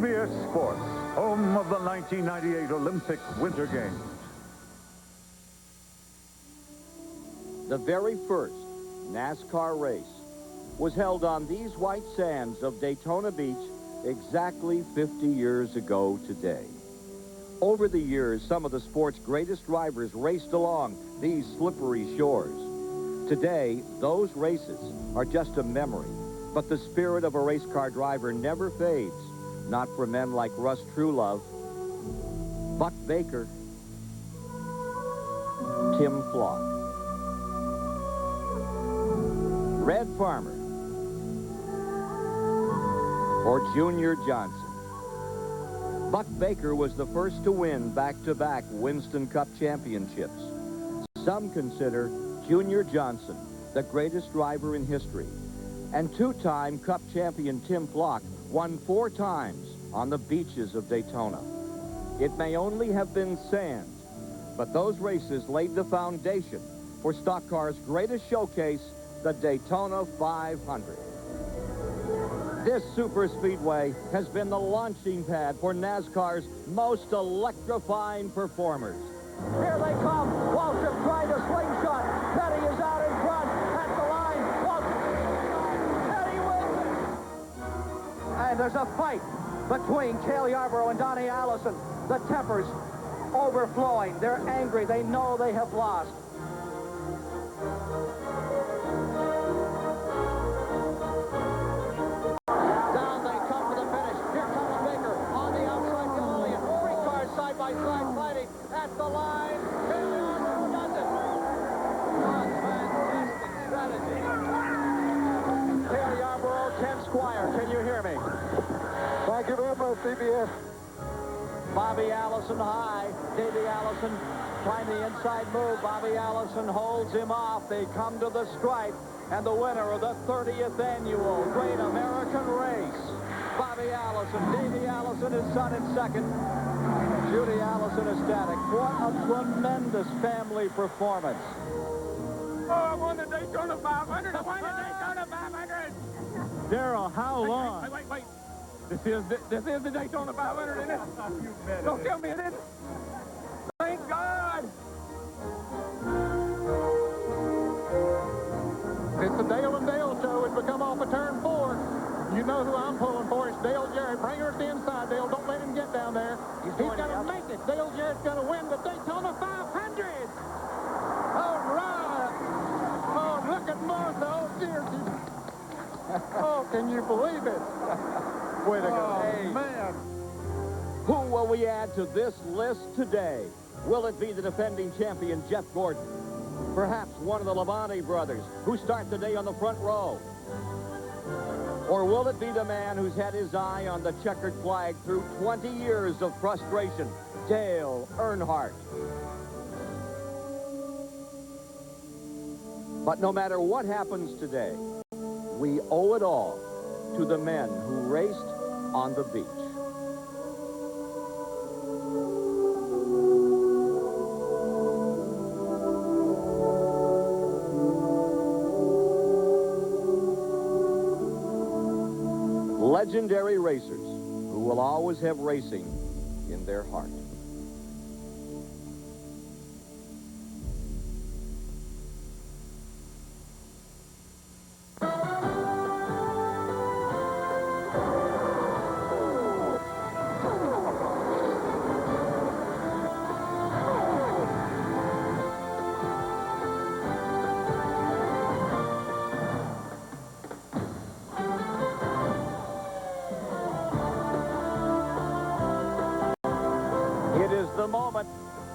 CBS Sports, home of the 1998 Olympic Winter Games. The very first NASCAR race was held on these white sands of Daytona Beach exactly 50 years ago today. Over the years, some of the sport's greatest drivers raced along these slippery shores. Today, those races are just a memory, but the spirit of a race car driver never fades, not for men like Russ Truelove, Buck Baker, Tim Flock, Red Farmer, or Junior Johnson. Buck Baker was the first to win back-to-back Winston Cup championships. Some consider Junior Johnson the greatest driver in history. And two-time Cup champion Tim Flock won 4 times on the beaches of Daytona. It may only have been sand, but those races laid the foundation for stock cars' greatest showcase, the Daytona 500. This superspeedway has been the launching pad for NASCAR's most electrifying performers. Here they come. Waltrip trying to slingshot. Petty is out in front. At the line. Petty wins it. And there's a fight between Cale Yarborough and Donnie Allison. The tempers overflowing. They're angry. They know they have lost. At the line, Cale Yarborough does it. What fantastic strategy. Cale Yarborough, Ken Squire, can you hear me? Thank you very much, CBS. Bobby Allison high. Davey Allison trying the inside move. Bobby Allison holds him off. They come to the stripe, and the winner of the 30th annual Great American Race, Bobby Allison. Davey Allison, his son, in second. Judy Allison ecstatic. What a tremendous family performance. Oh, I won the Daytona 500. I won the Daytona 500. Darrell, how long? Wait. This is the Daytona 500, isn't it? Don't tell me it isn't. Thank God. It's the Dale and Dale show. It's become off of turn 4. You know who I'm pulling for. It's Dale Jarrett. Bring her to the inside, Dale. Don't let him get down there. He's going to make it. Dale Jarrett's going to win the Daytona 500. All right. Oh, look at Martha. Oh, dear. Oh, can you believe it? Way to go. Hey. Man. Who will we add to this list today? Will it be the defending champion, Jeff Gordon? Perhaps one of the Labonte brothers, who start the day on the front row? Or will it be the man who's had his eye on the checkered flag through 20 years of frustration, Dale Earnhardt? But no matter what happens today, we owe it all to the men who raced on the beach. Legendary racers who will always have racing in their heart. The moment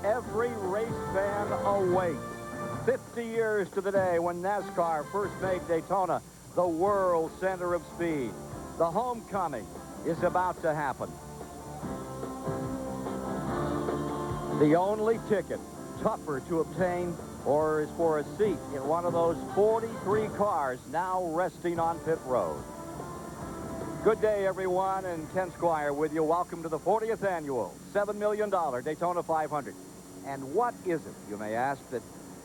every race fan awaits. 50 years to the day when NASCAR first made Daytona the world center of speed. The homecoming is about to happen. The only ticket tougher to obtain or is for a seat in one of those 43 cars now resting on pit road. Good day, everyone, and Ken Squire with you. Welcome to the 40th annual $7 million Daytona 500. And what is it, you may ask, that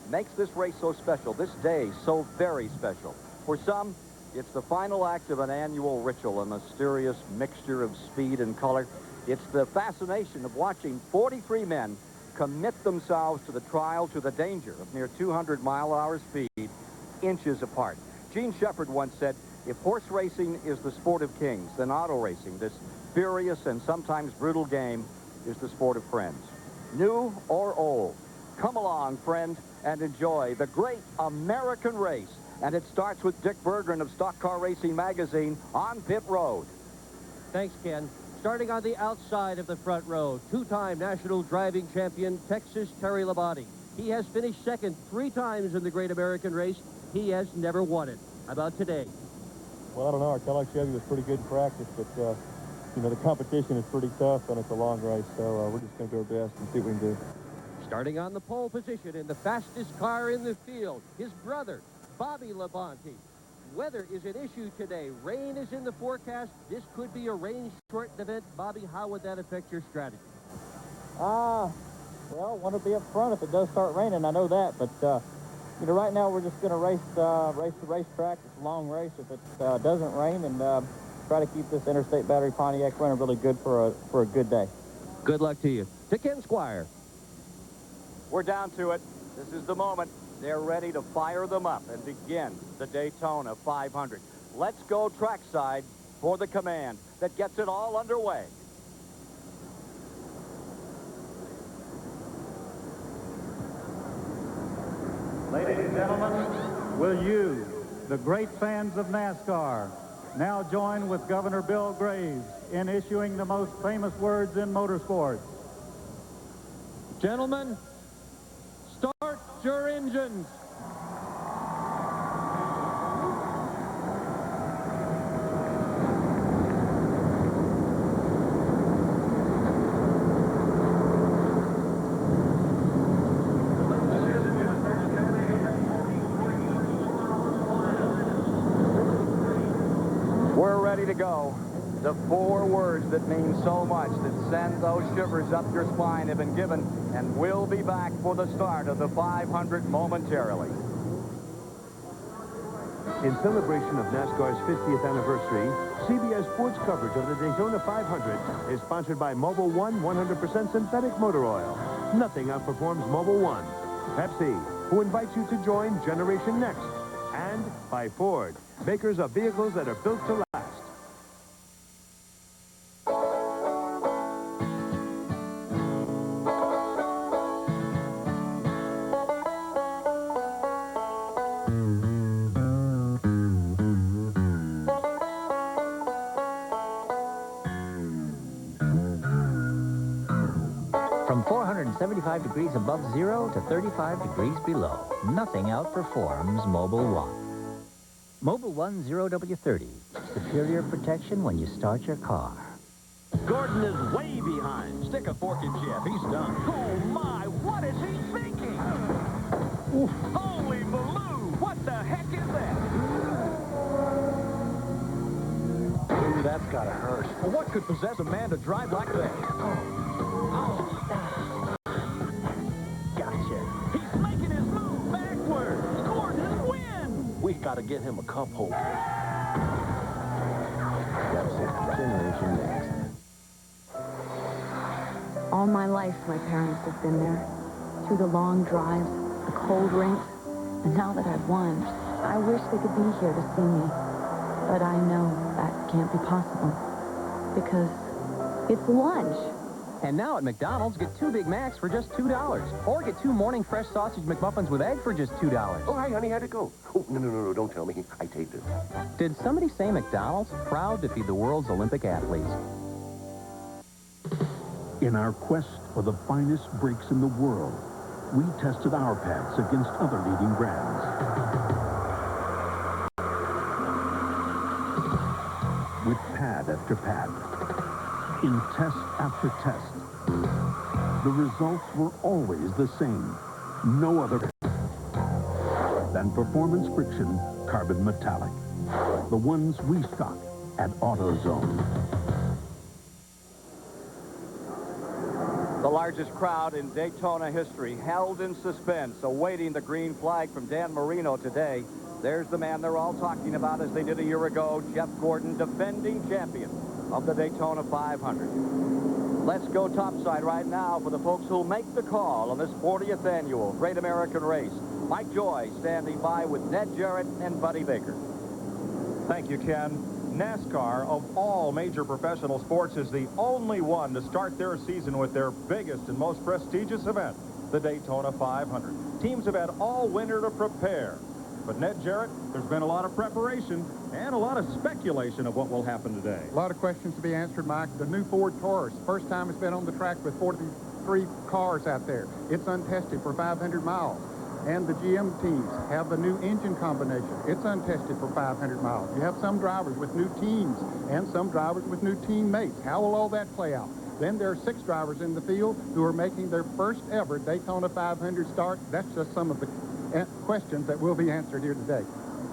makes this race so special, this day so very special? For some, It's the final act of an annual ritual, a mysterious mixture of speed and color. It's the fascination of watching 43 men commit themselves to the trial, to the danger of near 200-mile-an-hour speed, inches apart. Gene Shepard once said, if horse racing is the sport of kings, then auto racing, this furious and sometimes brutal game, is the sport of friends. New or old, come along, friend, and enjoy the great American race. And it starts with Dick Berggren of Stock Car Racing Magazine on pit road. Thanks, Ken. Starting on the outside of the front row, two-time national driving champion Texas Terry Labonte. He has finished second 3 times in the Great American Race. He has never won it. How about today? Well, I don't know. Our Kellogg Chevy was pretty good in practice, but, you know, the competition is pretty tough, and it's a long race, so we're just going to do our best and see what we can do. Starting on the pole position in the fastest car in the field, his brother, Bobby Labonte. Weather is an issue today. Rain is in the forecast. This could be a rain-shortened event. Bobby, how would that affect your strategy? Well, I want to be up front if it does start raining. I know that, but you know, right now we're just going to race the racetrack. It's a long race. If it doesn't rain, and try to keep this Interstate Battery Pontiac running really good for a good day. Good luck to you. To Ken Squire. We're down to it. This is the moment. They're ready to fire them up and begin the Daytona 500. Let's go trackside for the command that gets it all underway. Ladies and gentlemen, will you, the great fans of NASCAR, now join with Governor Bill Graves in issuing the most famous words in motorsports? Gentlemen, start your engines. We're ready to go. The 4 words that mean so much, that send those shivers up your spine, have been given, and we'll be back for the start of the 500 momentarily. In celebration of NASCAR's 50th anniversary, CBS Sports coverage of the Daytona 500 is sponsored by Mobil 1 100% synthetic motor oil. Nothing outperforms Mobil 1. Pepsi, who invites you to join Generation Next. And by Ford, makers of vehicles that are built to last. From 475 degrees above zero to 35 degrees below, nothing outperforms Mobil 1. Mobil 1 0W30. Superior protection when you start your car. Gordon is way behind. Stick a fork in Jeff. He's done. Oh, my. What is he thinking? Oof. Holy Baloo. What the heck is that? Ooh, that's gotta hurt. Well, what could possess a man to drive like that? Gotcha. He's making his move backwards. Gordon wins. We gotta get him a cup holder. That's it. Generation Next. All my life, my parents have been there. Through the long drives, the cold rinks, and now that I've won, I wish they could be here to see me. But I know that can't be possible, because it's lunch. And now at McDonald's, get 2 Big Macs for just $2. Or get 2 Morning Fresh Sausage McMuffins with egg for just $2. Oh, hi, honey, how'd it go? Oh, no, don't tell me. I taped it. Did somebody say McDonald's? Proud to feed the world's Olympic athletes. In our quest for the finest brakes in the world, we tested our pads against other leading brands. With pad after pad, in test after test, the results were always the same. No other than Performance Friction Carbon Metallic. The ones we stock at AutoZone. The largest crowd in Daytona history, held in suspense, awaiting the green flag from Dan Marino today. There's the man they're all talking about as they did a year ago, Jeff Gordon, defending champion of the Daytona 500. Let's go topside right now for the folks who'll make the call on this 40th annual Great American Race. Mike Joy standing by with Ned Jarrett and Buddy Baker. Thank you, Ken. NASCAR, of all major professional sports, is the only one to start their season with their biggest and most prestigious event, the Daytona 500. Teams have had all winter to prepare. But Ned Jarrett, there's been a lot of preparation and a lot of speculation of what will happen today. A lot of questions to be answered, Mike. The new Ford Taurus, first time it's been on the track with 43 cars out there. It's untested for 500 miles. And the GM teams have the new engine combination. It's untested for 500 miles. You have some drivers with new teams and some drivers with new teammates. How will all that play out? Then there are 6 drivers in the field who are making their first ever Daytona 500 start. That's just some of the questions that will be answered here today.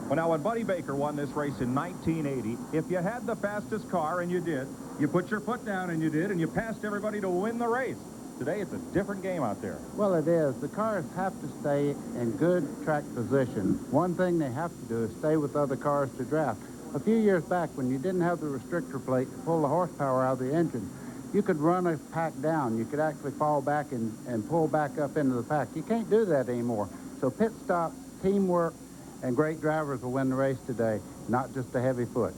Well, now, when Buddy Baker won this race in 1980, if you had the fastest car, and you did, you put your foot down, and you did, and you passed everybody to win the race. Today, it's a different game out there. Well, it is. The cars have to stay in good track position. One thing they have to do is stay with other cars to draft. A few years back, when you didn't have the restrictor plate to pull the horsepower out of the engine, you could run a pack down. You could actually fall back and pull back up into the pack. You can't do that anymore. So pit stop, teamwork, and great drivers will win the race today, not just a heavy foot.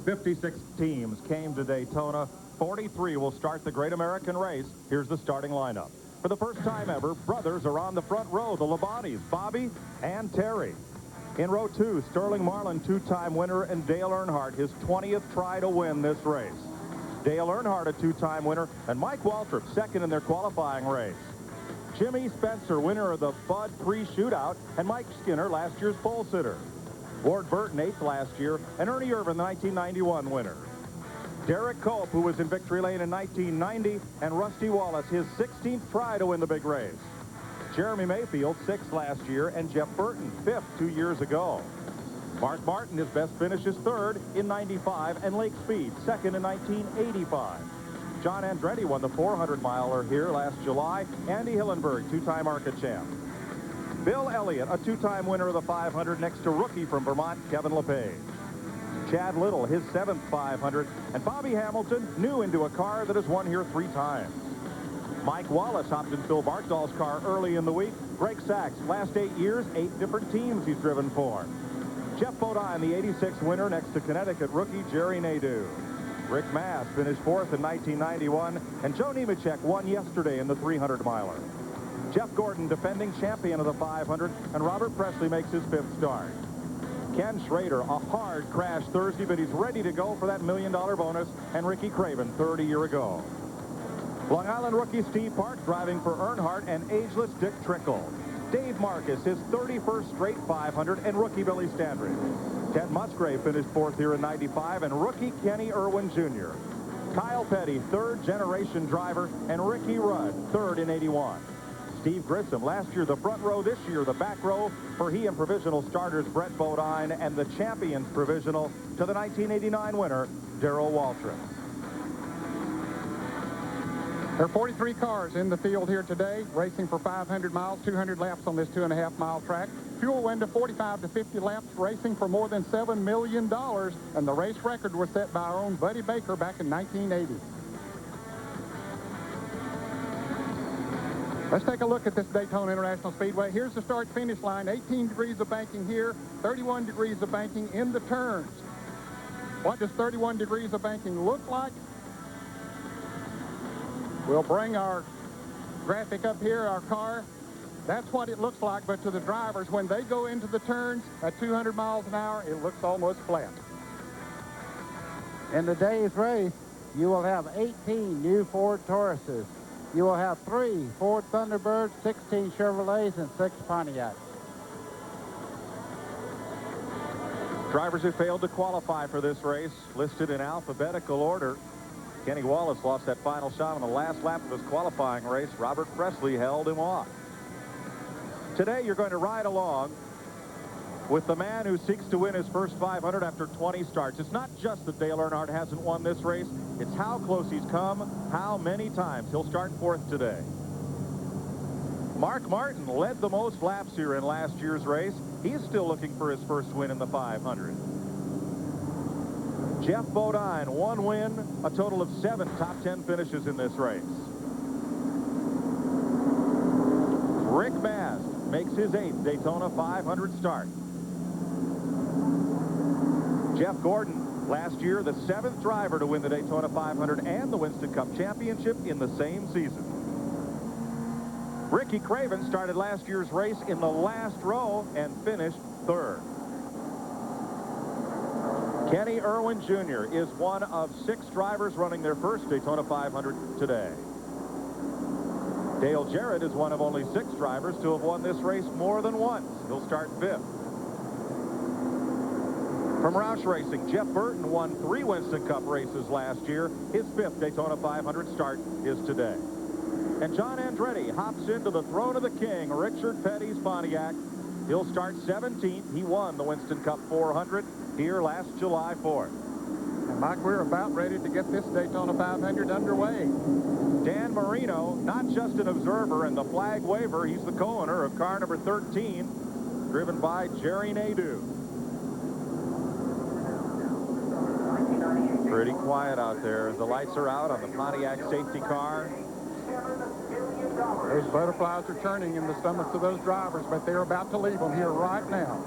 56 teams came to Daytona. 43 will start the Great American Race. Here's the starting lineup. For the first time ever, brothers are on the front row, the Labontes, Bobby and Terry. In row 2, Sterling Marlin, 2-time winner, and Dale Earnhardt, his 20th try to win this race. Dale Earnhardt, a 2-time winner, and Mike Waltrip, second in their qualifying race. Jimmy Spencer, winner of the Bud pre-shootout, and Mike Skinner, last year's pole sitter. Ward Burton, 8th last year, and Ernie Irvin, the 1991 winner. Derek Cope, who was in victory lane in 1990, and Rusty Wallace, his 16th try to win the big race. Jeremy Mayfield, 6th last year, and Jeff Burton, 5th 2 years ago. Mark Martin, his best finish is 3rd in 95, and Lake Speed, 2nd in 1985. John Andretti won the 400-miler here last July. Andy Hillenberg, 2-time ARCA champ. Bill Elliott, a 2-time winner of the 500, next to rookie from Vermont, Kevin LePage. Chad Little, his 7th 500, and Bobby Hamilton, new into a car that has won here 3 times. Mike Wallace hopped in Phil Bartol's car early in the week. Greg Sachs, last 8 years, 8 different teams he's driven for. Jeff Bodine, the 86 winner, next to Connecticut rookie Jerry Nadeau. Rick Mass finished 4th in 1991, and Joe Nemechek won yesterday in the 300-miler. Jeff Gordon, defending champion of the 500, and Robert Presley makes his 5th start. Ken Schrader, a hard crash Thursday, but he's ready to go for that $1 million bonus, and Ricky Craven, 3rd a year ago. Long Island rookie Steve Park driving for Earnhardt and ageless Dick Trickle. Dave Marcus, his 31st straight 500, and rookie Billy Standridge. Ted Musgrave finished 4th here in 95, and rookie Kenny Irwin Jr. Kyle Petty, 3rd-generation driver, and Ricky Rudd, 3rd in 81. Steve Grissom, last year the front row, this year the back row for he and provisional starters Brett Bodine, and the champions provisional to the 1989 winner, Darrell Waltrip. There are 43 cars in the field here today, racing for 500 miles, 200 laps on this 2.5-mile track. Fuel went to 45 to 50 laps, racing for more than $7 million, and the race record was set by our own Buddy Baker back in 1980. Let's take a look at this Daytona International Speedway. Here's the start-finish line, 18 degrees of banking here, 31 degrees of banking in the turns. What does 31 degrees of banking look like? We'll bring our graphic up here, our car. That's what it looks like, but to the drivers, when they go into the turns at 200 miles an hour, it looks almost flat. In today's race, you will have 18 new Ford Tauruses. You will have 3 Ford Thunderbirds, 16 Chevrolets, and 6 Pontiacs. Drivers who failed to qualify for this race listed in alphabetical order. Kenny Wallace lost that final shot on the last lap of his qualifying race. Robert Presley held him off. Today, you're going to ride along with the man who seeks to win his first 500 after 20 starts. It's not just that Dale Earnhardt hasn't won this race. It's how close he's come, how many times. He'll start 4th today. Mark Martin led the most laps here in last year's race. He's still looking for his first win in the 500. Jeff Bodine, 1 win, a total of 7 top 10 finishes in this race. Rick Mast makes his 8th Daytona 500 start. Jeff Gordon, last year the 7th driver to win the Daytona 500 and the Winston Cup Championship in the same season. Ricky Craven started last year's race in the last row and finished 3rd. Kenny Irwin Jr. is one of 6 drivers running their first Daytona 500 today. Dale Jarrett is one of only 6 drivers to have won this race more than once. He'll start 5th. From Roush Racing, Jeff Burton won 3 Winston Cup races last year. His 5th Daytona 500 start is today. And John Andretti hops into the throne of the king, Richard Petty's Pontiac. He'll start 17th. He won the Winston Cup 400 here last July 4th. And Mike, we're about ready to get this Daytona 500 underway. Dan Marino, not just an observer and the flag waver, he's the co-owner of car number 13, driven by Jerry Nadeau. Pretty quiet out there as the lights are out on the Pontiac safety car. Those butterflies are turning in the stomachs of those drivers, but they're about to leave them here right now.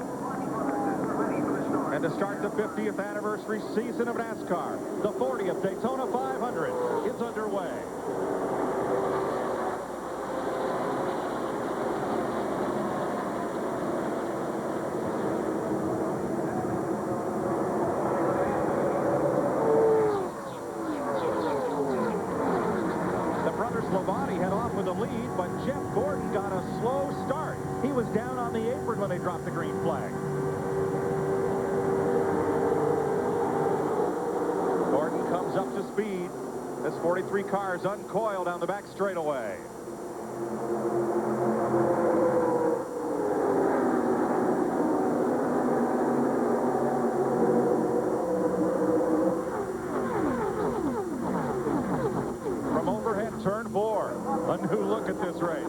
And to start the 50th anniversary season of NASCAR, the 40th Daytona 500 is underway. Lead, but Jeff Gordon got a slow start. He was down on the apron when they dropped the green flag. Gordon comes up to speed. This 43 car is uncoiled down the back straightaway. From overhead, turn 4. A new look at this race.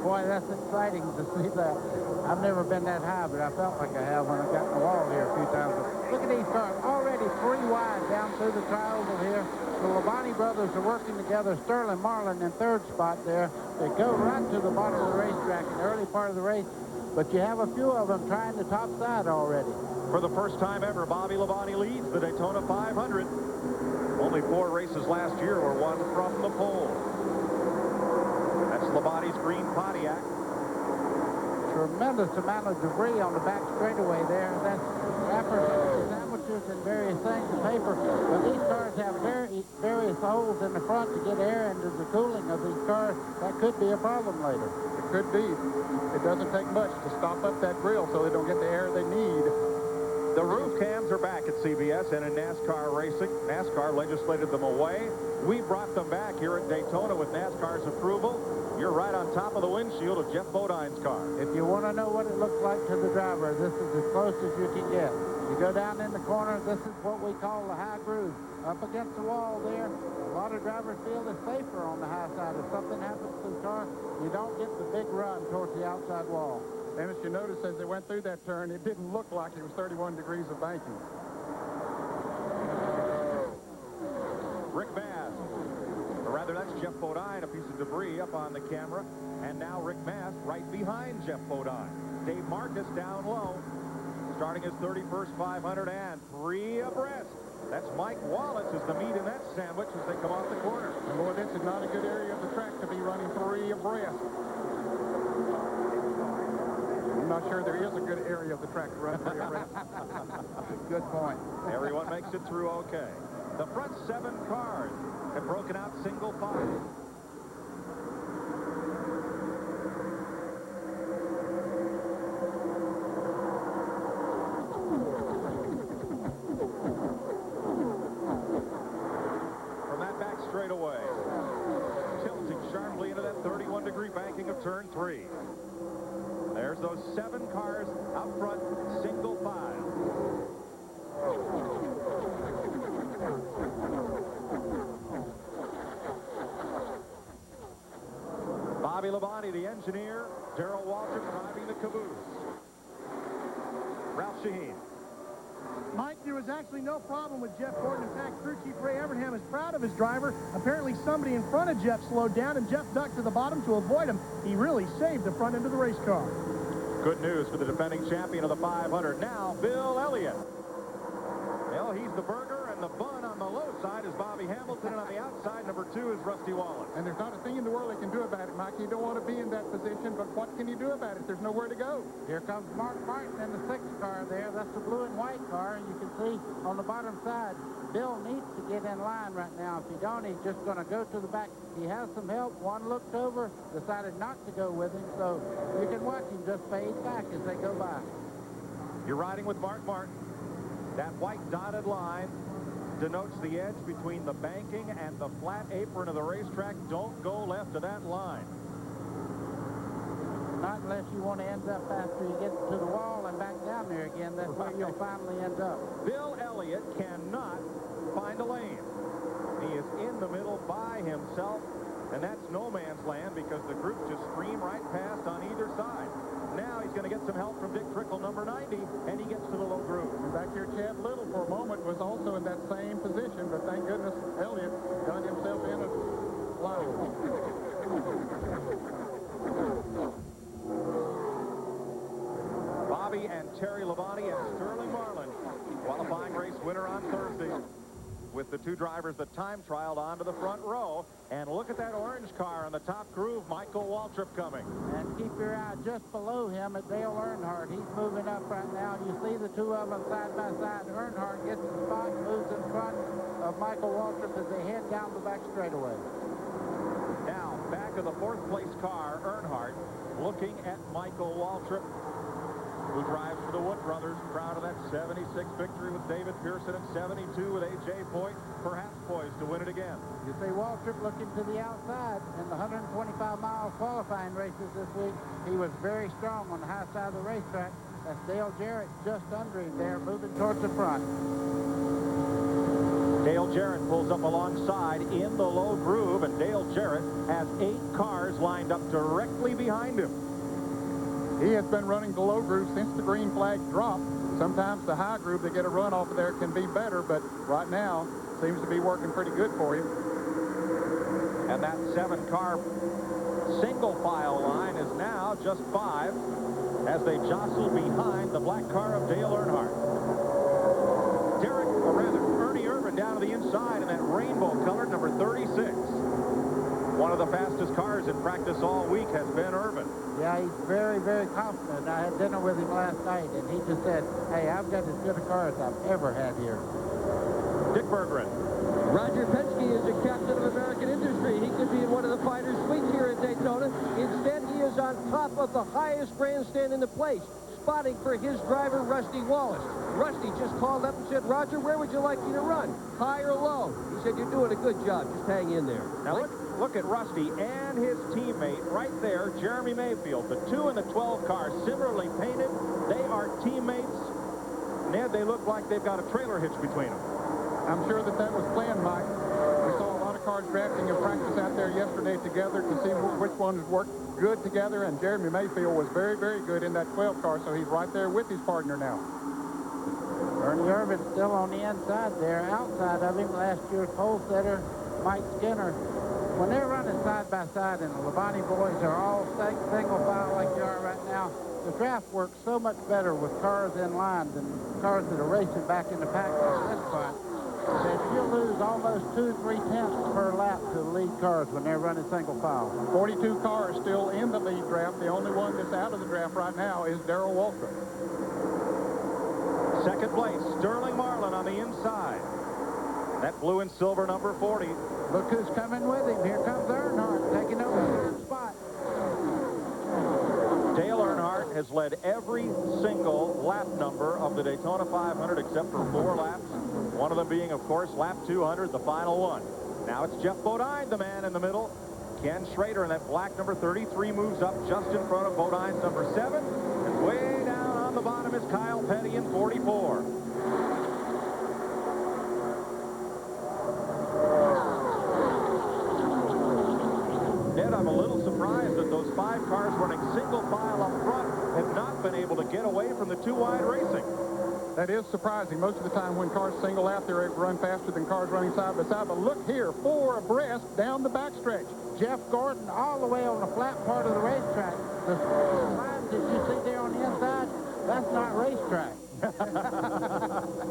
Boy, that's exciting to see that. I've never been that high, but I felt like I have when I got in the wall here a few times. Look at these cars, already 3 wide down through the tri-oval here. The Labonte brothers are working together. Sterling Marlin in 3rd spot there. They go right to the bottom of the racetrack in the early part of the race, but you have a few of them trying the top side already. For the first time ever, Bobby Labonte leads the Daytona 500. Only 4 races last year were won from the pole. That's Labonte's green Pontiac. Tremendous amount of debris on the back straightaway there. That's wrappers, sandwiches, and various things of paper. But these cars have various holes in the front to get air into the cooling of these cars. That could be a problem later. It could be. It doesn't take much to stop up that grill so they don't get the air they need. The roof cams are back at CBS and in NASCAR racing. NASCAR legislated them away. We brought them back here at Daytona with NASCAR's approval. You're right on top of the windshield of Jeff Bodine's car. If you want to know what it looks like to the driver, this is as close as you can get. You go down in the corner, this is what we call the high groove. Up against the wall there, a lot of drivers feel it's safer on the high side. If something happens to the car, you don't get the big run towards the outside wall. And as you notice, as they went through that turn, it didn't look like it was 31 degrees of banking. Rick Mast, or rather that's Jeff Bodine, a piece of debris up on the camera. And now Rick Mast right behind Jeff Bodine. Dave Marcus down low, starting his 31st 500 and 3 abreast. That's Mike Wallace is the meat in that sandwich as they come off the corner. And boy, this is not a good area of the track to be running 3 abreast. I'm not sure there is a good area of the track to run 3 abreast. Good point. Everyone makes it through okay. The front 7 cars have broken out single file. From that back straightaway, tilting sharply into that 31-degree banking of turn 3. There's those 7 cars out front, single file. Bobby Labonte, the engineer, Darrell Waltrip driving the caboose. Ralph Shaheen. Mike, there was actually no problem with Jeff Gordon. In fact, crew chief Ray Evernham is proud of his driver. Apparently somebody in front of Jeff slowed down, and Jeff ducked to the bottom to avoid him. He really saved the front end of the race car. Good news for the defending champion of the 500. Now, Bill Elliott. Well, he's the burger, and the bun on the low side is Bobby Hamilton, and on the outside, number 2 is Rusty Wallace. And there's not a thing in the world they can do about it, Mike. You don't want to be in that position, but what can you do about it? There's nowhere to go. Here comes Mark Martin in the 6th car there. That's the blue and white car. And you can see on the bottom side, Bill needs to get in line right now. If he don't, he's just going to go to the back. He has some help. One looked over, decided not to go with him. So you can watch him just fade back as they go by. You're riding with Mark Martin. That white dotted line denotes the edge between the banking and the flat apron of the racetrack. Don't go left of that line. Not unless you want to end up after you get to the wall and back down there again. That's where you'll finally end up. Bill Elliott cannot find a lane. He is in the middle by himself, and that's no man's land because the group just stream right past on either side. Now he's going to get some help from Dick Trickle, number 90, and he gets to the low groove. And back here, Chad Little, for a moment, was also in that same position, but thank goodness Elliott got himself in a line. Bobby and Terry Labonte and Sterling Marlin, qualifying race winner on Thursday, with the 2 drivers that time trialed onto the front row. And look at that orange car on the top groove, Michael Waltrip coming. And keep your eye just below him at Dale Earnhardt. He's moving up right now. You see the 2 of them side by side. Earnhardt gets the spot, moves in front of Michael Waltrip as they head down the back straightaway. Now, back of the 4th place car, Earnhardt, looking at Michael Waltrip, who drives for the Wood brothers, proud of that 76 victory with David Pearson and 72 with A.J. Foyt, perhaps poised to win it again. You see Waltrip looking to the outside in the 125-mile qualifying races this week. He was very strong on the high side of the racetrack. That's Dale Jarrett just under him there, moving towards the front. Dale Jarrett pulls up alongside in the low groove, and Dale Jarrett has 8 cars lined up directly behind him. He has been running the low groove since the green flag dropped. Sometimes the high groove, they get a run off of there, can be better, but right now seems to be working pretty good for him. And that 7-car single file line is now just 5 as they jostle behind the black car of Dale Earnhardt. Ernie Irvin down to the inside in that rainbow-colored number 36. One of the fastest cars in practice all week has been Irvin. Yeah, he's very, very confident. I had dinner with him last night, and he just said, hey, I've got as good a car as I've ever had here. Dick Berggren. Roger Penske is a captain of American industry. He could be in one of the fighters' suites here at Daytona. Instead, he is on top of the highest grandstand in the place, spotting for his driver, Rusty Wallace. Rusty just called up and said, Roger, where would you like me to run? High or low? He said, you're doing a good job. Just hang in there. Now, look at Rusty and his teammate right there, Jeremy Mayfield. The 2 in the 12 car, similarly painted. They are teammates. Ned, they look like they've got a trailer hitch between them. I'm sure that was planned, Mike. We saw a lot of cars drafting in practice out there yesterday together to see which ones worked good together, and Jeremy Mayfield was very, very good in that 12 car, so he's right there with his partner now. Ernie Irvin still on the inside there. Outside of him, last year's pole setter, Mike Skinner. When they're running side by side and the Labonte boys are all single file like they are right now, the draft works so much better with cars in line than cars that are racing back in the pack like this front. That you'll lose almost 2-3 tenths per lap to the lead cars when they're running single file. 42 cars still in the lead draft. The only one that's out of the draft right now is Darrell Waltrip. Second place, Sterling Marlin on the inside. That blue and silver number 40. Look who's coming with him. Here comes Earnhardt taking over the third spot. Dale Earnhardt has led every single lap number of the Daytona 500 except for 4 laps. One of them being, of course, lap 200, the final one. Now it's Jeff Bodine, the man in the middle. Ken Schrader in that black number 33 moves up just in front of Bodine's number 7. And way down on the bottom is Kyle Petty in 44. Ned, I'm a little surprised that those 5 cars running single file up front have not been able to get away from the two-wide racing. That is surprising. Most of the time when cars single out, they're able to run faster than cars running side by side. But look here, 4 abreast down the backstretch. Jeff Gordon all the way on the flat part of the racetrack. The lines that you see there on the inside, that's not racetrack.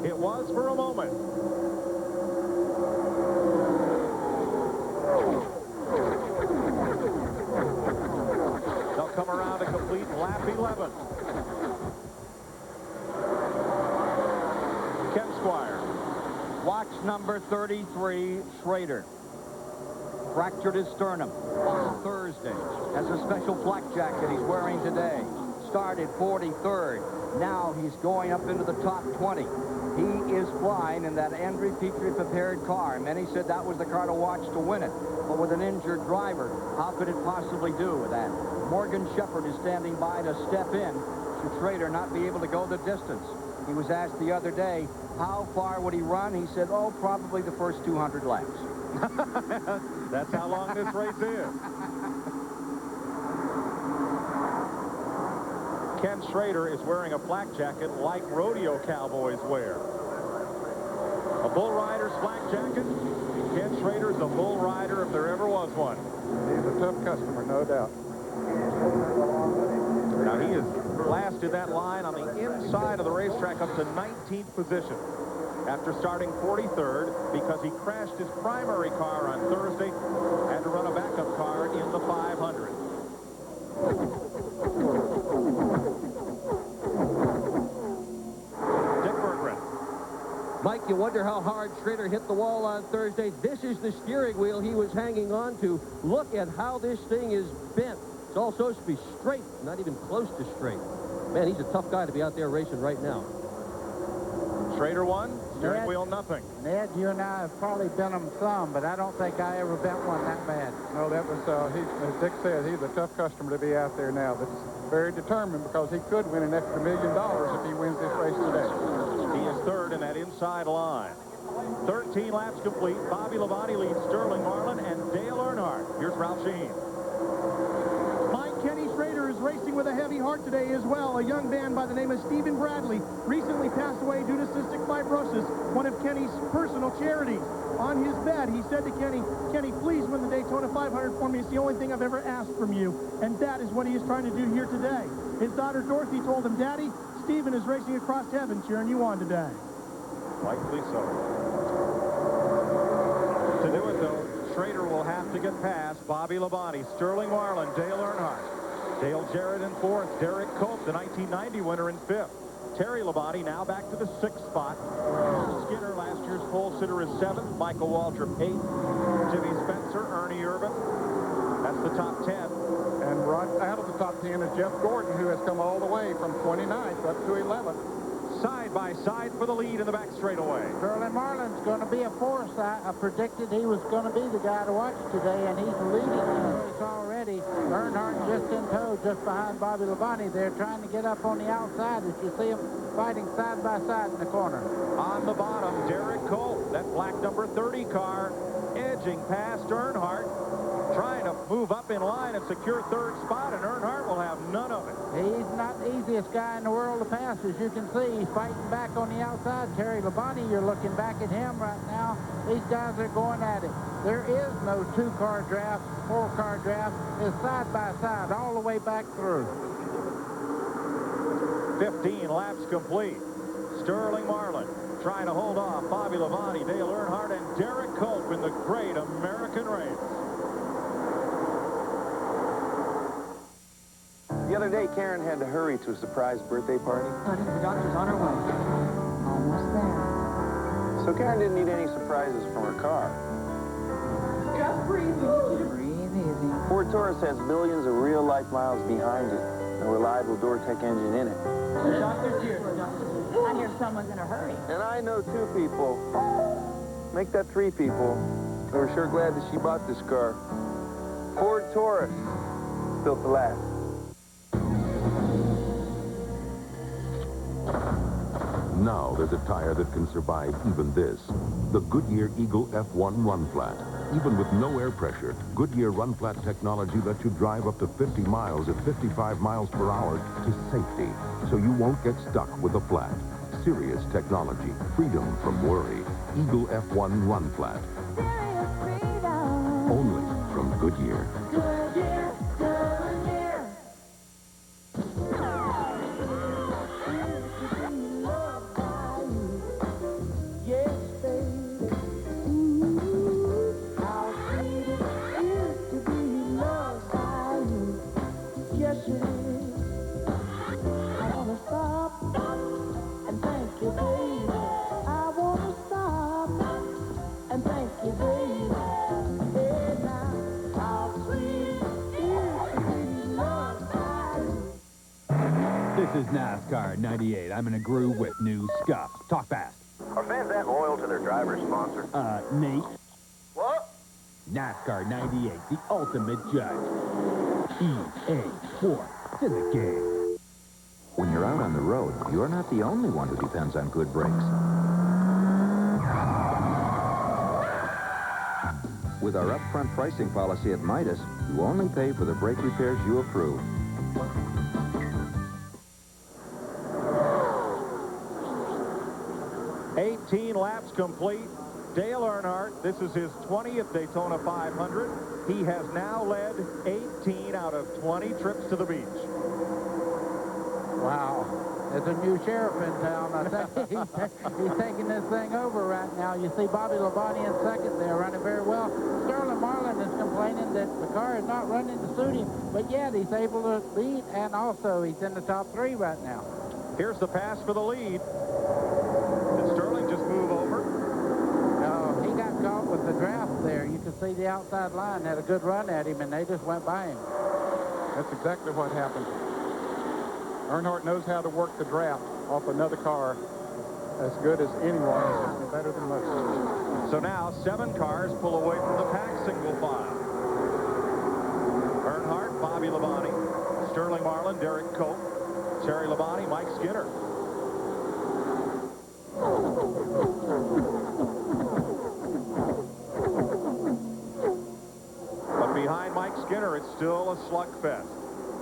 It was for a moment. They'll come around to complete lap 11. Ken Squire. Watch number 33, Schrader. Fractured his sternum on Thursday. Has a special flak jacket he's wearing today. Started 43rd. Now he's going up into the top 20. He is flying in that Andrew Petrie prepared car. Many said that was the car to watch to win it. But with an injured driver, how could it possibly do with that? Morgan Shepherd is standing by to step in should Schrader not be able to go the distance. He was asked the other day, how far would he run? He said, oh, probably the first 200 laps. That's how long this race is. Ken Schrader is wearing a flak jacket like rodeo cowboys wear. A bull rider's flak jacket. Ken Schrader's a bull rider if there ever was one. He's a tough customer, no doubt. Now he has blasted that line on the inside of the racetrack up to 19th position after starting 43rd because he crashed his primary car on Thursday, had to run a backup car in the 500. Dick Berggren. Mike, you wonder how hard Schrader hit the wall on Thursday. This is the steering wheel he was hanging on to. Look at how this thing is bent. It's all supposed to be straight, not even close to straight. Man, he's a tough guy to be out there racing right now. Schrader won, steering wheel nothing. Ned, you and I have probably bent him some, but I don't think I ever bent one that bad. No, that was, as Dick said, he's a tough customer to be out there now. That's very determined because he could win an extra $1 million if he wins this race today. He is third in that inside line. 13 laps complete. Bobby Labonte leads Sterling Marlin and Dale Earnhardt. Here's Ralph Sheen. Kenny Schrader is racing with a heavy heart today as well. A young man by the name of Stephen Bradley recently passed away due to cystic fibrosis, one of Kenny's personal charities. On his bed, he said to Kenny, Kenny, please win the Daytona 500 for me. It's the only thing I've ever asked from you. And that is what he is trying to do here today. His daughter Dorothy told him, Daddy, Stephen is racing across heaven cheering you on today. Likely so. To do it, though, Schrader will have to get past Bobby Labonte, Sterling Marlin, Dale Earnhardt. Dale Jarrett in fourth. Derek Cope, the 1990 winner, in fifth. Terry Labonte now back to the sixth spot. Skinner, last year's pole sitter, is seventh. Michael Waltrip, eighth. Jimmy Spencer, Ernie Irvin. That's the top 10. And right out of the top 10 is Jeff Gordon, who has come all the way from 29th up to 11th. Side by side for the lead in the back straightaway. Sterling Marlin's going to be a force. I predicted he was going to be the guy to watch today, and he's leading the race already. Earnhardt just in tow, just behind Bobby Labonte. They're trying to get up on the outside as you see them fighting side by side in the corner. On the bottom, Derek Cole, that black number 30 car, edging past Earnhardt, trying to move up in line and secure third spot, and Earnhardt will have none of it. He's not the easiest guy in the world to pass, as you can see. He's fighting back on the outside. Terry Labonte, you're looking back at him right now. These guys are going at it. There is no two-car draft, four-car draft. It's side by side all the way back through. 15 laps complete. Sterling Marlin trying to hold off Bobby Labonte, Dale Earnhardt, and Derek Cope in the great American race. The other day, Karen had to hurry to a surprise birthday party. Honey, the doctor's on her way. Almost there. So Karen didn't need any surprises from her car. Just breathe easy. Breathe easy. Ford Taurus has millions of real-life miles behind it, and a reliable Door-Tech engine in it. The doctor's here. I hear someone's in a hurry. And I know two people. Make that three people. And we're sure glad that she bought this car. Ford Taurus. Built to last. Now there's a tire that can survive even this. The Goodyear Eagle F1 Run Flat. Even with no air pressure, Goodyear Run Flat technology lets you drive up to 50 miles at 55 miles per hour to safety, so you won't get stuck with a flat. Serious technology, freedom from worry. Eagle F1 Run Flat. Only from Goodyear. Goodyear, Goodyear. Yes, baby. Ooh, how sweet it is to be loved by you. Yes, it is. I wanna stop and thank you, baby. I wanna stop and thank you, baby. Hey, now, how sweet it is to be loved by you. This is NASCAR 98. I'm in a groove with new Scuff. Talk fast. Are fans that loyal to their driver's sponsor? Nate. What? NASCAR 98, the ultimate judge. EA Sports. It's in the game. When you're out on the road, you're not the only one who depends on good brakes. With our upfront pricing policy at Midas, you only pay for the brake repairs you approve. $18 laps complete. Dale Earnhardt, this is his 20th Daytona 500. He has now led 18 out of 20 trips to the beach. Wow. There's a new sheriff in town. I think he's taking this thing over right now. You see Bobby Labonte in second there, running very well. Sterling Marlin is complaining that the car is not running to suit him, but yet he's able to lead, and also he's in the top three right now. Here's the pass for the lead. Did Sterling just move over? No, he got caught with the draft there. You can see the outside line had a good run at him, and they just went by him. That's exactly what happened. Earnhardt knows how to work the draft off another car as good as anyone, better than most. So now 7 cars pull away from the pack single file. Earnhardt, Bobby Labonte, Sterling Marlin, Derek Cope, Terry Labonte, Mike Skinner. But behind Mike Skinner, it's still a slugfest.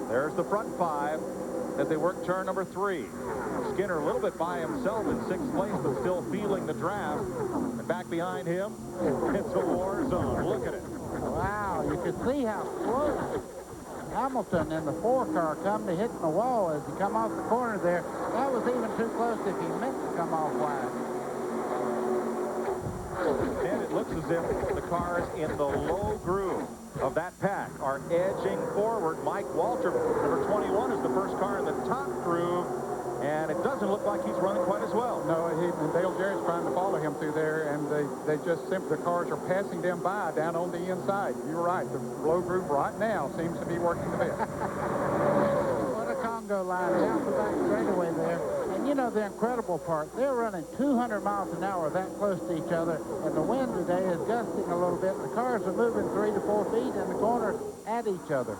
There's the front 5 as they work turn number 3. Skinner a little bit by himself in 6th place, but still feeling the draft. And back behind him, it's a war zone. Look at it. Wow, you can see how close Hamilton in the 4 car come to hitting the wall as he come off the corner there. That was even too close if he meant to come off wide. And it looks as if the cars in the low groove of that pack are edging forward. Mike Walter, number 21, is the first car in the top groove, and it doesn't look like he's running quite as well. No, and Dale Jarrett's trying to follow him through there, and they just simply, the cars are passing them by down on the inside. You're right, the low groove right now seems to be working the best. What a Congo line down the back straightaway there. And you know the incredible part, they're running 200 miles an hour that close to each other, and the wind today is gusting a little bit. The cars are moving 3 to 4 feet in the corner at each other.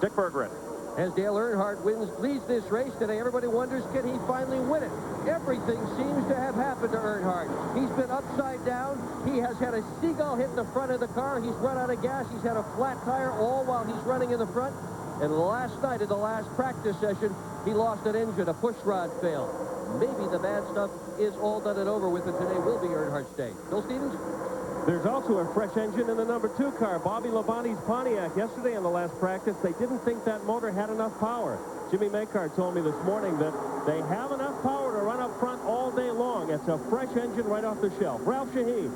Dick Berggren. As Dale Earnhardt leads this race today, everybody wonders, can he finally win it? Everything seems to have happened to Earnhardt. He's been upside down. He has had a seagull hit the front of the car. He's run out of gas. He's had a flat tire, all while he's running in the front. And last night, in the last practice session, he lost an engine. A push rod failed. Maybe the bad stuff is all done and over with, and today will be Earnhardt's day. Bill Stevens? There's also a fresh engine in the number 2 car, Bobby Labonte's Pontiac. Yesterday in the last practice, they didn't think that motor had enough power. Jimmy Makar told me this morning that they have enough power to run up front all day long. It's a fresh engine right off the shelf. Ralph Shaheen.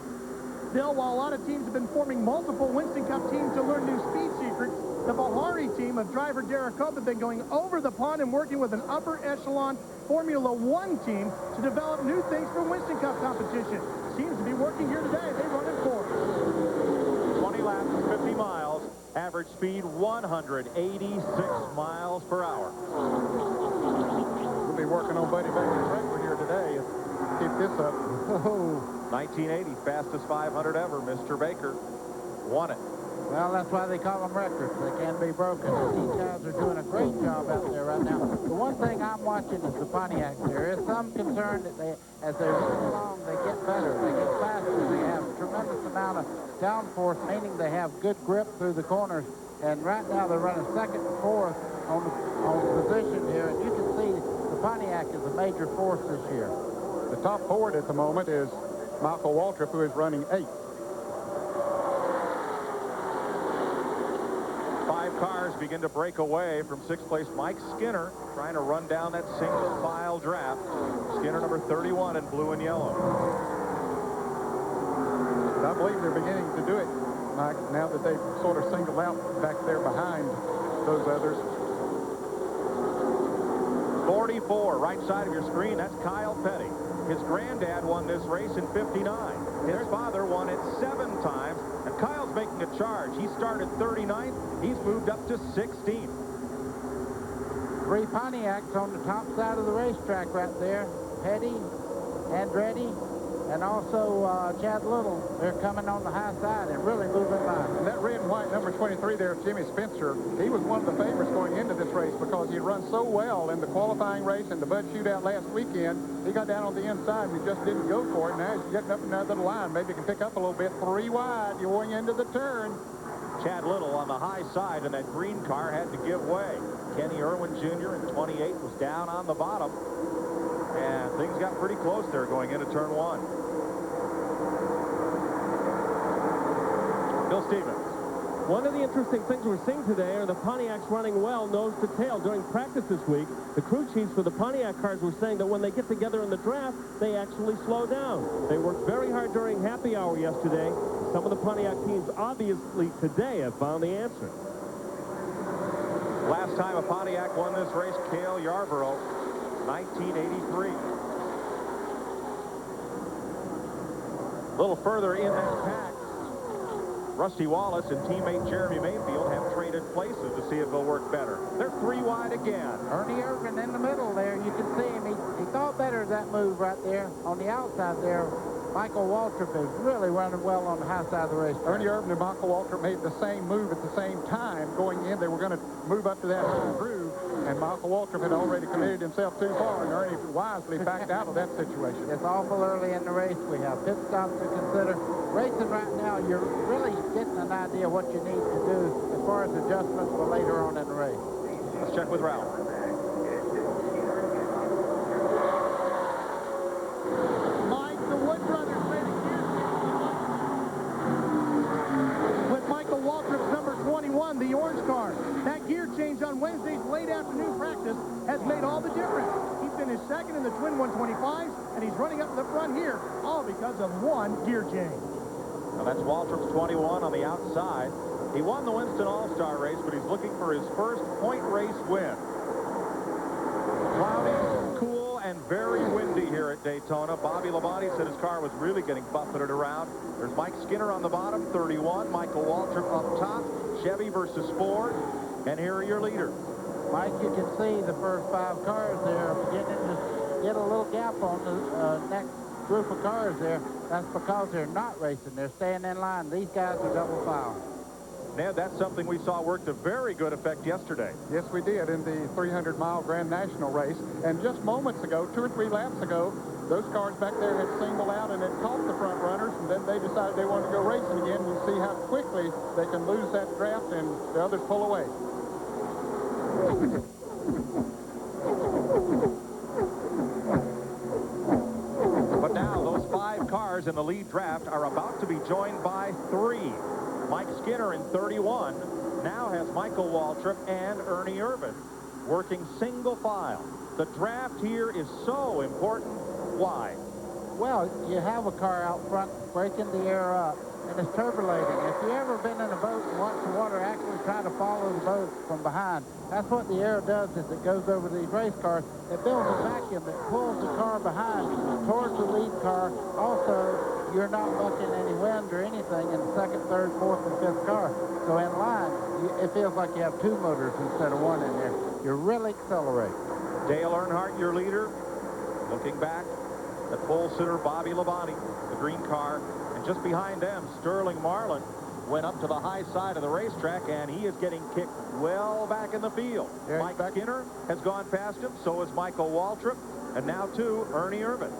Still, while a lot of teams have been forming multiple Winston Cup teams to learn new speed secrets, the Valhari team of driver Derek Cope have been going over the pond and working with an upper echelon Formula One team to develop new things for Winston Cup competition. Seems to be working here today. They run in 4. 20 laps and 50 miles. Average speed 186 miles per hour. We'll be working on Buddy Baker's record here today. Keep this up. 1980, fastest 500 ever. Mr. Baker won it. Well, that's why they call them records. They can be broken. These guys are doing a great job out there right now. The one thing I'm watching is the Pontiac. There is some concern that as they run along, they get better. They get faster. They have a tremendous amount of downforce, meaning they have good grip through the corners. And right now they're running second and fourth on position here. And you can see the Pontiac is a major force this year. The top forward at the moment is Michael Waltrip, who is running 8th. 5 cars begin to break away from 6th place Mike Skinner, trying to run down that single file draft. Skinner number 31 in blue and yellow. I believe they're beginning to do it, Mike, now that they've sort of singled out back there behind those others. 44, right side of your screen, that's Kyle Petty. His granddad won this race in '59. His father won it 7 times, and Kyle's making a charge. He started 39th. He's moved up to 16th. 3 Pontiacs on the top side of the racetrack right there. Petty, Andretti, and also Chad Little. They're coming on the high side and really moving line. And that red and white number 23 there, Jimmy Spencer, he was one of the favorites going into this race because he run so well in the qualifying race and the Bud Shootout last weekend. He got down on the inside and he just didn't go for it. Now he's getting up another line. Maybe he can pick up a little bit. 3 wide going into the turn. Chad Little on the high side, and that green car had to give way. Kenny Irwin Jr. in 28 was down on the bottom. And things got pretty close there going into turn 1. Bill Stevens. One of the interesting things we're seeing today are the Pontiacs running well nose to tail. During practice this week, the crew chiefs for the Pontiac cars were saying that when they get together in the draft, they actually slow down. They worked very hard during happy hour yesterday. Some of the Pontiac teams obviously today have found the answer. Last time a Pontiac won this race, Cale Yarborough, 1983. A little further in that pack, Rusty Wallace and teammate Jeremy Mayfield have traded places to see if they'll work better. They're 3 wide again. Ernie Irvin in the middle there. You can see him. He thought better of that move right there on the outside there. Michael Waltrip is really running well on the high side of the race. Ernie Irvin and Michael Waltrip made the same move at the same time going in. They were going to move up to that groove, and Michael Waltrip had already committed himself too far, and Ernie wisely backed out of that situation. It's awful early in the race. We have pit stops to consider. Racing right now, you're really getting an idea what you need to do as far as adjustments for later on in the race. Let's check with Ralph. Mike, the Wood brothers made a gear change with Michael Waltrip's number 21, the orange car. That gear change on Wednesday's late afternoon practice has made all the difference. He finished second in the twin 125s, and he's running up to the front here, all because of 1 gear change. Now that's Waltrip's 21 on the outside. He won the Winston All-Star race, but he's looking for his first point race win. Cloudy, cool, and very windy here at Daytona. Bobby Labonte said his car was really getting buffeted around. There's Mike Skinner on the bottom, 31. Michael Waltrip up top. Chevy versus Ford. And here are your leaders. Mike, you can see the first 5 cars there beginning to get a little gap on the next group of cars there. That's because they're not racing. They're staying in line. These guys are double file. Ned, that's something we saw worked a very good effect yesterday. Yes, we did in the 300-mile Grand National race. And just moments ago, 2 or 3 laps ago, those cars back there had singled out and had caught the front runners, and then they decided they wanted to go racing again. You see how quickly they can lose that draft and the others pull away. But now those 5 cars in the lead draft are about to be joined by 3. Mike Skinner in 31 now has Michael Waltrip and Ernie Irvin working single file. The draft here is so important. Why? Well, you have a car out front breaking the air up, and it's turbulating. If you've ever been in a boat and watched the water actually try to follow the boat from behind, that's what the air does as it goes over these race cars. It builds a vacuum that pulls the car behind towards the lead car. Also, you're not bucking any wind or anything in the second, third, fourth, and fifth car. So in line, it feels like you have 2 motors instead of 1 in there. You're really accelerating. Dale Earnhardt, your leader. Looking back at pole sitter Bobby Labonte, the green car. And just behind them, Sterling Marlin went up to the high side of the racetrack, and he is getting kicked well back in the field. Yeah, Mike Skinner has gone past him. So has Michael Waltrip. And now, too, Ernie Irvin.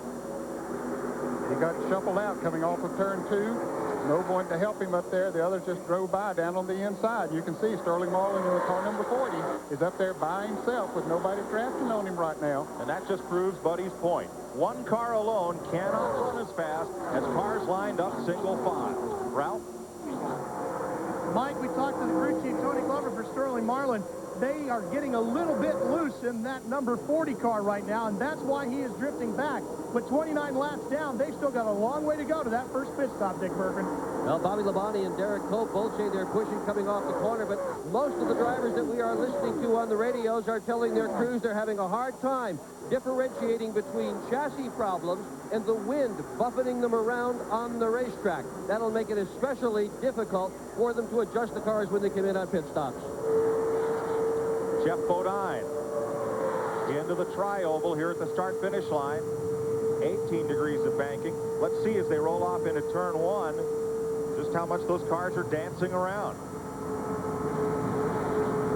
He got shuffled out coming off of turn 2. No one to help him up there. The others just drove by down on the inside. You can see Sterling Marlin in the car number 40 is up there by himself with nobody drafting on him right now. And that just proves Buddy's point. One car alone cannot run as fast as cars lined up single file. Ralph? Mike, we talked to the crew chief, Tony Glover, for Sterling Marlin. They are getting a little bit loose in that number 40 car right now, and that's why he is drifting back. But 29 laps down, they've still got a long way to go to that first pit stop, Dick Bergen. Well, Bobby Labonte and Derek Cope both say they're pushing coming off the corner, but most of the drivers that we are listening to on the radios are telling their crews they're having a hard time differentiating between chassis problems and the wind buffeting them around on the racetrack. That'll make it especially difficult for them to adjust the cars when they come in on pit stops. Jeff Bodine into the tri-oval here at the start-finish line. 18 degrees of banking. Let's see as they roll off into turn 1 just how much those cars are dancing around.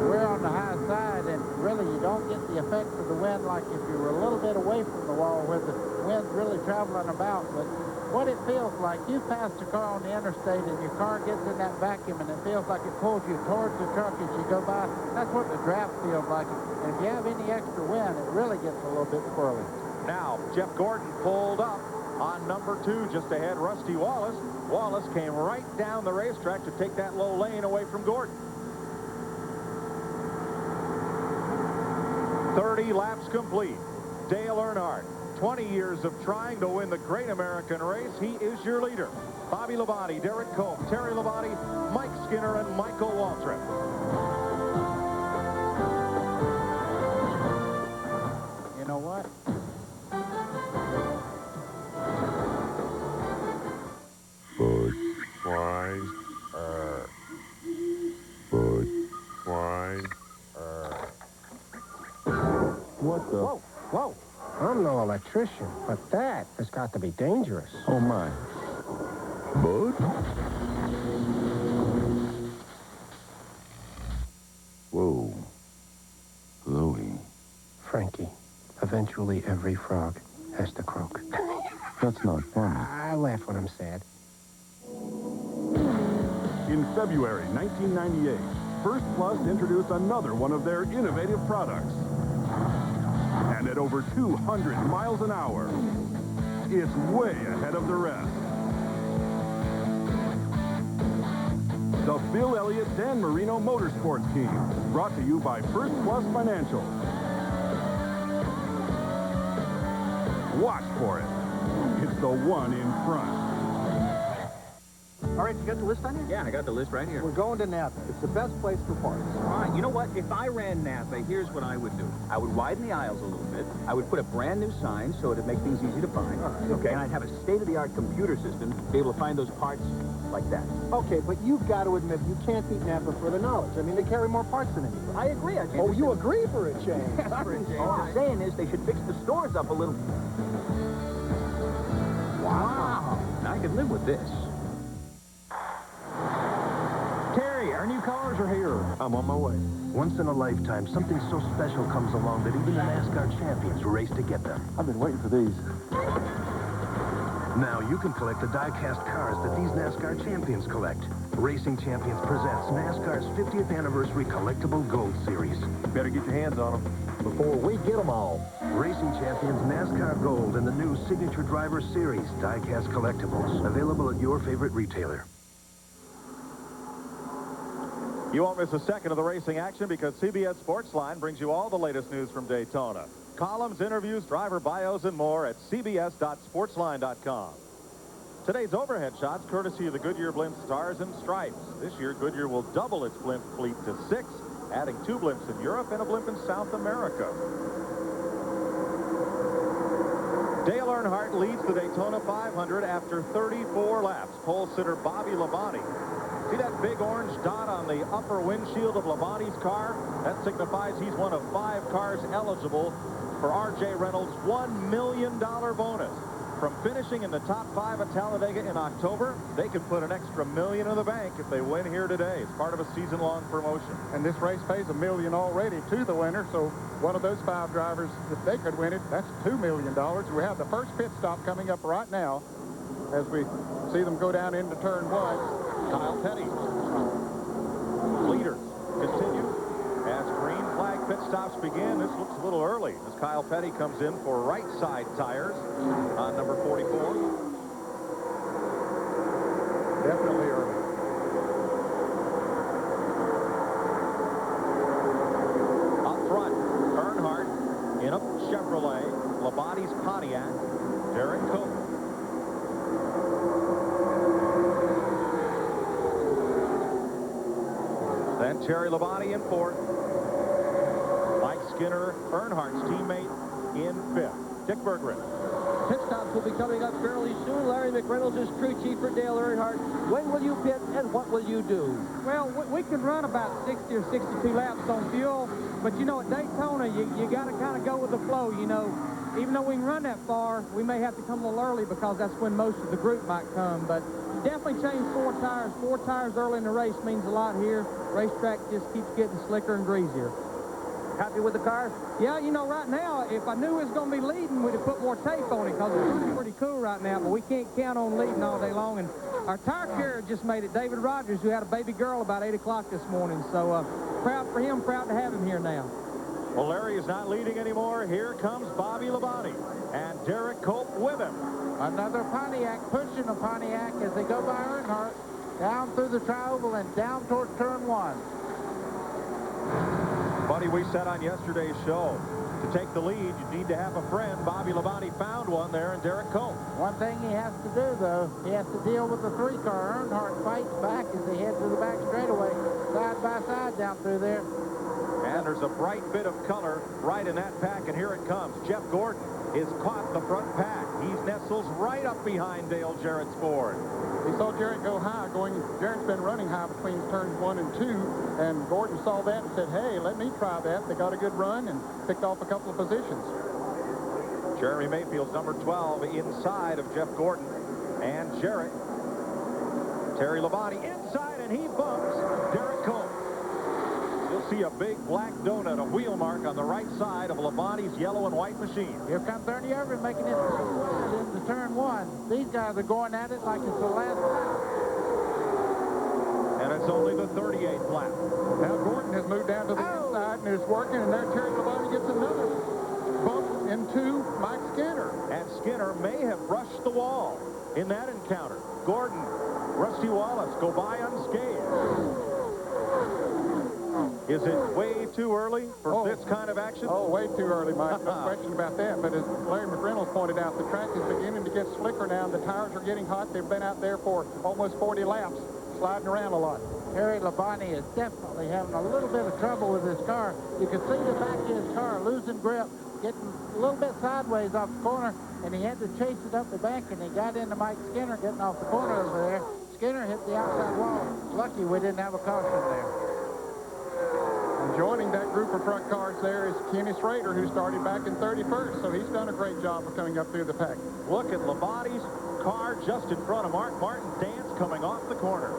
We're on the high side, and really you don't get the effects of the wind like if you were a little bit away from the wall where the wind's really traveling about. But what it feels like, you pass a car on the interstate and your car gets in that vacuum and it feels like it pulls you towards the truck as you go by. That's what the draft feels like. And if you have any extra wind, it really gets a little bit squirrely. Now, Jeff Gordon pulled up on number 2 just ahead, Rusty Wallace. Wallace came right down the racetrack to take that low lane away from Gordon. 30 laps complete. Dale Earnhardt, 20 years of trying to win the Great American Race. He is your leader. Bobby Labonte, Derek Cope, Terry Labonte, Mike Skinner, and Michael Waltrip. You know what? What the? Whoa, whoa. I'm no electrician, but that has got to be dangerous. Oh, my. Bud? Whoa. Louie. Frankie, eventually every frog has to croak. That's not funny. I laugh when I'm sad. In February 1998, First Plus introduced another one of their innovative products. And at over 200 miles an hour, it's way ahead of the rest. The Bill Elliott Dan Marino Motorsports Team, brought to you by First Plus Financial. Watch for it. It's the one in front. All right, you got the list on you? Yeah, I got the list right here. We're going to Napa. It's the best place for parts. All right, you know what? If I ran Napa, here's what I would do. I would widen the aisles a little bit. I would put a brand new sign so it'd make things easy to find. All right, okay. And I'd have a state-of-the-art computer system to be able to find those parts like that. Okay, but you've got to admit, you can't beat Napa for the knowledge. I mean, they carry more parts than anyone. I agree. Oh, you agree for a change? Yes, for a change. All I'm saying is they should fix the stores up a little. Wow. Now I could live with this. Terry, our new cars are here. I'm on my way. Once in a lifetime, something so special comes along that even the NASCAR champions race to get them. I've been waiting for these. Now you can collect the die-cast cars that these NASCAR champions collect. Racing Champions presents NASCAR's 50th Anniversary Collectible Gold Series. Better get your hands on them before we get them all. Racing Champions NASCAR Gold and the new Signature Driver Series die-cast collectibles. Available at your favorite retailer. You won't miss a second of the racing action because CBS Sportsline brings you all the latest news from Daytona. Columns, interviews, driver bios, and more at cbs.sportsline.com. Today's overhead shots courtesy of the Goodyear Blimp Stars and Stripes. This year, Goodyear will double its blimp fleet to 6, adding 2 blimps in Europe and a blimp in South America. Dale Earnhardt leads the Daytona 500 after 34 laps. Pole sitter Bobby Labonte. See that big orange dot on the upper windshield of Labonte's car? That signifies he's one of 5 cars eligible for R.J. Reynolds' $1 million bonus. From finishing in the top 5 at Talladega in October, they could put an extra $1 million in the bank if they win here today. It's part of a season-long promotion. And this race pays $1 million already to the winner, so one of those 5 drivers, if they could win it, that's $2 million. We have the first pit stop coming up right now. as we see them go down into turn 1. Kyle Petty. Leaders continue as green flag pit stops begin. This looks a little early as Kyle Petty comes in for right side tires on number 44. Definitely early. Up front, Earnhardt in a Chevrolet, Labonte's Pontiac, Derek Cope. Then Terry Labonte in 4th. Mike Skinner, Earnhardt's teammate, in 5th. Dick Berggren. Pit stops will be coming up fairly soon. Larry McReynolds is crew chief for Dale Earnhardt. When will you pit and what will you do? Well, we can run about 60 or 62 laps on fuel, but you know, at Daytona, you got to kind of go with the flow, you know. Even though we can run that far, we may have to come a little early because that's when most of the group might come, but definitely change 4 tires. 4 tires early in the race means a lot here. Racetrack just keeps getting slicker and greasier. Happy with the car? Yeah, you know, right now, if I knew it was going to be leading, we'd have put more tape on it because it's pretty cool right now, but we can't count on leading all day long. And our tire carrier just made it, David Rogers, who had a baby girl about 8 o'clock this morning. So proud for him, proud to have him here now. Well, Larry is not leading anymore. Here comes Bobby Labonte and Derek Cope with him. Another Pontiac pushing the Pontiac as they go by Earnhardt, down through the tri-oval and down towards turn 1. Buddy, we said on yesterday's show, to take the lead, you need to have a friend. Bobby Labonte found one there in Derek Cope. One thing he has to do, though, he has to deal with the 3-car. Earnhardt fights back as they head to the back straightaway, side by side down through there. And there's a bright bit of color right in that pack, and here it comes. Jeff Gordon is caught the front pack. He nestles right up behind Dale Jarrett's Ford. He saw Jarrett go high, Jarrett's been running high between turns 1 and 2, and Gordon saw that and said, hey, let me try that. They got a good run and picked off a couple of positions. Jeremy Mayfield's number 12 inside of Jeff Gordon and Jarrett. Terry Labonte inside, and he bumps Derek Cope. You'll see a big black donut, a wheel mark on the right side of Labonte's yellow and white machine. Here comes Ernie Irvin making it too wide into turn 1. These guys are going at it like it's the last lap. And it's only the 38th lap. Now Gordon has moved down to the inside and is working, and there Terry Labonte gets another bump into Mike Skinner. And Skinner may have brushed the wall in that encounter. Gordon, Rusty Wallace go by unscathed. Is it way too early for this kind of action? Oh, way too early, Mike. No question about that. But as Larry McReynolds pointed out, the track is beginning to get slicker now. The tires are getting hot. They've been out there for almost 40 laps, sliding around a lot. Terry Labonte is definitely having a little bit of trouble with his car. You can see the back of his car losing grip, getting a little bit sideways off the corner, and he had to chase it up the bank, and he got into Mike Skinner getting off the corner over there. Skinner hit the outside wall. Lucky we didn't have a caution there. And joining that group of front cars there is Kenny Schrader, who started back in 31st, so he's done a great job of coming up through the pack. Look at Labonte's car just in front of Mark Martin Dance coming off the corner.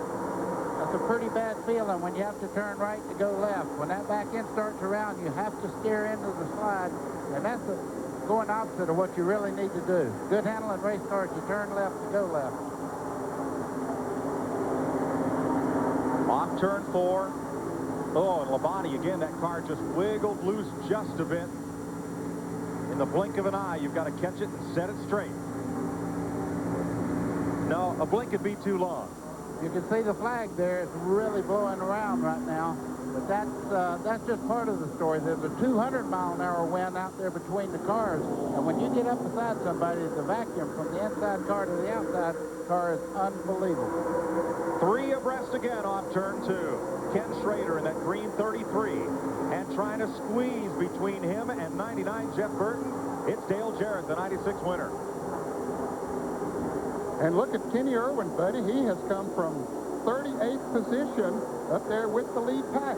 That's a pretty bad feeling when you have to turn right to go left. When that back end starts around, you have to steer into the slide, and that's going opposite of what you really need to do. Good handling race cars, you turn left to go left. Off turn 4. Oh, and Labonte, again, that car just wiggled loose just a bit. In the blink of an eye, you've got to catch it and set it straight. No, a blink would be too long. You can see the flag there. It's really blowing around right now. But that's just part of the story. There's a 200-mile-an-hour wind out there between the cars. And when you get up beside somebody, the vacuum from the inside car to the outside car is unbelievable. 3 abreast again off turn 2. Ken Schrader in that green 33. And trying to squeeze between him and 99 Jeff Burton. It's Dale Jarrett, the 96 winner. And look at Kenny Irwin, buddy. He has come from 38th position up there with the lead pack.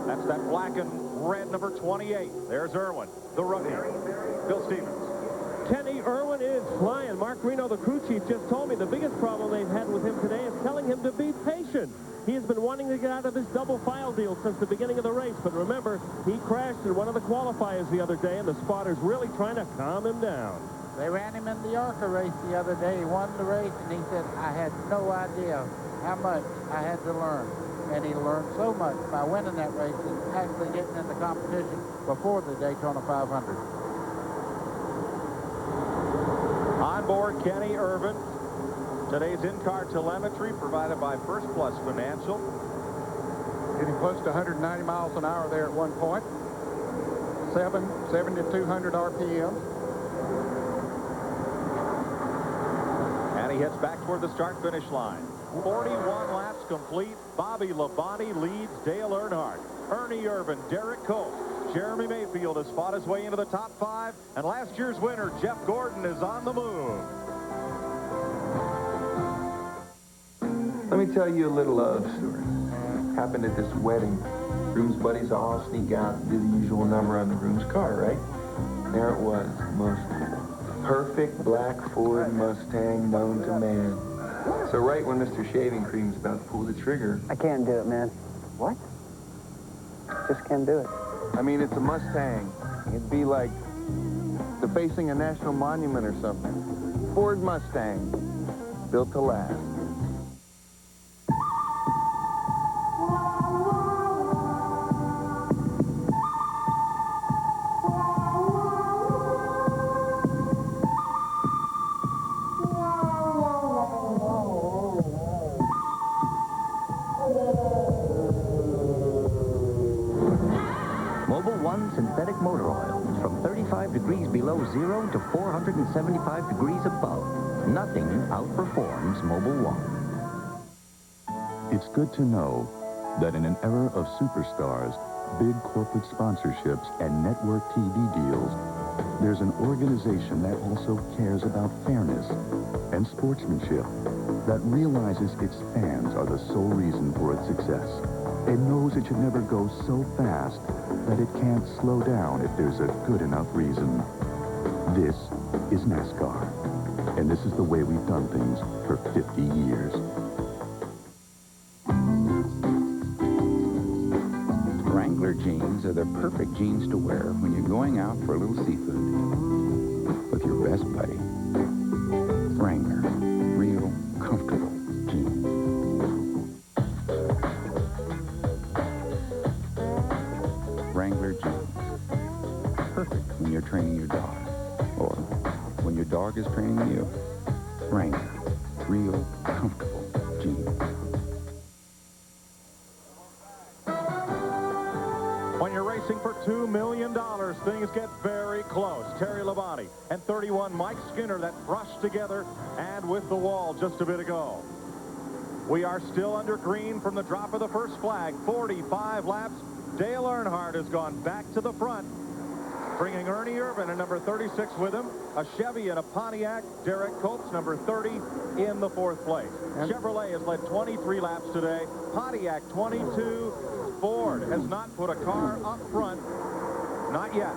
That's that black and red number 28. There's Irwin, the rookie. Bill Stevens. Kenny Irwin is flying. Mark Reno, the crew chief, just told me the biggest problem they've had with him today is telling him to be patient. He has been wanting to get out of his double file deal since the beginning of the race. But remember, he crashed in one of the qualifiers the other day, and the spotter's really trying to calm him down. They ran him in the ARCA race the other day. He won the race, and he said, I had no idea how much I had to learn. And he learned so much by winning that race and actually getting in the competition before the Daytona 500. On board Kenny Irvin. Today's in-car telemetry provided by First Plus Financial. Getting close to 190 miles an hour there at one point. 7,200 RPM. And he heads back toward the start-finish line. 41 laps complete. Bobby Labonte leads Dale Earnhardt. Ernie Irvan, Derek Cope, Jeremy Mayfield has fought his way into the top 5. And last year's winner, Jeff Gordon, is on the move. Let me tell you a little love story. Happened at this wedding. Groom's buddies all sneak out and do the usual number on the groom's car, right? There it was, most perfect black Ford Mustang known to man. So right when Mr. Shaving Cream's about to pull the trigger... I can't do it, man. What? Just can't do it. I mean, it's a Mustang. It'd be like defacing a national monument or something. Ford Mustang, built to last. Mobil 1 synthetic motor oil is from 35 degrees below zero to 475 degrees above. Nothing outperforms Mobil 1. It's good to know that in an era of superstars, big corporate sponsorships, and network TV deals, there's an organization that also cares about fairness and sportsmanship, that realizes its fans are the sole reason for its success, and knows it should never go so fast that it can't slow down if there's a good enough reason. This is NASCAR, and this is the way we've done things for 50 years. Wrangler jeans are the perfect jeans to wear when you're going out for a little seafood with your best buddy. Wrangler, real comfortable jeans. Wrangler jeans, perfect when you're training your dog, or when your dog is training you. Wrangler, real comfortable jeans. When you're racing for $2 million, things get very close. Terry Labonte and 31 Mike Skinner that brushed together and with the wall just a bit ago. We are still under green from the drop of the first flag. 45 laps. Dale Earnhardt has gone back to the front, bringing Ernie Irvan and number 36 with him. A Chevy and a Pontiac. Derek Cope's number 30 in the 4th place. Chevrolet has led 23 laps today. Pontiac 22. Ford has not put a car up front. Not yet.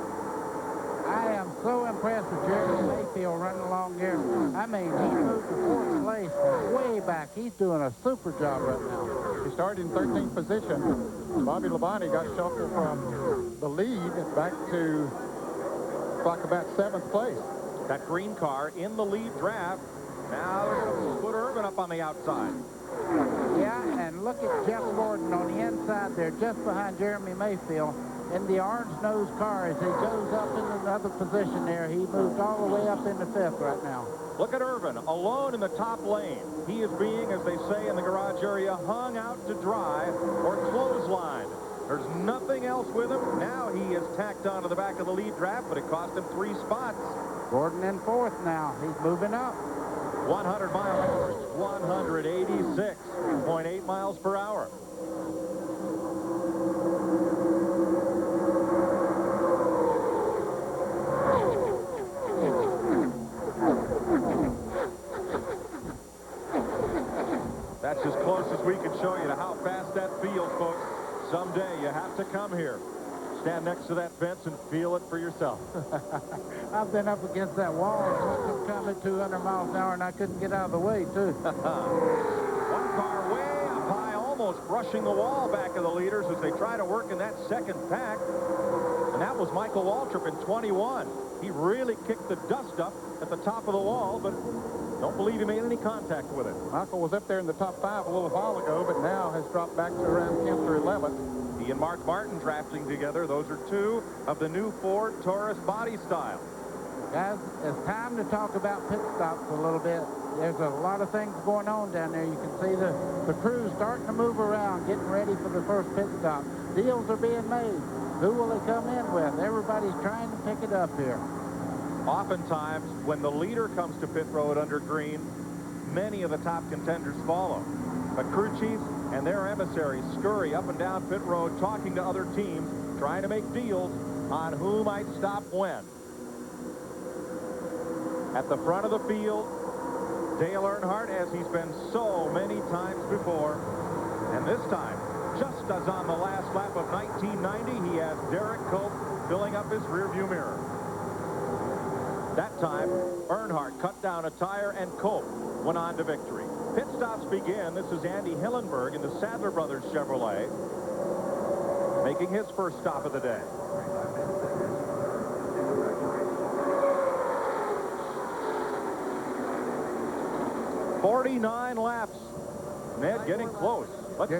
I am so impressed with Jeremy Mayfield running along here. I mean, he moved to 4th place way back. He's doing a super job right now. He started in 13th position. Bobby Labonte got shuffled from the lead back to like about 7th place. That green car in the lead draft. Now they're going to put Irvan up on the outside. Yeah, and look at Jeff Gordon on the inside there, just behind Jeremy Mayfield, in the orange-nosed car as he goes up into another position there. He moved all the way up into 5th right now. Look at Irvan, alone in the top lane. He is being, as they say in the garage area, hung out to dry or clotheslined. There's nothing else with him. Now he is tacked onto the back of the lead draft, but it cost him 3 spots. Gordon in 4th now. He's moving up. 100 mile hours, 186.8 miles per hour. That's as close as we can show you to how fast that feels, folks. Someday you have to come here. Stand next to that fence and feel it for yourself. I've been up against that wall and coming 200 miles an hour, and I couldn't get out of the way, too. One car way up high, almost brushing the wall back of the leaders as they try to work in that second pack. And that was Michael Waltrip in 21. He really kicked the dust up at the top of the wall, but don't believe he made any contact with it. Michael was up there in the top 5 a little while ago, but now has dropped back to around 10th or 11th. He and Mark Martin drafting together. Those are 2 of the new Ford Taurus body style. Guys, it's time to talk about pit stops a little bit. There's a lot of things going on down there. You can see the crew starting to move around, getting ready for the first pit stop. Deals are being made. Who will they come in with? Everybody's trying to pick it up here. Oftentimes, when the leader comes to pit road under green, many of the top contenders follow. But crew chiefs and their emissaries scurry up and down pit road, talking to other teams, trying to make deals on who might stop when. At the front of the field, Dale Earnhardt, as he's been so many times before. And this time, just as on the last lap of 1990, he has Derek Cope filling up his rearview mirror. That time, Earnhardt cut down a tire and Cope went on to victory. Pit stops begin. This is Andy Hillenberg in the Sadler Brothers Chevrolet, making his first stop of the day. "49 laps." Ned getting close. Let's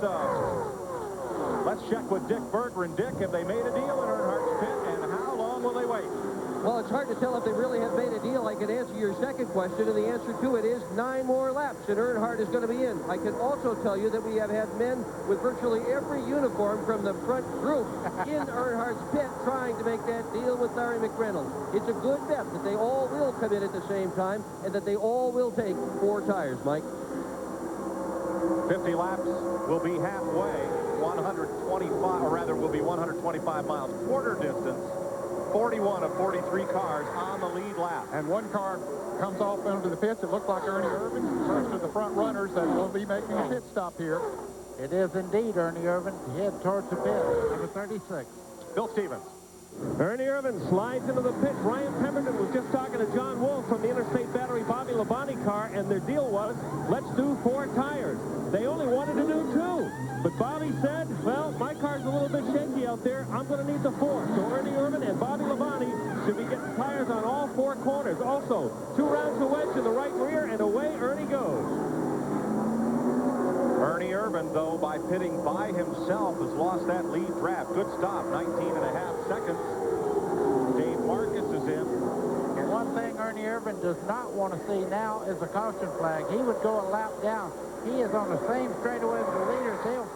check with Dick Berggren. Dick, have they made a deal in Earnhardt's pit, and how long will they wait? Well, it's hard to tell if they really have made a deal. I can answer your second question, and the answer to it is 9 more laps, and Earnhardt is going to be in. I can also tell you that we have had men with virtually every uniform from the front group in Earnhardt's pit trying to make that deal with Larry McReynolds. It's a good bet that they all will come in at the same time and that they all will take 4 tires, Mike. 50 laps will be halfway, 125, or rather will be 125 miles quarter distance. 41 of 43 cars on the lead lap. And one car comes off into the pits. It looks like Ernie Irvin, first of the front runners that will be making a pit stop here. It is indeed Ernie Irvin. Head towards the pit, number 36. Bill Stevens. Ernie Irvin slides into the pit. Brian Pemberton was just talking to John Wolf from the Interstate Battery Bobby Labonte car, and their deal was, let's do 4 tires. They only wanted to do 2. But Bobby said, well, my car's a little bit shaky out there. I'm going to need the 4. So Ernie Irvin and Bobby Labonte should be getting tires on all 4 corners. Also, 2 rounds of wedge in the right rear, and away Ernie goes. Ernie Irvin, though, by pitting by himself, has lost that lead draft. Good stop, 19.5 seconds. Dave Marcus is in. And one thing Ernie Irvin does not want to see now is a caution flag. He would go a lap down. He is on the same straightaway as the leaders. They'll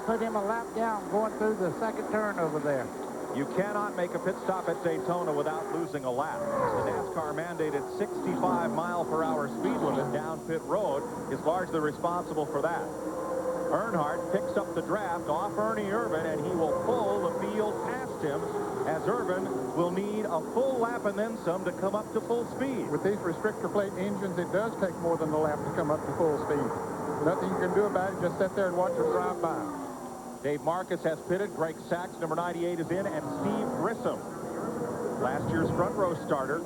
put him a lap down going through the second turn over there. You cannot make a pit stop at Daytona without losing a lap. The NASCAR mandated 65-mile-per-hour speed limit down pit road is largely responsible for that. Earnhardt picks up the draft off Ernie Irvin, and he will pull the field past him, as Irvin will need a full lap and then some to come up to full speed. With these restrictor plate engines, it does take more than a lap to come up to full speed. Nothing you can do about it. Just sit there and watch it drive by. Dave Marcus has pitted. Greg Sachs, number 98, is in, and Steve Grissom, last year's front row starter,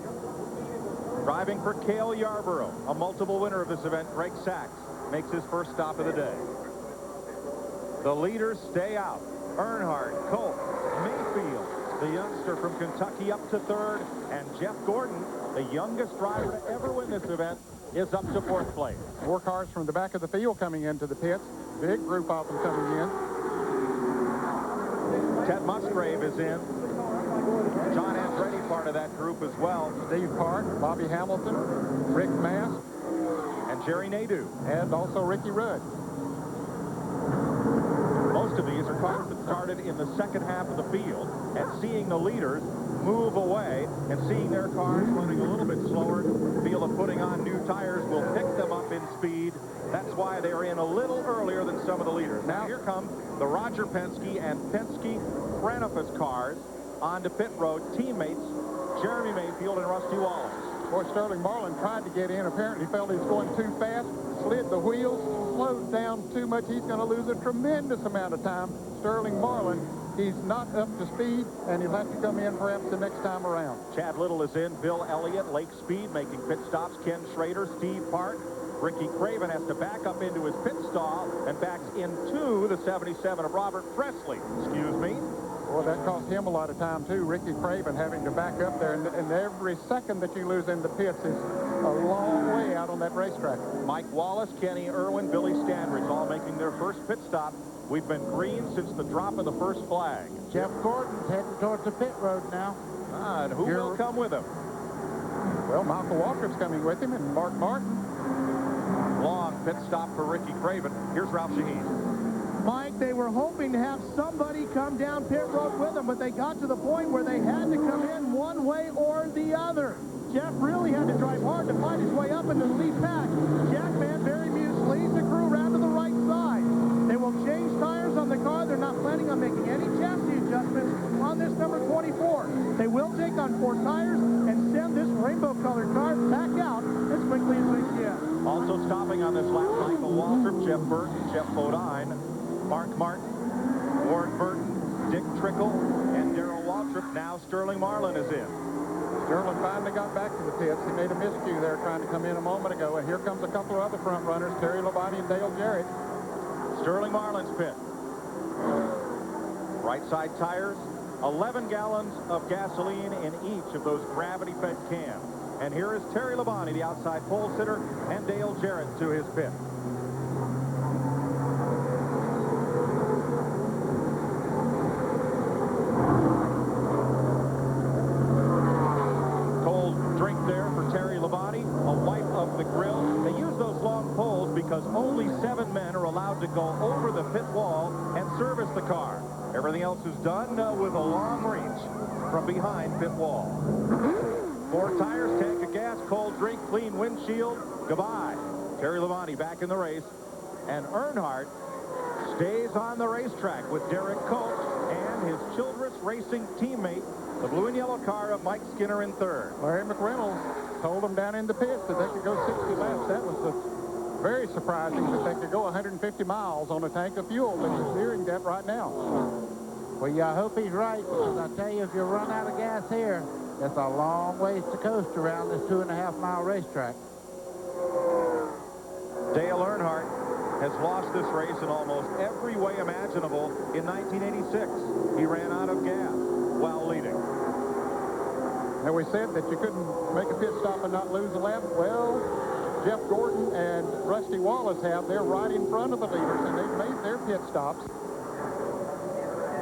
driving for Cale Yarborough, a multiple winner of this event. Greg Sachs makes his first stop of the day. The leaders stay out. Earnhardt, Cope, Mayfield, the youngster from Kentucky, up to 3rd, and Jeff Gordon, the youngest driver to ever win this event, is up to 4th place. 4 cars from the back of the field coming into the pits. Big group of them coming in. Ted Musgrave is in. John Andretti part of that group as well. Steve Park, Bobby Hamilton, Rick Mast, and Jerry Nadeau. And also Ricky Rudd. Most of these are cars that started in the second half of the field, and seeing the leaders move away and seeing their cars running a little bit slower, feel that putting on new tires will pick them up in speed. That's why they're in a little earlier than some of the leaders. Now here come the Roger Penske and Penske Franifus cars onto pit road, teammates Jeremy Mayfield and Rusty Wallace. Boy, Sterling Marlin tried to get in. Apparently felt he was going too fast, slid the wheels, slowed down too much. He's going to lose a tremendous amount of time. Sterling Marlin, he's not up to speed, and he'll have to come in perhaps the next time around. Chad Little is in. Bill Elliott, Lake Speed, making pit stops. Ken Schrader, Steve Park, Ricky Craven has to back up into his pit stall and backs into the 77 of Robert Presley. Excuse me. Well, that cost him a lot of time, too. Ricky Craven having to back up there, and every second that you lose in the pits is a long way out on that racetrack. Mike Wallace, Kenny Irwin, Billy Standridge all making their first pit stop. We've been green since the drop of the first flag. Jeff Gordon's heading towards the pit road now. And who will come with him? Well, Michael Waltrip's coming with him, and Mark Martin. Long pit stop for Ricky Craven. Here's Ralph Shaheen. Mike, they were hoping to have somebody come down pit road with them, but they got to the point where they had to come in one way or the other. Jeff really had to drive hard to fight his way up into the lead pack. Jackman, Barry Muse leads the crew around to the right side. They will change tires on the car. They're not planning on making any chassis adjustments on this number 24. They will take on 4 tires and send this rainbow-colored car back out as quickly as they can. Also stopping on this lap, Michael Waltrip, Jeff Burton, Jeff Bodine, Mark Martin, Ward Burton, Dick Trickle, and Darrell Waltrip. Now Sterling Marlin is in. Sterling finally got back to the pits. He made a miscue there trying to come in a moment ago, and here comes a couple of other front runners, Terry Labonte and Dale Jarrett. Sterling Marlin's pit. Right side tires, 11 gallons of gasoline in each of those gravity-fed cans. And here is Terry Labonte, the outside pole sitter, and Dale Jarrett to his pit. Cold drink there for Terry Labonte, a wipe of the grill. They use those long poles because only 7 men are allowed to go over the pit wall and service the car. Everything else is done with a long reach from behind pit wall. 4 tires, tank of gas, cold drink, clean windshield. Goodbye. Terry Labonte back in the race. And Earnhardt stays on the racetrack with Derek Coates and his Childress Racing teammate, the blue and yellow car of Mike Skinner in 3rd. Larry McReynolds told them down in the pits that they could go 60 laps. That was very surprising that they could go 150 miles on a tank of fuel that you're steering that right now. Well, yeah, I hope he's right, because I tell you, if you run out of gas here, it's a long ways to coast around this 2.5-mile racetrack. Dale Earnhardt has lost this race in almost every way imaginable in 1986. He ran out of gas while leading. And we said that you couldn't make a pit stop and not lose a lap. Well, Jeff Gordon and Rusty Wallace have. They're right in front of the leaders, and they've made their pit stops.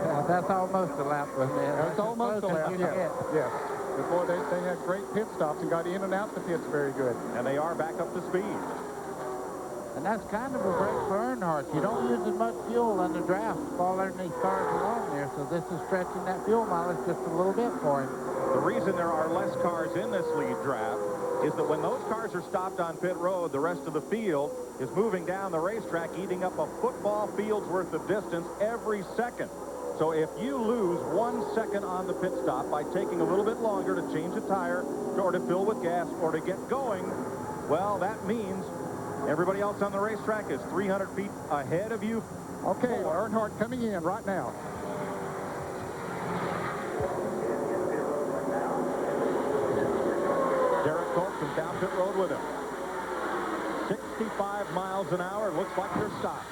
Yeah, that's almost a lap with me. That's almost a lap, yes. Yes. Before they had great pit stops and got in and out the pits very good. And they are back up to speed. And that's kind of a break for Earnhardt. You don't use as much fuel on the draft fall underneath cars along there, so this is stretching that fuel mileage just a little bit for him. The reason there are less cars in this lead draft is that when those cars are stopped on pit road, the rest of the field is moving down the racetrack, eating up a football field's worth of distance every second. So if you lose 1 second on the pit stop by taking a little bit longer to change a tire or to fill with gas or to get going, well, that means everybody else on the racetrack is 300 feet ahead of you. Okay, Earnhardt coming in right now. Derek Coates comes down pit road with him. 65 miles an hour. Looks like they're stopped.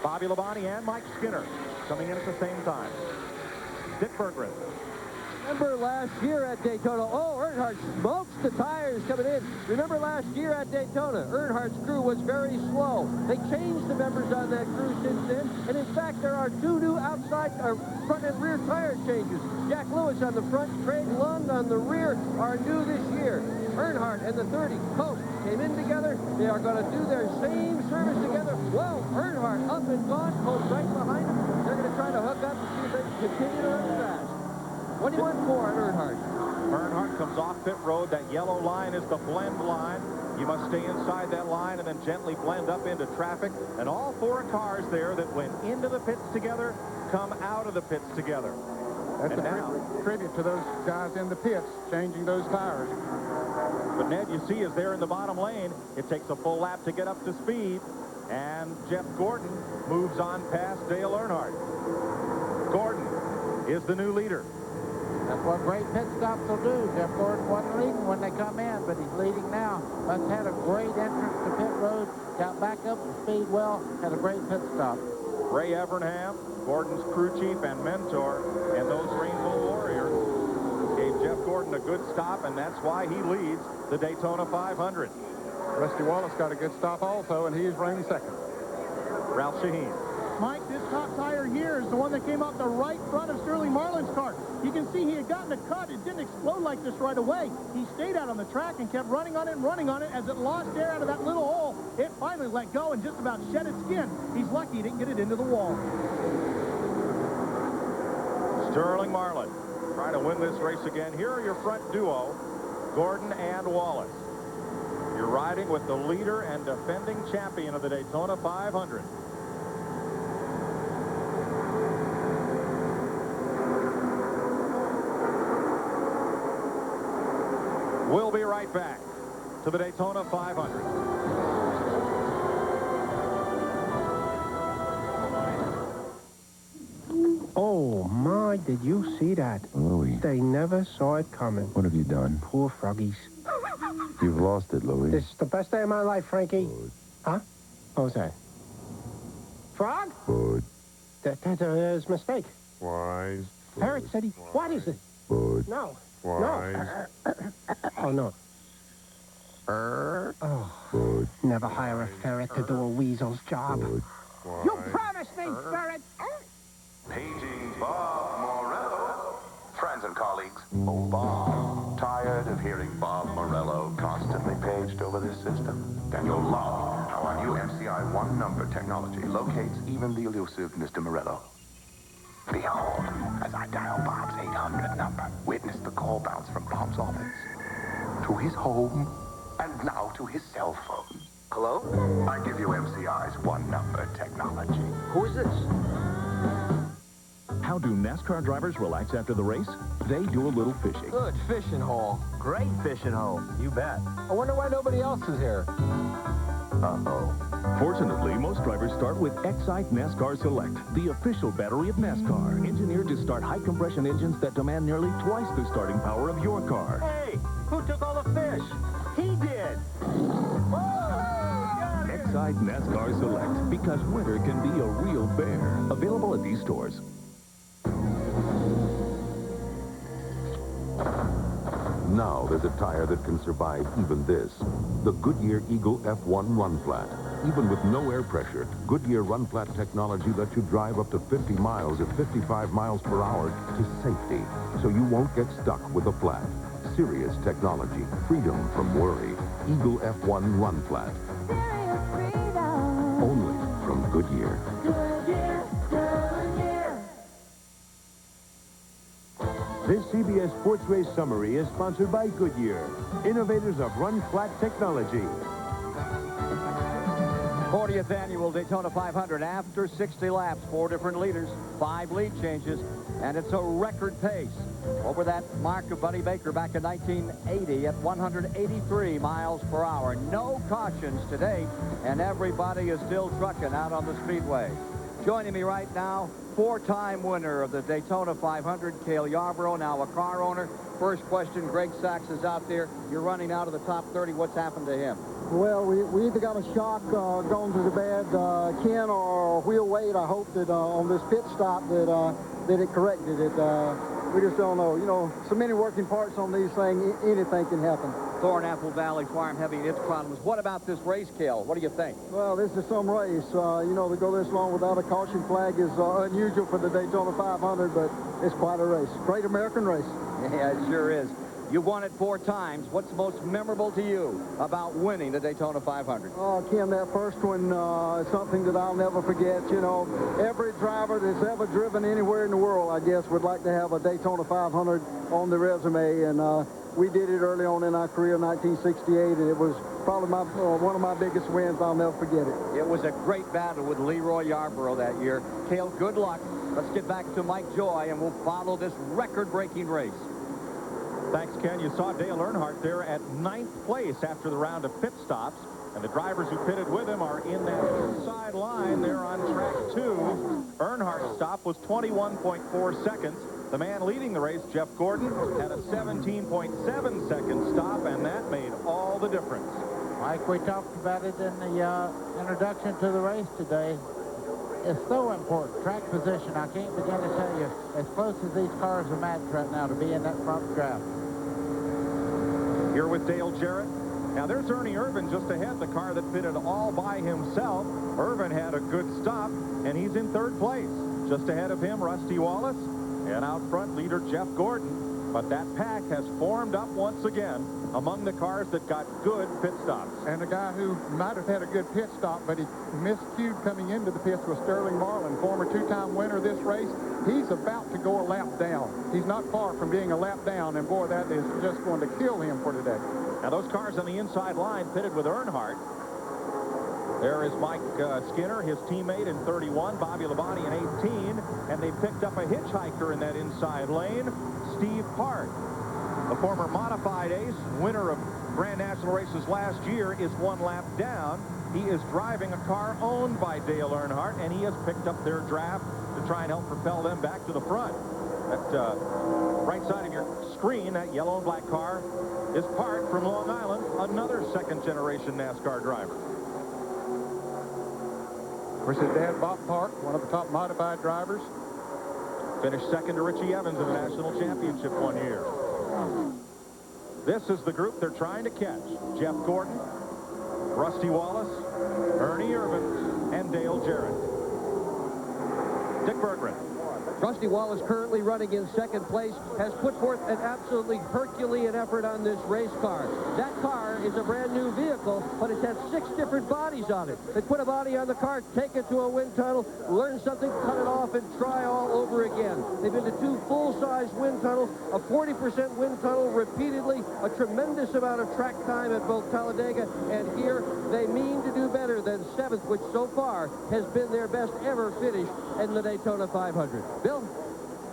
Bobby Labonte and Mike Skinner coming in at the same time. Dick Berggren. Remember last year at Daytona, Earnhardt smokes the tires coming in. Remember last year at Daytona, Earnhardt's crew was very slow. They changed the members on that crew since then, and in fact, there are 2 new outside, front and rear tire changes. Jack Lewis on the front, Craig Lund on the rear are new this year. Earnhardt and the 30, Coates, came in together. They are going to do their same service together. Well, Earnhardt up and gone, Coates right behind him. They're going to try to hook up and see if they can continue to run fast. 21-4 on Earnhardt. Earnhardt comes off pit road. That yellow line is the blend line. You must stay inside that line and then gently blend up into traffic. And all 4 cars there that went into the pits together come out of the pits together. That's a tribute to those guys in the pits changing those tires. But Ned, you see, is there in the bottom lane. It takes a full lap to get up to speed. And Jeff Gordon moves on past Dale Earnhardt. Gordon is the new leader. That's what great pit stops will do. Jeff Gordon wasn't leading when they come in, but he's leading now. Must have had a great entrance to pit road, got back up to speed well, had a great pit stop. Ray Evernham, Gordon's crew chief and mentor, and those Rainbow Warriors gave Jeff Gordon a good stop, and that's why he leads the Daytona 500. Rusty Wallace got a good stop also, and he's running second. Ralph Shaheen. Mike, this top tire here is the one that came off the right front of Sterling Marlin's car. You can see he had gotten a cut. It didn't explode like this right away. He stayed out on the track and kept running on it and running on it. As it lost air out of that little hole, it finally let go and just about shed its skin. He's lucky he didn't get it into the wall. Sterling Marlin trying to win this race again. Here are your front duo, Gordon and Wallace. You're riding with the leader and defending champion of the Daytona 500. We'll be right back to the Daytona 500. Oh, my, did you see that? Louis. They never saw it coming. What have you done? Poor froggies. You've lost it, Louis. This is the best day of my life, Frankie. Good. Huh? What was that? Frog? Good. That is a mistake. Wise. Parrot said he... What is it? Good. No. Wise. No. Oh, no. Oh. Good. Never hire a ferret to do a weasel's job. Good. You promised me, ferret! Paging Bob Morello. Friends and colleagues, oh Bob. Tired of hearing Bob Morello constantly paged over this system? Then you'll love how our new MCI one-number technology locates even the elusive Mr. Morello. Behold, as I dial Bob's 800 number, witness the call bounce from Bob's office to his home and now to his cell phone. Hello? I give you MCI's one-number technology. Who is this? How do NASCAR drivers relax after the race? They do a little fishing. Good fishing hole. Great fishing hole. You bet. I wonder why nobody else is here. Uh-oh. Fortunately, most drivers start with Excite NASCAR Select, the official battery of NASCAR, engineered to start high-compression engines that demand nearly twice the starting power of your car. Hey, who took all the fish? He did. Excite NASCAR Select, because winter can be a real bear. Available at these stores. Now there's a tire that can survive even this. The Goodyear Eagle F1 Run Flat. Even with no air pressure, Goodyear Run Flat technology lets you drive up to 50 miles at 55 miles per hour to safety, so you won't get stuck with a flat. Serious technology, freedom from worry. Eagle F1 Run Flat. Only from Goodyear. This CBS Sports Race Summary is sponsored by Goodyear, innovators of run-flat technology. 40th annual Daytona 500 after 60 laps, 4 different leaders, 5 lead changes, and it's a record pace over that mark of Buddy Baker back in 1980 at 183 miles per hour. No cautions today, and everybody is still trucking out on the speedway. Joining me right now, 4-time winner of the Daytona 500, Cale Yarborough, now a car owner. First question, Greg Sachs is out there. You're running out of the top 30. What's happened to him? Well, we either got a shock going to the bad, Ken, or wheel weight. I hope that on this pit stop that it corrected it. We just don't know. You know, so many working parts on these things, anything can happen. Thornapple Valley Farm having its problems. What about this race, Cale? What do you think? Well, this is some race. You know, to go this long without a caution flag is unusual for the Daytona 500, but it's quite a race. Great American race. Yeah, it sure is. You've won it 4 times. What's most memorable to you about winning the Daytona 500? Oh, Ken, that first one is something that I'll never forget. You know, every driver that's ever driven anywhere in the world, I guess, would like to have a Daytona 500 on the resume. And we did it early on in our career in 1968, and it was probably one of my biggest wins. I'll never forget it. It was a great battle with Leroy Yarborough that year. Cale, good luck. Let's get back to Mike Joy, and we'll follow this record-breaking race. Thanks, Ken. You saw Dale Earnhardt there at 9th place after the round of pit stops. And the drivers who pitted with him are in that inside line. They're on track 2. Earnhardt's stop was 21.4 seconds. The man leading the race, Jeff Gordon, had a 17.7-second stop, and that made all the difference. Like we talked about it in the introduction to the race today, it's so important. Track position, I can't begin to tell you, as close as these cars are matched right now to be in that front draft. Here with Dale Jarrett. Now there's Ernie Irvin just ahead, the car that pitted all by himself. Irvin had a good stop, and he's in third place. Just ahead of him, Rusty Wallace, and out front, leader Jeff Gordon. But that pack has formed up once again among the cars that got good pit stops. And a guy who might have had a good pit stop, but he miscued coming into the pits was Sterling Marlin, former two-time winner of this race. He's about to go a lap down. He's not far from being a lap down, and boy, that is just going to kill him for today. Now those cars on the inside line pitted with Earnhardt. There is Mike Skinner, his teammate in 31, Bobby Labonte in 18, and they picked up a hitchhiker in that inside lane, Steve Hart. The former modified ace, winner of Grand National races last year, is one lap down. He is driving a car owned by Dale Earnhardt, and he has picked up their draft to try and help propel them back to the front. That right side of your screen, that yellow and black car, is Park from Long Island, another second-generation NASCAR driver. Of course, his dad, Bob Park, one of the top modified drivers. Finished second to Richie Evans in the national championship one year. This is the group they're trying to catch. Jeff Gordon, Rusty Wallace, Ernie Irvin, and Dale Jarrett. Dick Berggren. Rusty Wallace, currently running in second place, has put forth an absolutely Herculean effort on this race car. That car is a brand new vehicle, but it's had 6 different bodies on it. They put a body on the car, take it to a wind tunnel, learn something, cut it off, and try all over again. They've been to 2 full-size wind tunnels, a 40% wind tunnel repeatedly, a tremendous amount of track time at both Talladega and here. They mean to do better than 7th, which so far has been their best ever finish in the Daytona 500. Bill?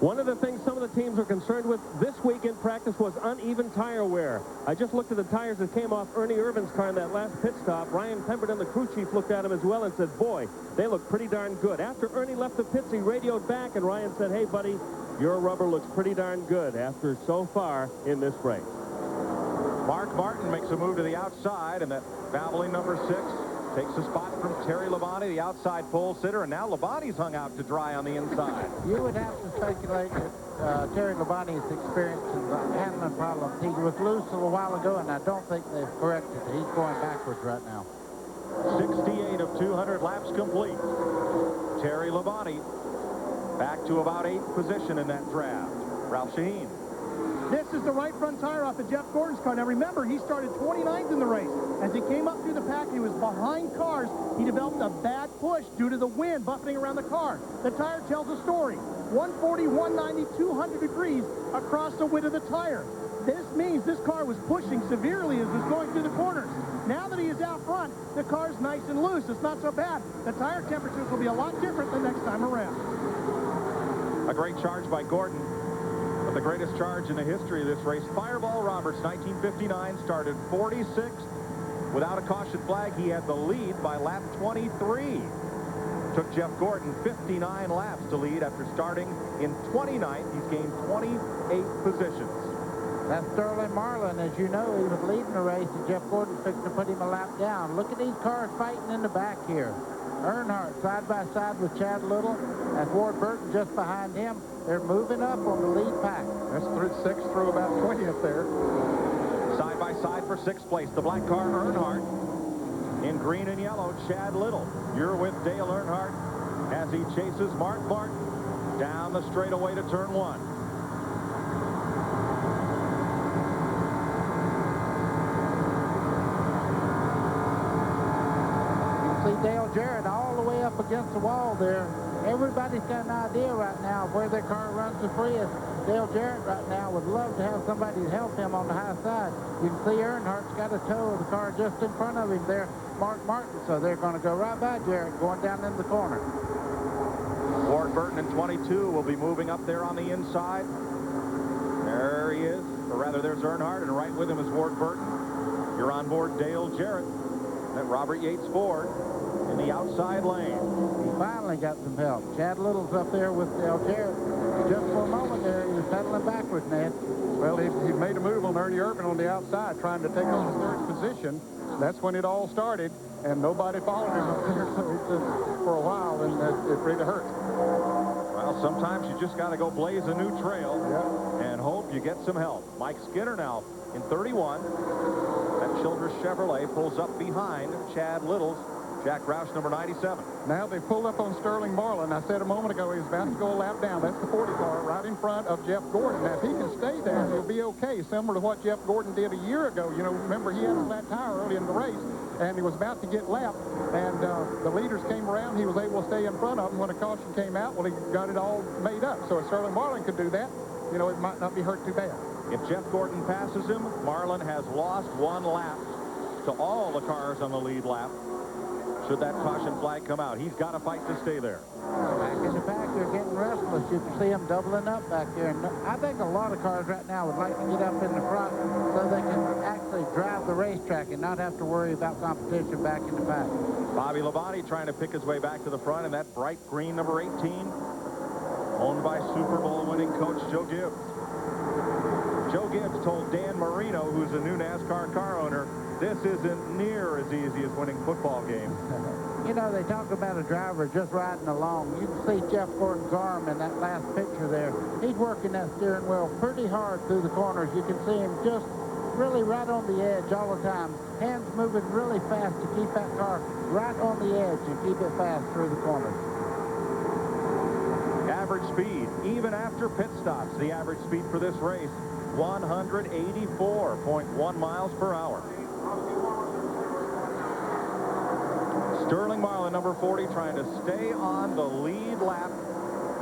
One of the things some of the teams are concerned with this week in practice was uneven tire wear. I just looked at the tires that came off Ernie Irvin's car in that last pit stop. Ryan Pemberton, the crew chief, looked at him as well and said, boy, they look pretty darn good. After Ernie left the pits, he radioed back, and Ryan said, hey, buddy, your rubber looks pretty darn good after so far in this race. Mark Martin makes a move to the outside, and that Valvoline number 6 takes a spot from Terry Labonte, the outside pole sitter, and now Labonte's hung out to dry on the inside. You would have to speculate that Terry Labonte's experience in handling problems. He was loose a little while ago, and I don't think they've corrected it. He's going backwards right now. 68 of 200 laps complete. Terry Labonte back to about 8th position in that draft. Ralph Shaheen. This is the right front tire off of Jeff Gordon's car. Now remember, he started 29th in the race. As he came up through the pack, he was behind cars. He developed a bad push due to the wind buffeting around the car. The tire tells a story. 140, 190, 200 degrees across the width of the tire. This means this car was pushing severely as it was going through the corners. Now that he is out front, the car's nice and loose. It's not so bad. The tire temperatures will be a lot different the next time around. A great charge by Gordon. But the greatest charge in the history of this race, Fireball Roberts, 1959, started 46th. Without a caution flag, he had the lead by lap 23. Took Jeff Gordon 59 laps to lead after starting in 29th. He's gained 28 positions. That's Sterling Marlin. As you know, he was leading the race, and Jeff Gordon fixed to put him a lap down. Look at these cars fighting in the back here. Earnhardt side by side with Chad Little, and Ward Burton just behind him. They're moving up on the lead pack. That's through 6th through about 20th there. Side by side for 6th place, the black car Earnhardt. In green and yellow, Chad Little. You're with Dale Earnhardt as he chases Mark Martin down the straightaway to turn 1. Dale Jarrett all the way up against the wall there. Everybody's got an idea right now of where their car runs the freest. Dale Jarrett right now would love to have somebody to help him on the high side. You can see Earnhardt's got a toe of the car just in front of him there, Mark Martin. So they're going to go right by Jarrett going down in the corner. Ward Burton in 22 will be moving up there on the inside. There he is. Or rather, there's Earnhardt, and right with him is Ward Burton. You're on board Dale Jarrett at Robert Yates Ford in the outside lane. finally got some help. Chad Little's up there with Dale Jarrett. Just for a moment there, he was pedaling backwards, Ned. Well, he made a move on Ernie Irvin on the outside, trying to take on the third position. That's when it all started, and nobody followed him up there for a while, and it really hurt. Well, sometimes you just got to go blaze a new trail and hope you get some help. Mike Skinner now in 31. That Childress Chevrolet pulls up behind Chad Little's Jack Roush, number 97. Now they pulled up on Sterling Marlin. I said a moment ago he was about to go a lap down. That's the 40 car right in front of Jeff Gordon. Now, if he can stay there, he'll be okay, similar to what Jeff Gordon did a year ago. You know, remember he had a flat tire early in the race, and he was about to get lapped, and the leaders came around. He was able to stay in front of them when a caution came out. Well, he got it all made up. So if Sterling Marlin could do that, you know, it might not be hurt too bad. If Jeff Gordon passes him, Marlin has lost 1 lap to all the cars on the lead lap. Should that caution flag come out, he's got to fight to stay there. Back in the back, they're getting restless. You can see them doubling up back there. And I think a lot of cars right now would like to get up in the front so they can actually drive the racetrack and not have to worry about competition back in the back. Bobby Labonte trying to pick his way back to the front in that bright green number 18, owned by Super Bowl winning coach Joe Gibbs. Joe Gibbs told Dan Marino, who's a new NASCAR car owner, this isn't near as easy as winning football games. You know, they talk about a driver just riding along. You can see Jeff Gordon's arm in that last picture there. He's working that steering wheel pretty hard through the corners. You can see him just really right on the edge all the time. Hands moving really fast to keep that car right on the edge and keep it fast through the corners. Average speed, even after pit stops, the average speed for this race, 184.1 miles per hour. Sterling Marlin, number 40, trying to stay on the lead lap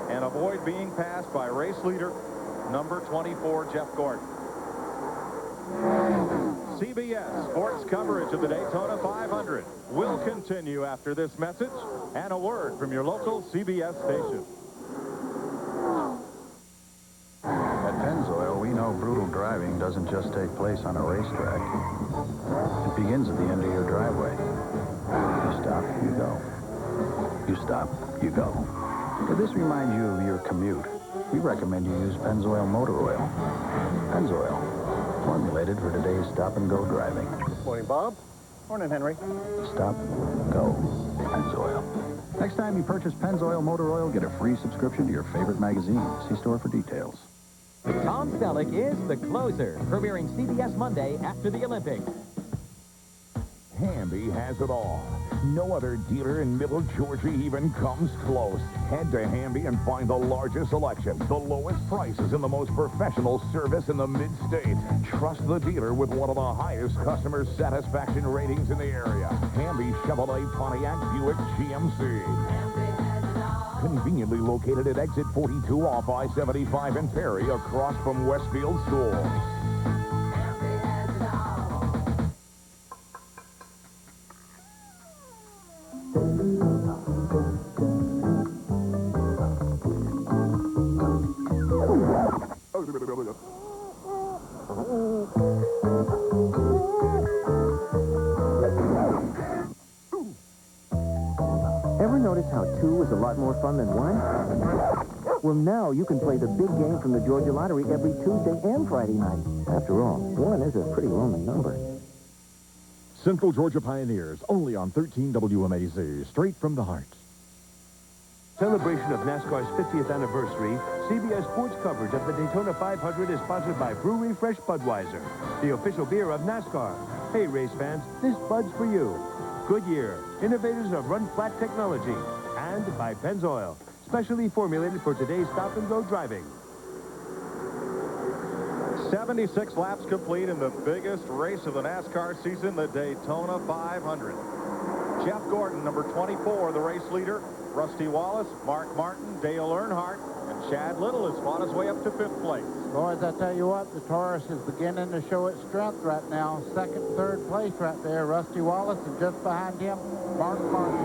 and avoid being passed by race leader, number 24, Jeff Gordon. CBS Sports coverage of the Daytona 500 will continue after this message and a word from your local CBS station. At Pennzoil, we know brutal driving doesn't just take place on a racetrack. It begins at the end of your driveway. You stop, you go. You stop, you go. If this reminds you of your commute, we recommend you use Pennzoil Motor Oil. Pennzoil, formulated for today's stop-and-go driving. Morning, Bob. Morning, Henry. Stop, go, Pennzoil. Next time you purchase Pennzoil Motor Oil, get a free subscription to your favorite magazine. See store for details. Tom Selleck is The Closer, premiering CBS Monday after the Olympics. Hamby has it all. No other dealer in Middle Georgia even comes close. Head to Hamby and find the largest selection, the lowest prices, and the most professional service in the mid-state. Trust the dealer with one of the highest customer satisfaction ratings in the area. Hamby Chevrolet, Pontiac, Buick, GMC. Conveniently located at exit 42 off I-75 in Perry, across from Westfield School. Ever notice how 2 is a lot more fun than 1? Well, now you can play the big game from the Georgia Lottery every Tuesday and Friday night. After all, 1 is a pretty lonely number. Central Georgia Pioneers, only on 13 WMAZ, straight from the heart. Celebration of NASCAR's 50th anniversary, CBS Sports coverage of the Daytona 500 is sponsored by Brewery Fresh Budweiser, the official beer of NASCAR. Hey, race fans, this Bud's for you. Goodyear, innovators of run-flat technology. And by Pennzoil, specially formulated for today's stop-and-go driving. 76 laps complete in the biggest race of the NASCAR season, the Daytona 500. Jeff Gordon, number 24, the race leader. Rusty Wallace, Mark Martin, Dale Earnhardt, and Chad Little has fought his way up to 5th place. Boys, I tell you what, the Taurus is beginning to show its strength right now. 2nd, 3rd place right there. Rusty Wallace, and just behind him, Mark Martin.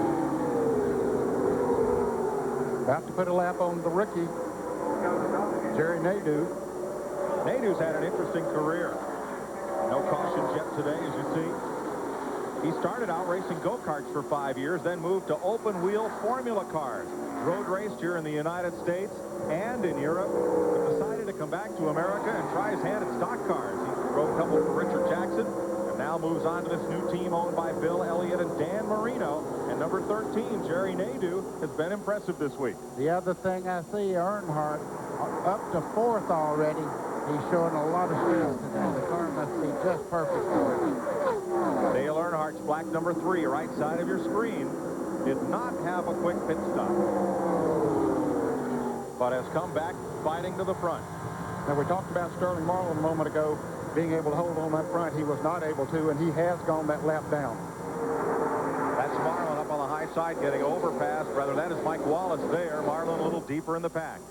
About to put a lap on the rookie, Jerry Nadeau. Nadeau's had an interesting career. No cautions yet today, as you see. He started out racing go-karts for 5 years, then moved to open-wheel formula cars. Road raced here in the United States and in Europe, but decided to come back to America and try his hand at stock cars. He rode a couple for Richard Jackson, and now moves on to this new team owned by Bill Elliott and Dan Marino. And number 13, Jerry Nadeau, has been impressive this week. The other thing I see, Earnhardt, up to 4th already. He's showing a lot of skill today. The car must be just perfect for him. Dale Earnhardt's black number 3, right side of your screen, did not have a quick pit stop, but has come back fighting to the front. Now, we talked about Sterling Marlin a moment ago being able to hold on up front. He was not able to, and he has gone that lap down. That's Marlin up on the high side getting overpassed. Rather, that is Mike Wallace there. Marlin a little deeper in the pack.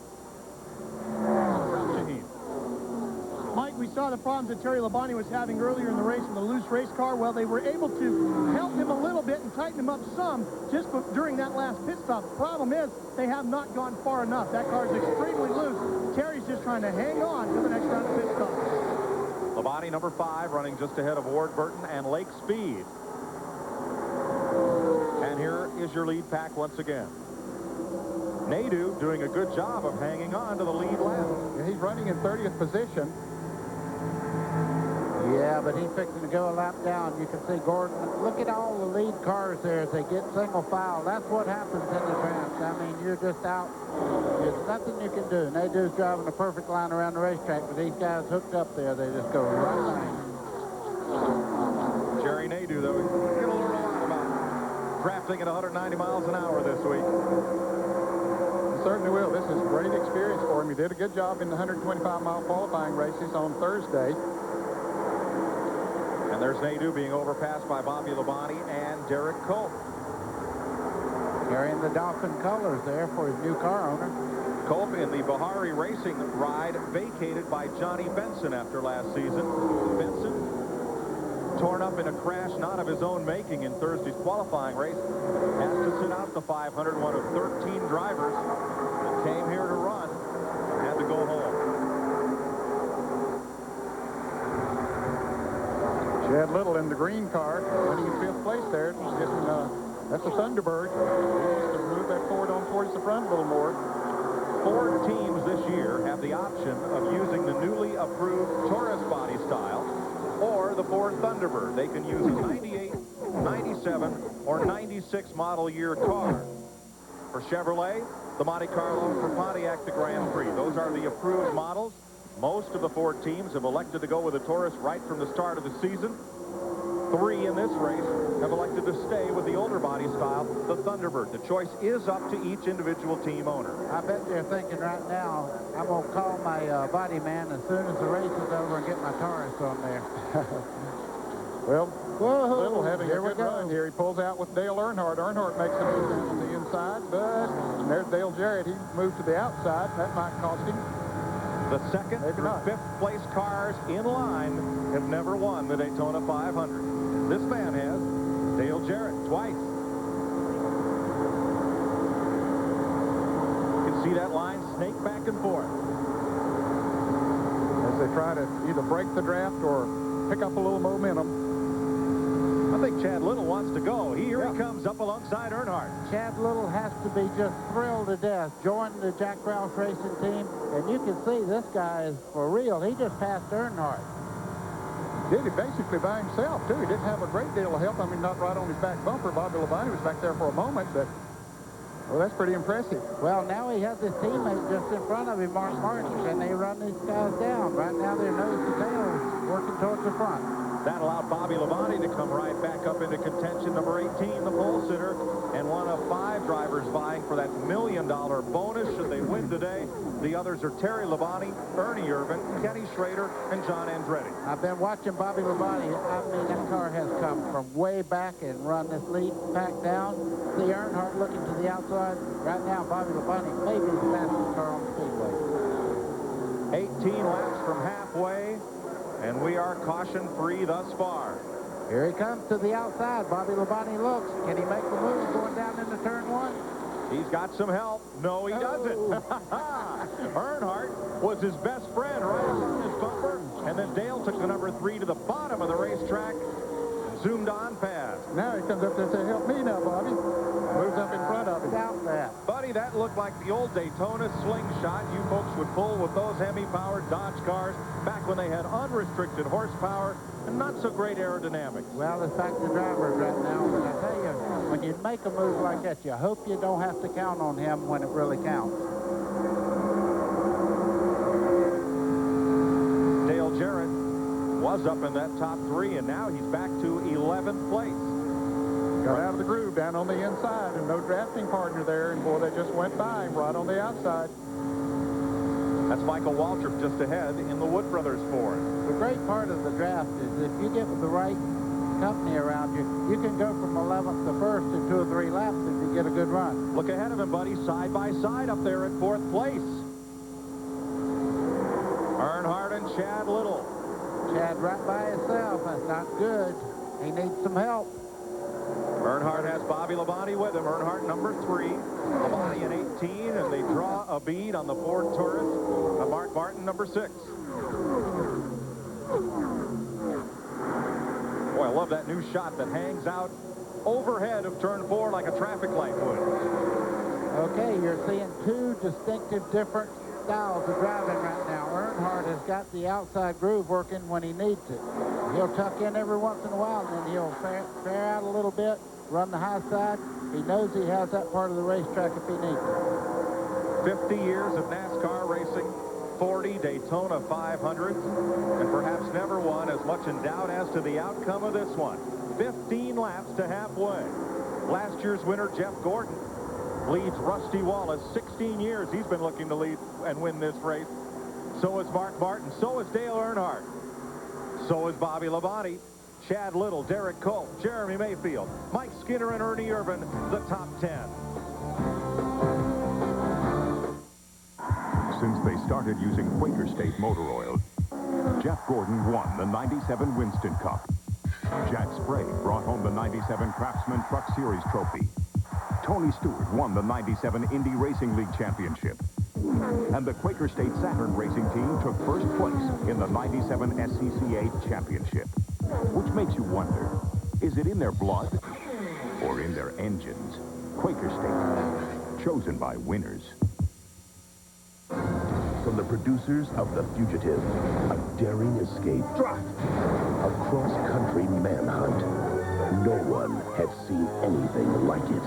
Mike, we saw the problems that Terry Labonte was having earlier in the race with a loose race car. Well, they were able to help him a little bit and tighten him up some just during that last pit stop. The problem is they have not gone far enough. That car is extremely loose. Terry's just trying to hang on to the next round of pit stops. Labonte, number 5, running just ahead of Ward Burton and Lake Speed. And here is your lead pack once again. Nadeau doing a good job of hanging on to the lead lap. Yeah, he's running in 30th position. Yeah, but he's fixing to go a lap down. You can see Gordon. Look at all the lead cars there as they get single file. That's what happens in the draft. I mean, you're just out. There's nothing you can do. Nadeau's driving a perfect line around the racetrack, but these guys hooked up there. They just go right by him. Jerry Nadeau, though, he's going to learn a lot about drafting at 190 miles an hour this week. He certainly will. This is great experience for him. He did a good job in the 125-mile qualifying races on Thursday. And there's Nadeau being overpassed by Bobby Labonte and Derek Cope. Carrying the Dolphin colors there for his new car owner. Cope in the Bahari Racing ride vacated by Johnny Benson after last season. Benson, torn up in a crash not of his own making in Thursday's qualifying race, has to sit out the 500, one of 13 drivers that came here to run and had to go home. Chad Little in the green car, winning in 5th place there. That's a Thunderbird. He wants to move that forward on towards the front a little more. 4 teams this year have the option of using the newly approved Taurus body style or the Ford Thunderbird. They can use a 98, 97, or 96 model year car. For Chevrolet, the Monte Carlo. For Pontiac, the Grand Prix. Those are the approved models. Most of the Ford teams have elected to go with the Taurus right from the start of the season. 3 in this race have elected to stay with the older body style, the Thunderbird. The choice is up to each individual team owner. I bet they're thinking right now, I'm going to call my body man as soon as the race is over and get my Taurus on there. Well, Little having a good run here. He pulls out with Dale Earnhardt. Earnhardt makes a move down on the inside, but there's Dale Jarrett. He moved to the outside. That might cost him. The 2nd through 5th place cars in line have never won the Daytona 500. This man has. Dale Jarrett twice. You can see that line snake back and forth. As they try to either break the draft or pick up a little momentum. I think Chad Little wants to go. Here he comes up alongside Earnhardt. Chad Little has to be just thrilled to death. Joined the Jack Roush racing team, and you can see this guy is for real. He just passed Earnhardt. Did it basically by himself, too. He didn't have a great deal of help. I mean, not right on his back bumper. Bobby Labonte was back there for a moment, but, well, that's pretty impressive. Well, now he has his teammate just in front of him, Mark Martin, and they run these guys down. Right now, they're nose to tail working towards the front. That allowed Bobby Labonte to come right back up into contention. Number 18, the pole sitter, and one of 5 drivers vying for that $1 million bonus should they win today. The others are Terry Labonte, Ernie Irvin, Kenny Schrader, and John Andretti. I've been watching Bobby Labonte. I mean, that car has come from way back and run this lead pack down. See Earnhardt looking to the outside. Right now, Bobby Labonte may be the fastest car on the speedway. 18 laps from halfway. And we are caution-free thus far. Here he comes to the outside. Bobby Labonte looks. Can he make the move going down into turn 1? He's got some help. No, he doesn't. Earnhardt was his best friend right on his bumper. And then Dale took the number 3 to the bottom of the racetrack and zoomed on past. Now he comes up there and says, help me now, Bobby. Moves up in front of him. Doubt that. Buddy, that looked like the old Daytona slingshot you folks would pull with those Hemi-powered Dodge cars back when they had unrestricted horsepower and not so great aerodynamics. Well, it's back to drivers right now, but I tell you, when you make a move like that, you hope you don't have to count on him when it really counts. Dale Jarrett was up in that top 3, and now he's back to 11th place. Got out of the groove down on the inside, and no drafting partner there, and boy, they just went by him right on the outside. That's Michael Waltrip just ahead in the Wood Brothers Ford. The great part of the draft is if you get with the right company around you, you can go from 11th to 1st in 2 or 3 laps if you get a good run. Look ahead of him, buddy, side by side up there at 4th place. Earnhardt and Chad Little. Chad right by himself. That's not good. He needs some help. Earnhardt has Bobby Labonte with him. Earnhardt number 3, Labonte in 18, and they draw a bead on the Ford Taurus of Mark Martin number 6. Boy, I love that new shot that hangs out overhead of turn 4 like a traffic light would. Okay, you're seeing 2 distinctive different styles of driving right now. Earnhardt has got the outside groove working when he needs it. He'll tuck in every once in a while, and then he'll fair out a little bit, run the high side. He knows he has that part of the racetrack if he needs it. 50 years of NASCAR racing, 40 Daytona 500s, and perhaps never one as much in doubt as to the outcome of this one. 15 laps to halfway. Last year's winner, Jeff Gordon, leads Rusty Wallace. 16 years he's been looking to lead and win this race. So is Mark Martin. So is Dale Earnhardt. So is Bobby Labonte, Chad Little, Derek Cope, Jeremy Mayfield, Mike Skinner, and Ernie Irvin, the top 10. Since they started using Quaker State motor oil, Jeff Gordon won the '97 Winston Cup. Jack Spray brought home the '97 Craftsman Truck Series trophy. Tony Stewart won the '97 Indy Racing League Championship. And the Quaker State Saturn Racing Team took first place in the '97 SCCA Championship. Which makes you wonder, is it in their blood or in their engines? Quaker State, chosen by winners. From the producers of The Fugitive, a daring escape, a cross-country manhunt. No one has seen anything like it.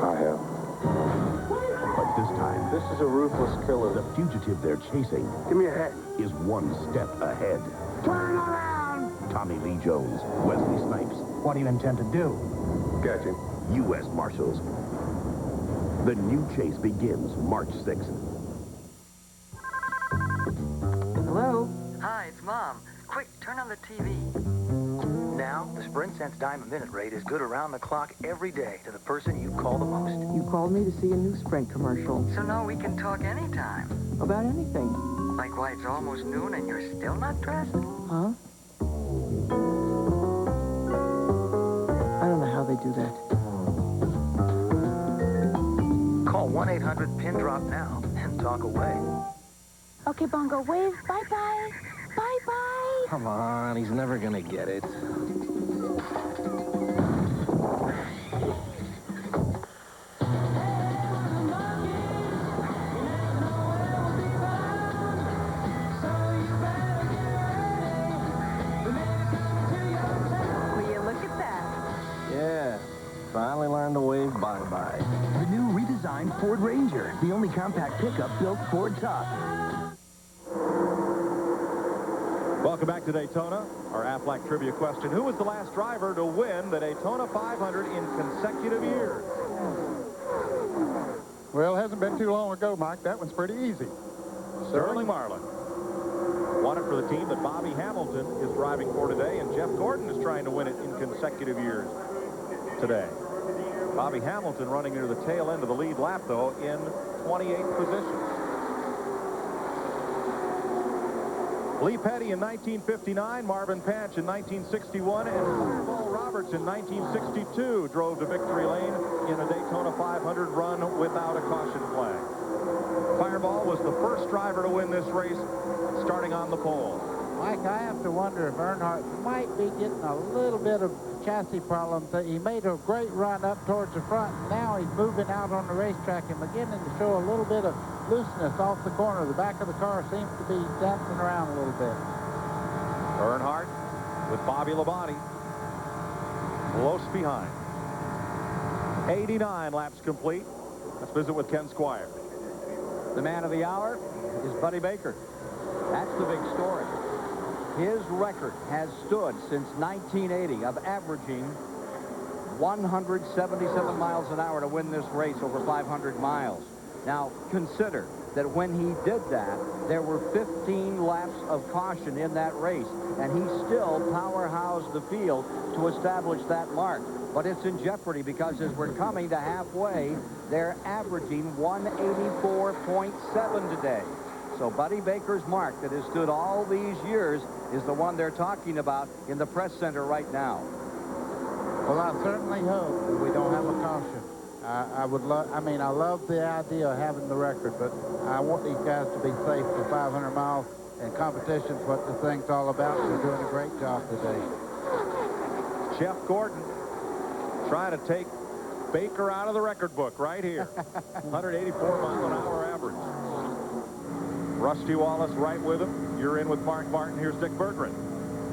I have. But this time, This is a ruthless killer. the fugitive they're chasing Give me a head. is one step ahead. Turn around! Tommy Lee Jones, Wesley Snipes. What do you intend to do? Catch him. U.S. Marshals. The new chase begins March 6th. Hello? Hi, it's Mom. Quick, turn on the TV. Now, the Sprint Sense Dime Minute rate is good around the clock every day to the person you call the most. You called me to see a new Sprint commercial. So now we can talk anytime. About anything. Like why it's almost noon and you're still not dressed? Huh? I don't know how they do that. Call 1-800-PIN-DROP now and talk away. Okay, Bongo, wave. Bye-bye. Bye-bye. Come on, he's never gonna get it. Will you look at that? Yeah, finally learned to wave bye-bye. The new redesigned Ford Ranger, the only compact pickup built Ford top. Welcome back to Daytona. Our Aflac trivia question: who was the last driver to win the Daytona 500 in consecutive years? Well, it hasn't been too long ago, Mike. That one's pretty easy. Sterling Marlin. Won it for the team that Bobby Hamilton is driving for today, and Jeff Gordon is trying to win it in consecutive years today. Bobby Hamilton running near the tail end of the lead lap, though, in 28th position. Lee Petty in 1959, Marvin Patch in 1961, and Fireball Roberts in 1962 drove to victory lane in a Daytona 500 run without a caution flag. Fireball was the first driver to win this race, starting on the pole. Mike, I have to wonder if Earnhardt might be getting a little bit of chassis problems. He made a great run up towards the front. Now he's moving out on the racetrack and beginning to show a little bit of looseness off the corner. The back of the car seems to be dancing around a little bit. Earnhardt with Bobby Labonte close behind. 89 laps complete. Let's visit with Ken Squire. The man of the hour is Buddy Baker. That's the big story. His record has stood since 1980 of averaging 177 miles an hour to win this race over 500 miles. Now, consider that when he did that, there were 15 laps of caution in that race, and he still powerhoused the field to establish that mark. But it's in jeopardy because as we're coming to halfway, they're averaging 184.7 today. So Buddy Baker's mark that has stood all these years is the one they're talking about in the press center right now. Well, I certainly hope that we don't have a caution. I love the idea of having the record, but I want these guys to be safe for 500 miles, and competition's what the thing's all about. They're doing a great job today. Jeff Gordon trying to take Baker out of the record book right here. 184 mile an hour average. Rusty Wallace right with him. You're in with Mark Martin. Here's Dick Berggren.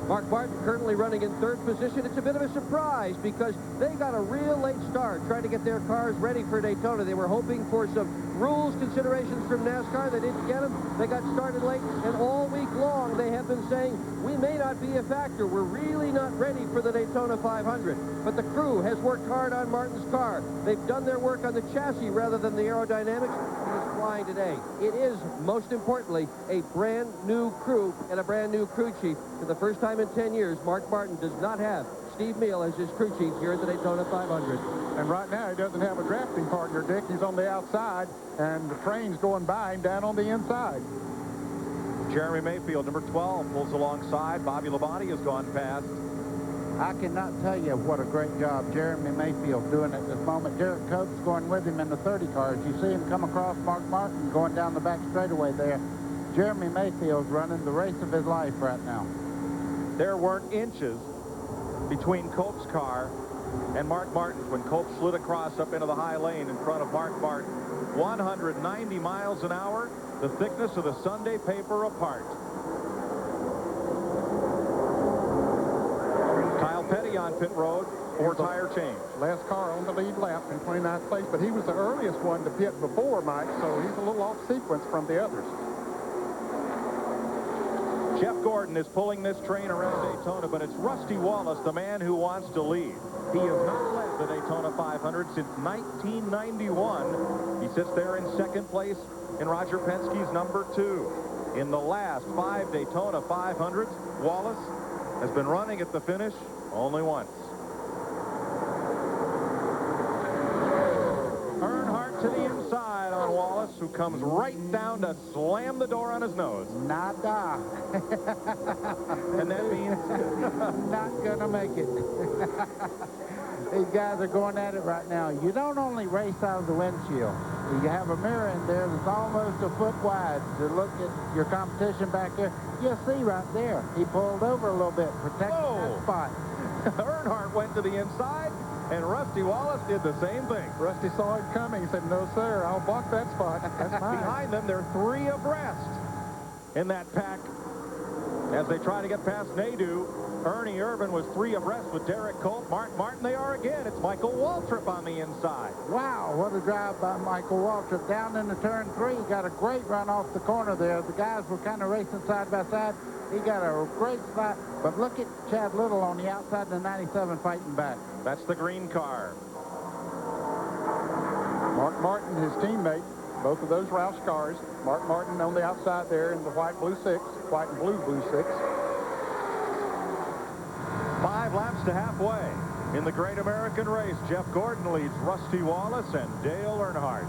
Mark Martin currently running in third position. It's a bit of a surprise because they got a real late start trying to get their cars ready for Daytona. They were hoping for some rules considerations from NASCAR. They didn't get them. They got started late, and all week long they have been saying, we may not be a factor. We're really not ready for the Daytona 500. But the crew has worked hard on Martin's car. They've done their work on the chassis rather than the aerodynamics. He is flying today. It is, most importantly, a brand new crew and a brand new crew chief. For the first time in 10 years, Mark Martin does not have Steve Meal as his crew chief here at the Daytona 500. And right now he doesn't have a drafting partner, Dick. He's on the outside, and the train's going by him down on the inside. Jeremy Mayfield, number 12, pulls alongside. Bobby Labonte has gone past. I cannot tell you what a great job Jeremy Mayfield's doing at this moment. Derek Cope's going with him in the 30 cars. You see him come across Mark Martin going down the back straightaway there. Jeremy Mayfield's running the race of his life right now. There weren't inches between Cope's car and Mark Martin's when Cope slid across up into the high lane in front of Mark Martin. 190 miles an hour, the thickness of the Sunday paper apart. Kyle Petty on pit road for tire change. Last car on the lead lap in 29th place, but he was the earliest one to pit before Mike, so he's a little off sequence from the others. Jeff Gordon is pulling this train around Daytona, but it's Rusty Wallace, the man who wants to lead. He has not led the Daytona 500 since 1991. He sits there in second place in Roger Penske's number 2. In the last 5 Daytona 500s, Wallace has been running at the finish only once. Earnhardt to the inside on Wallace, who comes right down to slam the door on his nose. Nada. And that means not gonna make it. These guys are going at it right now. You don't only race out of the windshield. You have a mirror in there that's almost a foot wide to look at your competition back there. You'll see right there. He pulled over a little bit, protecting that spot. Earnhardt went to the inside, and Rusty Wallace did the same thing. Rusty saw it coming. He said, no, sir, I'll block that spot. That's mine. Behind them, they're 3 abreast in that pack. As they try to get past Nadeau, Ernie Irvin was 3 abreast with Derek Cope. Mark Martin, they are again. It's Michael Waltrip on the inside. Wow, what a drive by Michael Waltrip. Down into turn 3, he got a great run off the corner there. The guys were kind of racing side by side. He got a great spot. But look at Chad Little on the outside of the 97 fighting back. That's the green car. Mark Martin, his teammate, both of those Roush cars. Mark Martin on the outside there in the white and blue 6. 5 laps to halfway. In the Great American Race, Jeff Gordon leads Rusty Wallace and Dale Earnhardt.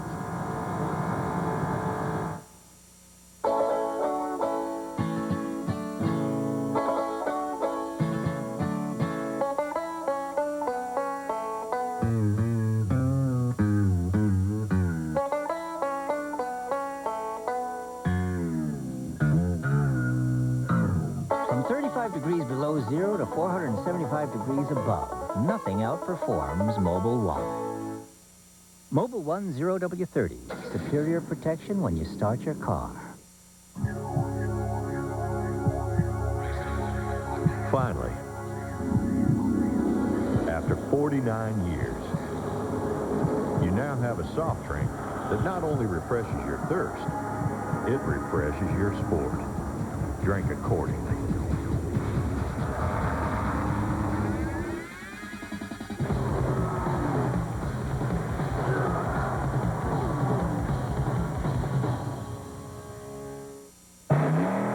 25 degrees below zero to 475 degrees above. Nothing outperforms Mobil 1. Mobil 1 0W30. Superior protection when you start your car. Finally, after 49 years, you now have a soft drink that not only refreshes your thirst, it refreshes your sport. Drink accordingly.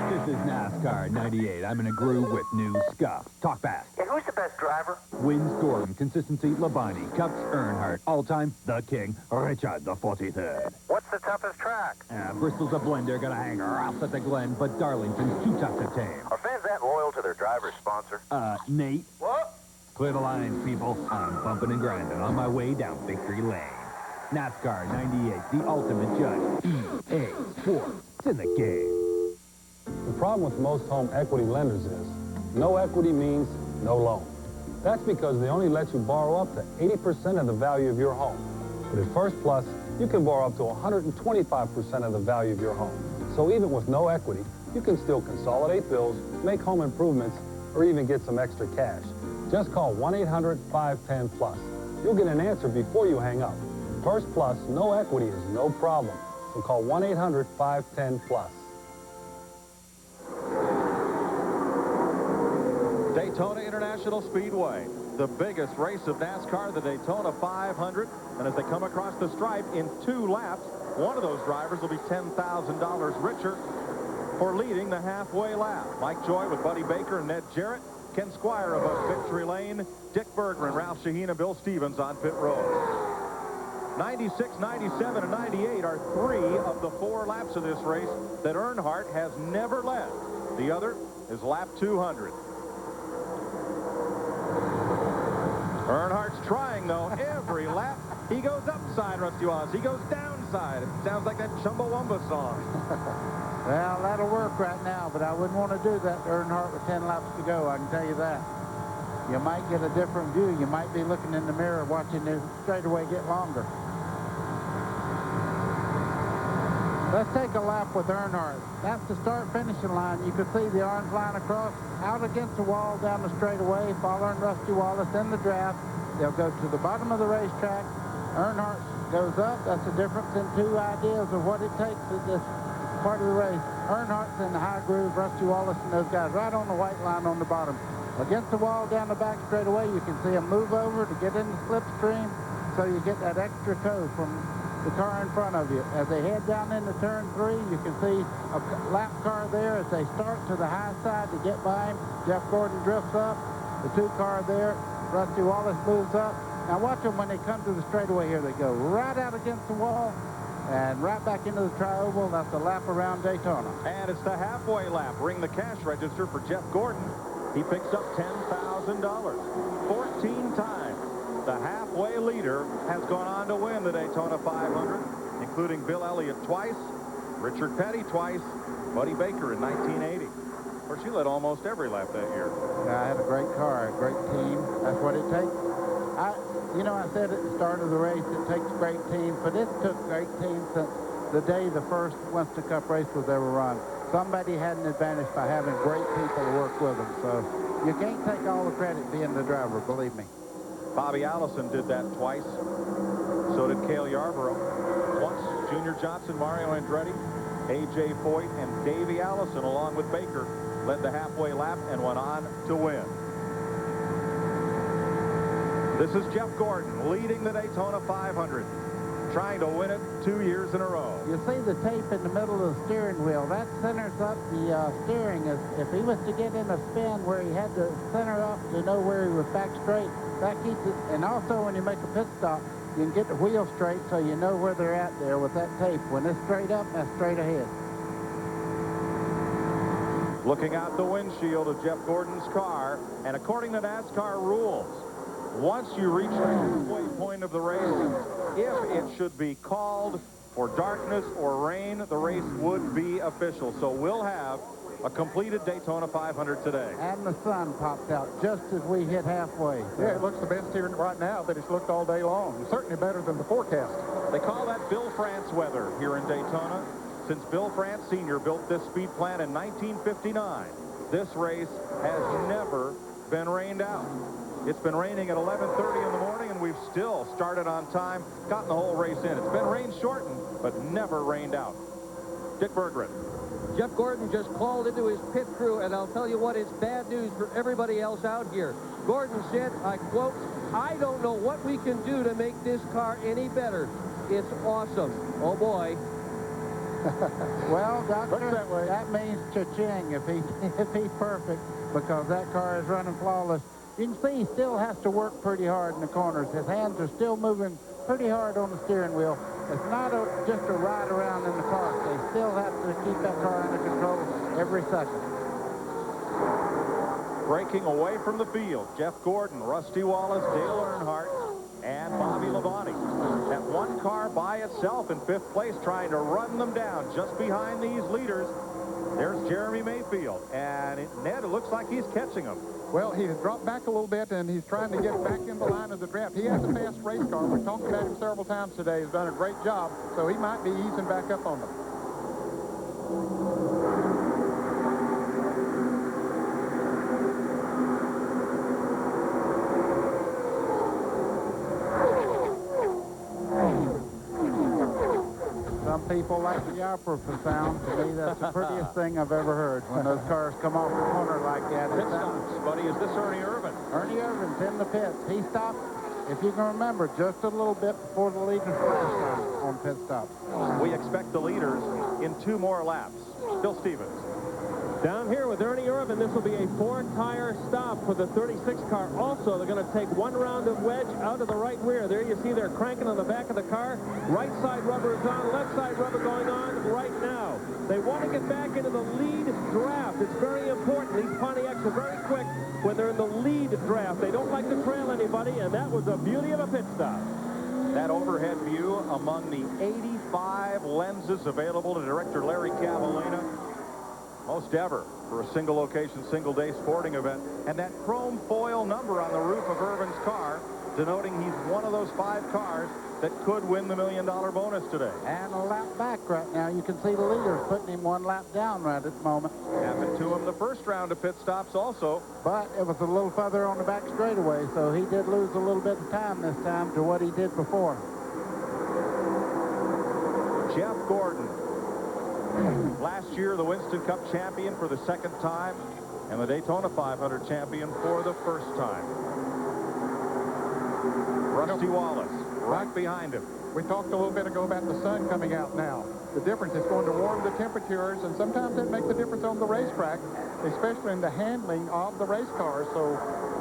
This is NASCAR 98. I'm in a groove with new scuff. Talk fast. Hey, who's the best driver? Wins Gordon, consistency Labonte, Cups Earnhardt, all-time the king, Richard the 43rd. What's the toughest track? Bristol's a blender, gonna hang rough at the Glen, but Darlington's too tough to tame. Are fans that loyal to their driver's sponsor? Nate? What? Clear the lines, people. I'm bumping and grinding on my way down Victory Lane. NASCAR 98, the ultimate judge. EA Sports. It's in the game. The problem with most home equity lenders is no equity means no loan. That's because they only let you borrow up to 80% of the value of your home. But at First Plus, you can borrow up to 125% of the value of your home. So even with no equity, you can still consolidate bills, make home improvements, or even get some extra cash. Just call 1-800-510-PLUS. You'll get an answer before you hang up. First Plus, no equity is no problem. So call 1-800-510-PLUS. Daytona International Speedway, the biggest race of NASCAR, the Daytona 500. And as they come across the stripe in 2 laps, one of those drivers will be $10,000 richer for leading the halfway lap. Mike Joy with Buddy Baker and Ned Jarrett, Ken Squire above Victory Lane, Dick Bergman, Ralph Shaheen, and Bill Stevens on pit road. 96, 97, and 98 are 3 of the 4 laps of this race that Earnhardt has never led. The other is lap 200. Earnhardt's trying, though, every lap. He goes upside, Rusty Wallace. He goes downside. It sounds like that Chumbawamba song. Well, that'll work right now, but I wouldn't want to do that to Earnhardt with 10 laps to go, I can tell you that. You might get a different view. You might be looking in the mirror watching the straightaway get longer. Let's take a lap with Earnhardt. That's the start-finishing line. You can see the orange line across, out against the wall, down the straightaway, following Rusty Wallace in the draft. They'll go to the bottom of the racetrack. Earnhardt goes up. That's the difference in 2 ideas of what it takes at this part of the race. Earnhardt's in the high groove, Rusty Wallace and those guys right on the white line on the bottom. Against the wall, down the back straightaway, you can see them move over to get in the slipstream, so you get that extra toe from the car in front of you. As they head down into turn 3, you can see a lap car there as they start to the high side to get by him. Jeff Gordon drifts up. The 2 car there. Rusty Wallace moves up. Now watch them when they come to the straightaway here. They go right out against the wall and right back into the tri-oval. That's the lap around Daytona. And it's the halfway lap. Ring the cash register for Jeff Gordon. He picks up $10,000. 14 times. The halfway leader has gone on to win the Daytona 500, including Bill Elliott twice, Richard Petty twice, Buddy Baker in 1980. Of course, he led almost every lap that year. Yeah, I had a great car, a great team. That's what it takes. You know, I said at the start of the race, it takes great teams, but it took great teams since the day the first Winston Cup race was ever run. Somebody had an advantage by having great people to work with them, so you can't take all the credit being the driver, believe me. Bobby Allison did that twice. So did Cale Yarborough. Once, Junior Johnson, Mario Andretti, A.J. Foyt, and Davey Allison, along with Baker, led the halfway lap and went on to win. This is Jeff Gordon leading the Daytona 500, trying to win it 2 years in a row. You see the tape in the middle of the steering wheel. That centers up the steering. If he was to get in a spin where he had to center up to know where he was back straight, that keeps it. And also when you make a pit stop, you can get the wheel straight so you know where they're at there with that tape. When it's straight up, that's straight ahead. Looking out the windshield of Jeff Gordon's car, and according to NASCAR rules, once you reach the halfway point of the race, if it should be called for darkness or rain, the race would be official. So we'll have a completed Daytona 500 today. And the sun popped out just as we hit halfway. Yeah, it looks the best here right now that it's looked all day long. Certainly better than the forecast. They call that Bill France weather here in Daytona. Since Bill France Sr. built this speed plant in 1959, this race has never been rained out. It's been raining at 11:30 in the morning, and we've still started on time, gotten the whole race in. It's been rain shortened, but never rained out. Dick Berggren. Jeff Gordon just called into his pit crew, and I'll tell you what, it's bad news for everybody else out here. Gordon said, I quote, "I don't know what we can do to make this car any better. It's awesome." Oh, boy. Well, Doctor, that means cha-ching if he's perfect, because that car is running flawless. You can see he still has to work pretty hard in the corners. His hands are still moving pretty hard on the steering wheel. It's not just a ride around in the park. They still have to keep that car under control every second. Breaking away from the field, Jeff Gordon, Rusty Wallace, Dale Earnhardt, and Bobby Labonte. That one car by itself in 5th place trying to run them down just behind these leaders. There's Jeremy Mayfield, and Ned, it looks like he's catching them. Well, he has dropped back a little bit, and he's trying to get back in the line of the draft. He has a fast race car. We've talked about him several times today. He's done a great job, so he might be easing back up on them. Some people like the opera sound. To me, that's the prettiest thing I've ever heard. When those cars come off the corner like that. Pit stops, buddy. Is this Ernie Irvin? Ernie Irvin's in the pits. He stopped, if you can remember, just a little bit before the leaders last time on pit stop. We expect the leaders in 2 more laps. Bill Stevens. Down here with Ernie Irvin, this will be a 4-tire stop for the 36 car. Also, they're going to take 1 round of wedge out of the right rear. There you see they're cranking on the back of the car. Right side rubber is on, left side rubber going on right now. They want to get back into the lead draft. It's very important. These Pontiacs are very quick when they're in the lead draft. They don't like to trail anybody, and that was the beauty of a pit stop. That overhead view among the 85 lenses available to Director Larry Cavallina. Most ever for a single location, single day sporting event. And that chrome foil number on the roof of Irvin's car, denoting he's one of those 5 cars that could win the $1 million bonus today. And a lap back right now. You can see the leaders putting him 1 lap down right at the moment. Happened to him the first round of pit stops also. But it was a little further on the back straightaway, so he did lose a little bit of time this time to what he did before. Jeff Gordon. Last year, the Winston Cup champion for the 2nd time, and the Daytona 500 champion for the 1st time. Rusty Wallace, right behind him. We talked a little bit ago about the sun coming out now. The difference is going to warm the temperatures, and sometimes that makes a difference on the racetrack, especially in the handling of the race cars. So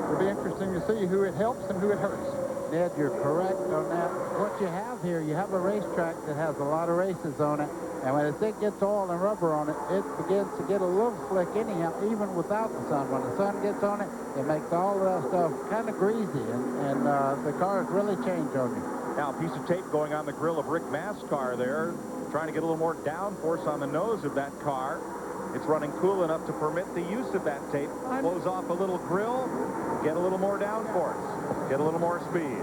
it'll be interesting to see who it helps and who it hurts. Ned, you're correct on that. What you have here, you have a racetrack that has a lot of races on it, and when it gets oil and rubber on it, it begins to get a little slick anyhow, even without the sun. When the sun gets on it, it makes all of that stuff kind of greasy, and the cars really change on you. Now, a piece of tape going on the grill of Rick Mast's car there, trying to get a little more downforce on the nose of that car. It's running cool enough to permit the use of that tape. Close off a little grill, get a little more downforce, get a little more speed.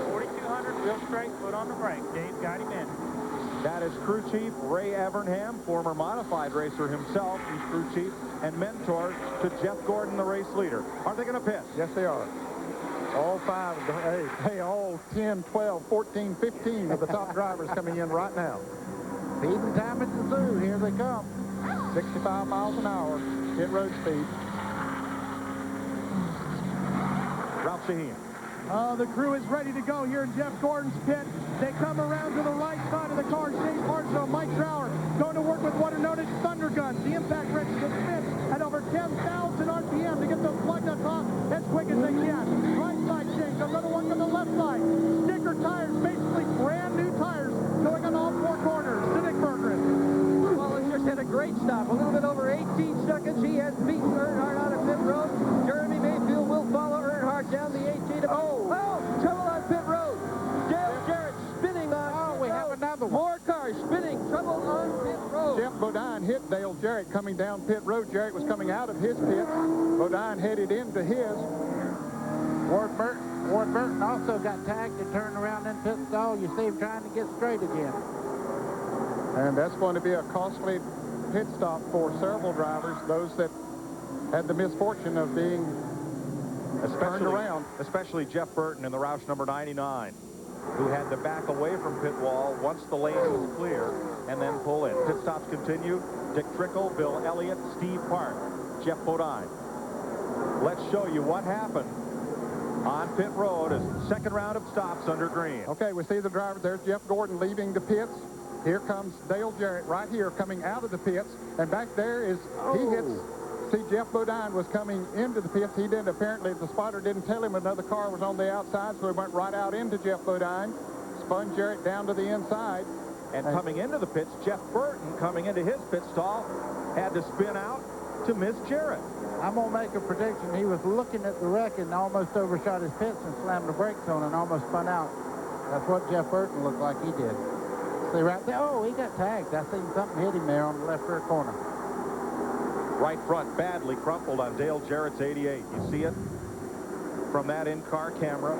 4,200, wheel straight, foot on the brake. Dave's got him in. That is crew chief Ray Evernham, former modified racer himself. He's crew chief and mentor to Jeff Gordon, the race leader. Are they going to pit? Yes, they are. All 5 of the, hey, all 10, 12, 14, 15 of the top drivers coming in right now. Even time at the zoo, here they come. 65 miles an hour, pit road speed. Ralph Shaheen. The crew is ready to go here in Jeff Gordon's pit. They come around to the right side of the car. Shane Marshall, Mike Trower going to work with what are known as thunder guns. The impact wrenches that spin at over 10,000 RPM to get those plug nuts off as quick as they can. Right side change, another one from the left side. Sticker tires, basically brand new tires going on all 4 corners. Dick Berggren. Well, he just had a great stop. A little bit over 18 seconds. He has beaten Earnhardt out of pit road. Jeremy Mayfield will follow Earnhardt down the 18. Oh, trouble on pit road. Dale Jarrett spinning on. Oh, we have another Bodine hit Dale Jarrett coming down pit road. Jarrett was coming out of his pit. Bodine headed into his. Ward Burton also got tagged and turned around in pit stall. You see him trying to get straight again. And that's going to be a costly pit stop for several drivers, those that had the misfortune of being turned around. Especially Jeff Burton in the Roush number 99, who had to back away from pit wall once the lane was clear and then pull in. Pit stops continue. Dick Trickle, Bill Elliott, Steve Park, Jeff Bodine. Let's show you what happened on pit road as second round of stops under green. Okay, we see the driver. There's Jeff Gordon leaving the pits. Here comes Dale Jarrett right here coming out of the pits. And back there is, he hits, see Jeff Bodine was coming into the pits. He didn't, apparently the spotter didn't tell him another car was on the outside, so he went right out into Jeff Bodine, spun Jarrett down to the inside. And coming into the pits, Jeff Burton coming into his pit stall had to spin out to miss Jarrett. I'm going to make a prediction. He was looking at the wreck and almost overshot his pits and slammed the brakes on and almost spun out. That's what Jeff Burton looked like he did. See right there, oh, he got tagged. I seen something hit him there on the left rear corner. Right front badly crumpled on Dale Jarrett's 88. You see it from that in-car camera.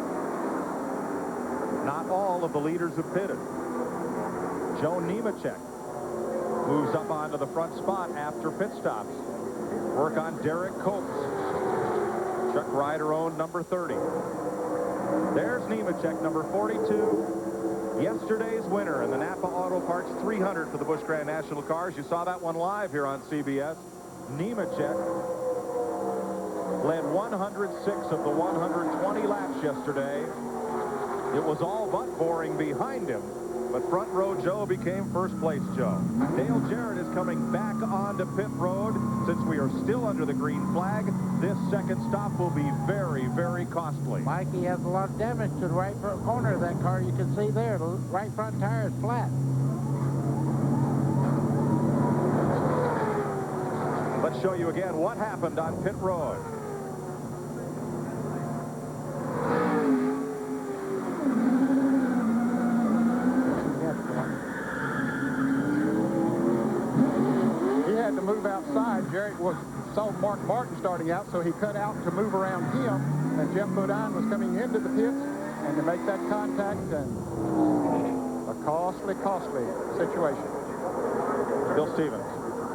Not all of the leaders have pitted. Joe Nemechek moves up onto the front spot after pit stops. Work on Derek Copes. Chuck Ryder owned number 30. There's Nemechek, number 42. Yesterday's winner in the Napa Auto Parts 300 for the Busch Grand National Cars. You saw that one live here on CBS. Nemechek led 106 of the 120 laps yesterday. It was all but boring behind him, but front row Joe became first place Joe. Dale Jarrett is coming back onto pit road. Since we are still under the green flag, this second stop will be very, very costly. Mikey has a lot of damage to the right front corner of that car. You can see there, the right front tire is flat. Let's show you again what happened on pit road. To move outside, Jarrett saw Mark Martin starting out, so he cut out to move around him, and Jeff Bodine was coming into the pits, and to make that contact, and a costly situation. Bill Stevens.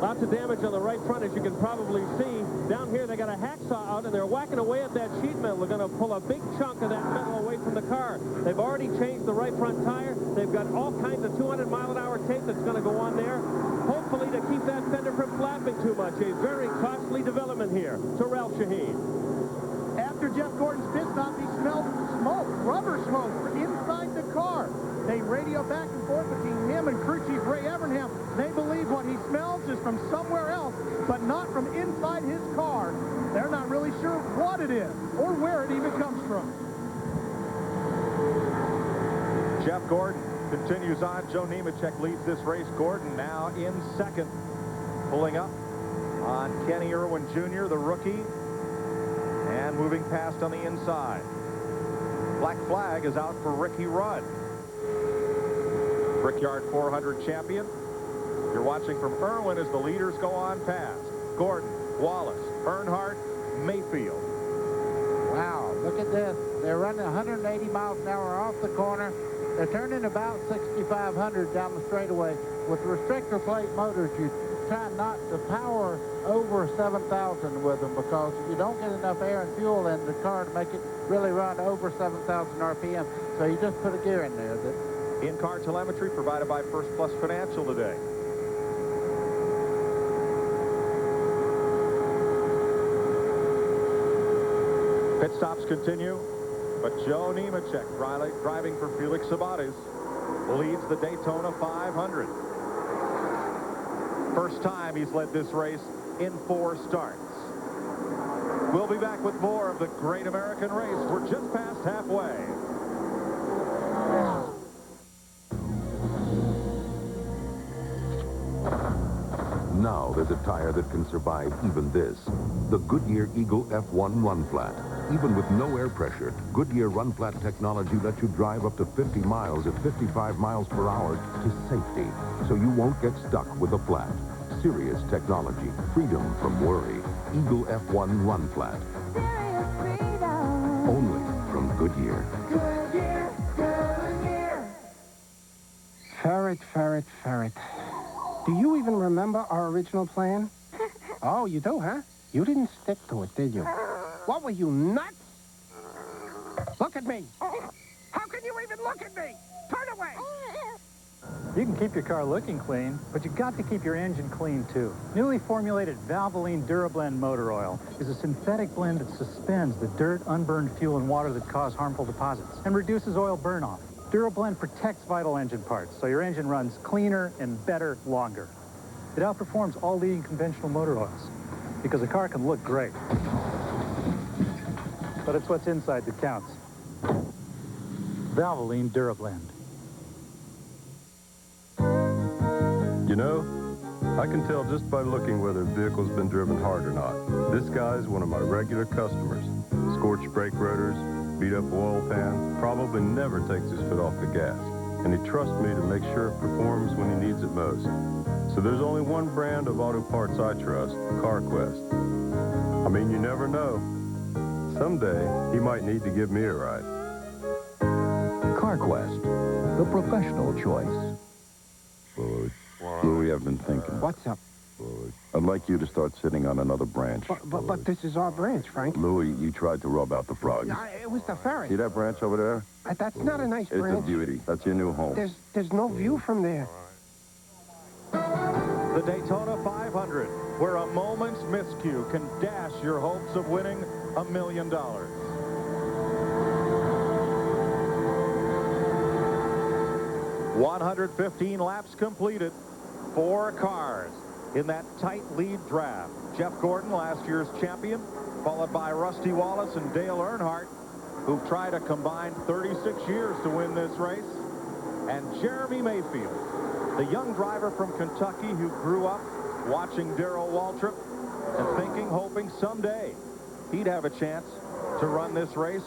Lots of damage on the right front, as you can probably see. Down here, they got a hacksaw out, and they're whacking away at that sheet metal. They're going to pull a big chunk of that metal away from the car. They've already changed the right front tire. They've got all kinds of 200-mile-an-hour tape that's going to go on there, hopefully to keep that fender from flapping too much. A very costly development here. Terrell Shaheen. After Jeff Gordon's pit stop, he smelled smoke, rubber smoke, inside the car. They radio back and forth between him and crew chief Ray Evernham. They believe what he smells is from somewhere else, but not from inside his car. They're not really sure what it is or where it even comes from. Jeff Gordon continues on. Joe Nemechek leads this race. Gordon now in second, pulling up on Kenny Irwin Jr., the rookie, and moving past on the inside. Black flag is out for Ricky Rudd, Brickyard 400 champion. You're watching from Irwin as the leaders go on past. Gordon, Wallace, Earnhardt, Mayfield. Wow, look at this. They're running 180 miles an hour off the corner. They're turning about 6,500 down the straightaway. With restrictor plate motors, you try not to power over 7,000 with them because you don't get enough air and fuel in the car to make it really run over 7,000 RPM. So you just put a gear in there. In-car telemetry provided by First Plus Financial today. Pit stops continue, but Joe Nemechek, driving for Felix Sabates, leads the Daytona 500. First time he's led this race in 4 starts. We'll be back with more of the Great American Race. We're just past halfway. Now there's a tire that can survive even this. The Goodyear Eagle F1 Run Flat. Even with no air pressure, Goodyear Run Flat technology lets you drive up to 50 miles at 55 miles per hour to safety, so you won't get stuck with a flat. serious technology, freedom from worry. Eagle F1 Run Flat. Only from Goodyear. Ferret, ferret, ferret. Do you even remember our original plan? Oh, you do, huh? You didn't stick to it, did you? What, were you nuts? Look at me. How can you even look at me? Turn away. You can keep your car looking clean, but you've got to keep your engine clean, too. Newly formulated Valvoline DuraBlend motor oil is a synthetic blend that suspends the dirt, unburned fuel, and water that cause harmful deposits and reduces oil burn-off. DuraBlend protects vital engine parts, so your engine runs cleaner and better longer. It outperforms all leading conventional motor oils, because a car can look great, but it's what's inside that counts. Valvoline DuraBlend. You know, I can tell just by looking whether a vehicle's been driven hard or not. This guy's one of my regular customers. Scorched brake rotors, beat up oil pan, probably never takes his foot off the gas. And he trusts me to make sure it performs when he needs it most. So there's only one brand of auto parts I trust, CarQuest. I mean, you never know. Someday, he might need to give me a ride. CarQuest, the professional choice. Louis, I've been thinking. What's up? I'd like you to start sitting on another branch. But this is our branch, Frank. Louis, you tried to rub out the frogs. It was the ferret. See that branch over there? That's not a nice branch. It's a beauty. That's your new home. There's no view from there. The Daytona 500, where a moment's miscue can dash your hopes of winning $1 million. 115 laps completed. 4 cars in that tight lead draft. Jeff Gordon, last year's champion, followed by Rusty Wallace and Dale Earnhardt, who've tried a combined 36 years to win this race. And Jeremy Mayfield, the young driver from Kentucky who grew up watching Darrell Waltrip and thinking, hoping someday he'd have a chance to run this race.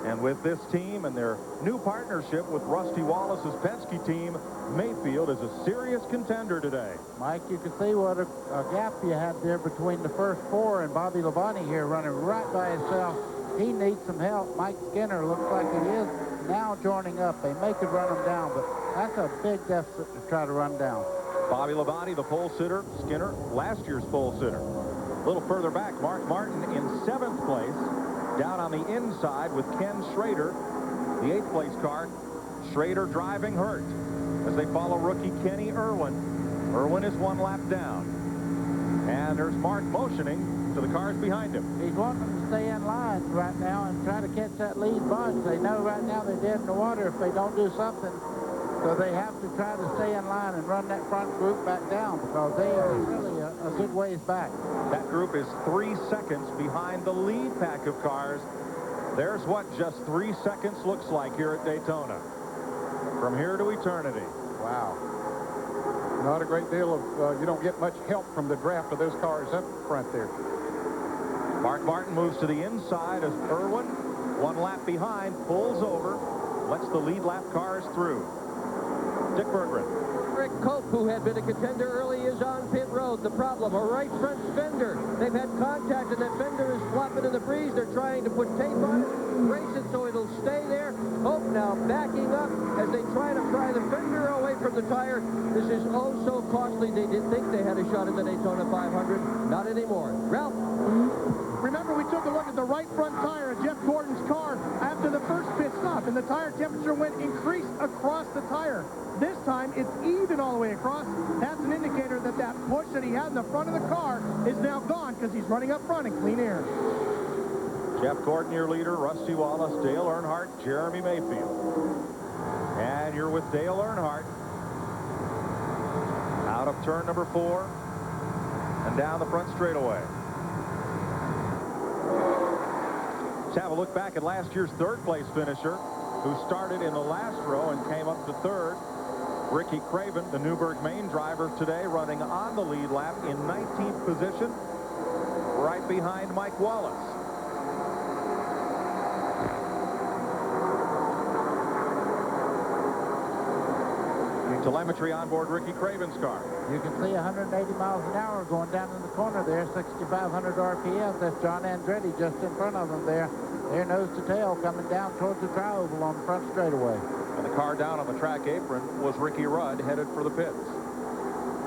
And with this team and their new partnership with Rusty Wallace's Penske team, Mayfield is a serious contender today. Mike, you can see what a gap you had there between the first 4 and Bobby Labonte here running right by himself. He needs some help. Mike Skinner looks like he is now joining up. They may could run him down, but that's a big deficit to try to run down. Bobby Labonte, the pole sitter. Skinner, last year's pole sitter. A little further back, Mark Martin in 7th place. Down on the inside with Ken Schrader, the 8th place car. Schrader driving hurt as they follow rookie Kenny Irwin. Irwin is 1 lap down. And there's Mark motioning to the cars behind him. He's wanting them to stay in line right now and try to catch that lead bunch. They know right now they're dead in the water if they don't do something. So they have to try to stay in line and run that front group back down because they are really a good ways back. That group is 3 seconds behind the lead pack of cars. There's what just 3 seconds looks like here at Daytona. From here to eternity. Wow. Not a great deal of, you don't get much help from the draft of those cars up front there. Mark Martin moves to the inside as Irwin, 1 lap behind, pulls over, lets the lead lap cars through. Dick Berggren. Rick Cope, who had been a contender early, is on pit road. The problem, a right front fender. They've had contact, and that fender is flopping in the breeze. They're trying to put tape on it, brace it so it'll stay there. Cope now backing up as they try to pry the fender away from the tire. This is oh so costly. They did think they had a shot in the Daytona 500. Not anymore. Ralph? Remember, we took a look at the right front tire of Jeff Gordon's car after the first pit stop, and the tire temperature went increased across the tire. This time, it's even all the way across. That's an indicator that that push that he had in the front of the car is now gone because he's running up front in clean air. Jeff Gordon, your leader, Rusty Wallace, Dale Earnhardt, Jeremy Mayfield. And you're with Dale Earnhardt. Out of turn number 4 and down the front straightaway. Let's have a look back at last year's 3rd place finisher who started in the last row and came up to 3rd. Ricky Craven, the Newburgh Maine driver today, running on the lead lap in 19th position, right behind Mike Wallace. Telemetry on board Ricky Craven's car. You can see 180 miles an hour going down in the corner there, 6,500 RPM. That's John Andretti just in front of them there. They're nose to tail coming down towards the tri-oval on the front straightaway. And the car down on the track apron was Ricky Rudd, headed for the pits.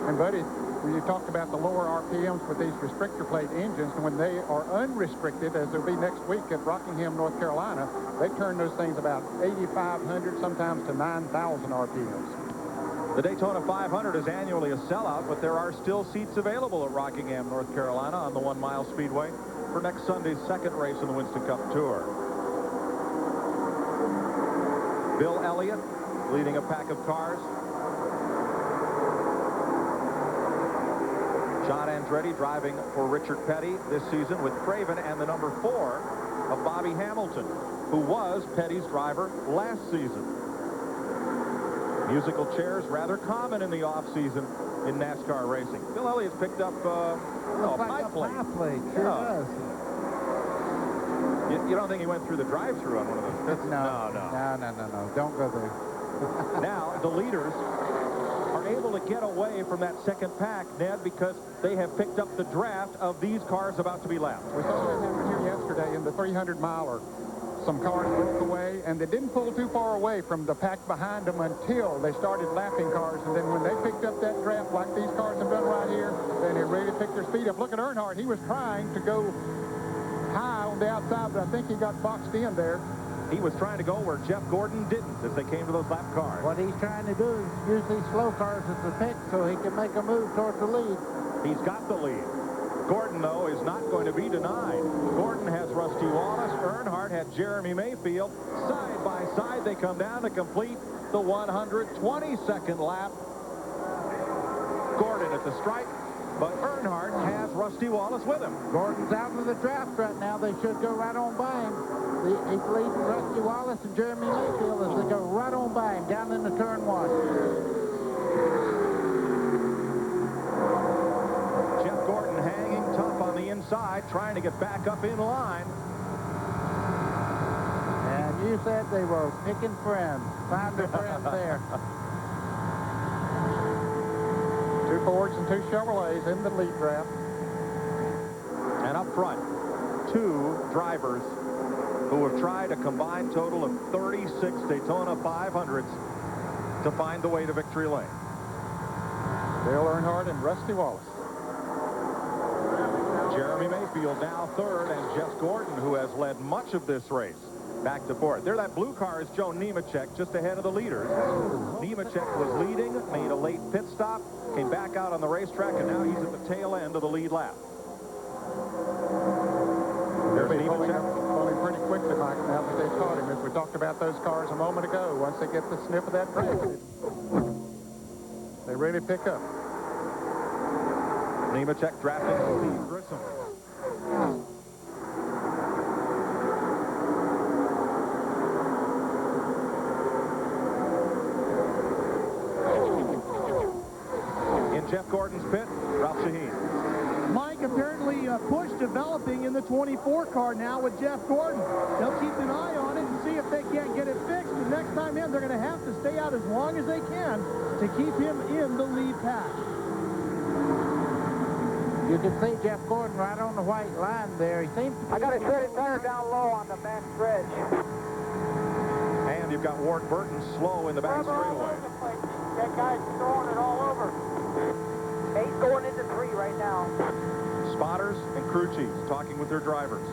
And, Buddy, when you talked about the lower RPMs with these restrictor plate engines, when they are unrestricted, as they'll be next week at Rockingham, North Carolina, they turn those things about 8,500, sometimes to 9,000 RPMs. The Daytona 500 is annually a sellout, but there are still seats available at Rockingham, North Carolina on the 1 Mile Speedway for next Sunday's second race in the Winston Cup Tour. Bill Elliott leading a pack of cars. John Andretti driving for Richard Petty this season with Craven and the number 4 of Bobby Hamilton, who was Petty's driver last season. Musical chairs rather common in the off-season in NASCAR racing. Bill Elliott's picked up a pie plate. Sure does. You don't think he went through the drive-thru on one of those pits? No. Don't go there. Now, the leaders are able to get away from that second pack, Ned, because they have picked up the draft of these cars about to be lapped. We saw that happen here yesterday in the 300-miler. Some cars broke away, and they didn't pull too far away from the pack behind them until they started lapping cars. And then when they picked up that draft, like these cars have done right here, then they really picked their speed up. Look at Earnhardt. He was trying to go high on the outside, but I think he got boxed in there. He was trying to go where Jeff Gordon didn't as they came to those lap cars. What he's trying to do is use these slow cars as a pick so he can make a move towards the lead. He's got the lead. Gordon, though, is not going to be denied. Gordon has Rusty Wallace. Earnhardt had Jeremy Mayfield. Side by side, they come down to complete the 122nd lap. Gordon at the stripe, but Earnhardt has Rusty Wallace with him. Gordon's out of the draft right now. They should go right on by him. He's leading Rusty Wallace and Jeremy Mayfield as they go right on by him down in the turn 1. Jeff Gordon hanging tough on the inside, trying to get back up in line. And you said they were picking friends. Find their friends there. 2 Fords and 2 Chevrolets in the lead draft. And up front, 2 drivers who have tried a combined total of 36 Daytona 500s to find the way to victory lane. Dale Earnhardt and Rusty Wallace. Jeremy Mayfield now third, and Jeff Gordon, who has led much of this race, back to fourth. There, that blue car is Joe Nemechek, just ahead of the leaders. Nemechek was leading, made a late pit stop, came back out on the racetrack, and now he's at the tail end of the lead lap. There's Nemechek. Pulling pretty quickly, Mike, now that they've caught him. As we talked about those cars a moment ago, once they get the sniff of that brake, they really pick up. Nemechek drafting Steve Grissom. In Jeff Gordon's pit, Ralph Shaheen. Mike, apparently push developing in the 24 car now with Jeff Gordon. They'll keep an eye on it and see if they can't get it fixed. The next time in, they're going to have to stay out as long as they can to keep him in the lead pack. You can see Jeff Gordon right on the white line there. He seems to... I got to set it tire down low on the back stretch. And you've got Ward Burton slow in the back straightaway. That guy's throwing it all over. He's going into 3 right now. Spotters and crew chiefs talking with their drivers.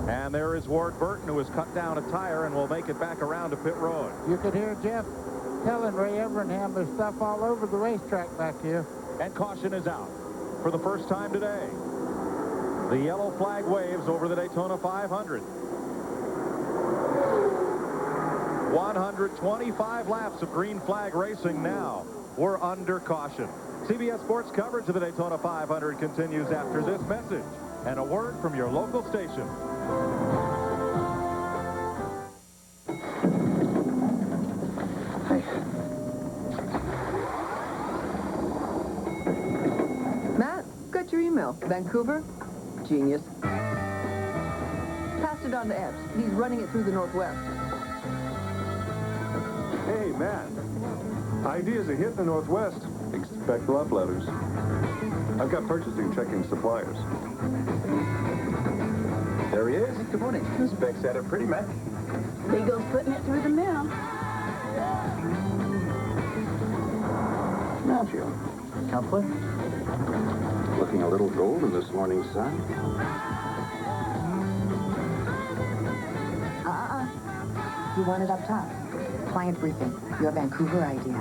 And there is Ward Burton, who has cut down a tire and will make it back around to pit road. You could hear Jeff telling Ray Evernham there's stuff all over the racetrack back here. And caution is out for the first time today. The yellow flag waves over the Daytona 500. 125 laps of green flag racing now. We're under caution. CBS Sports coverage of the Daytona 500 continues after this message and a word from your local station. Hi. Matt, got your email. Vancouver? Genius. Passed it on to Epps. He's running it through the Northwest. Hey, Matt. Idea's a hit in the Northwest. Expect love letters. I've got purchasing checking suppliers. There he is. Good morning. The specs had it pretty, Mac. Beagle's putting it through the mill. Now, Jill. Counselor? Looking a little golden this morning, son. You want it up top. Client briefing. Your Vancouver idea.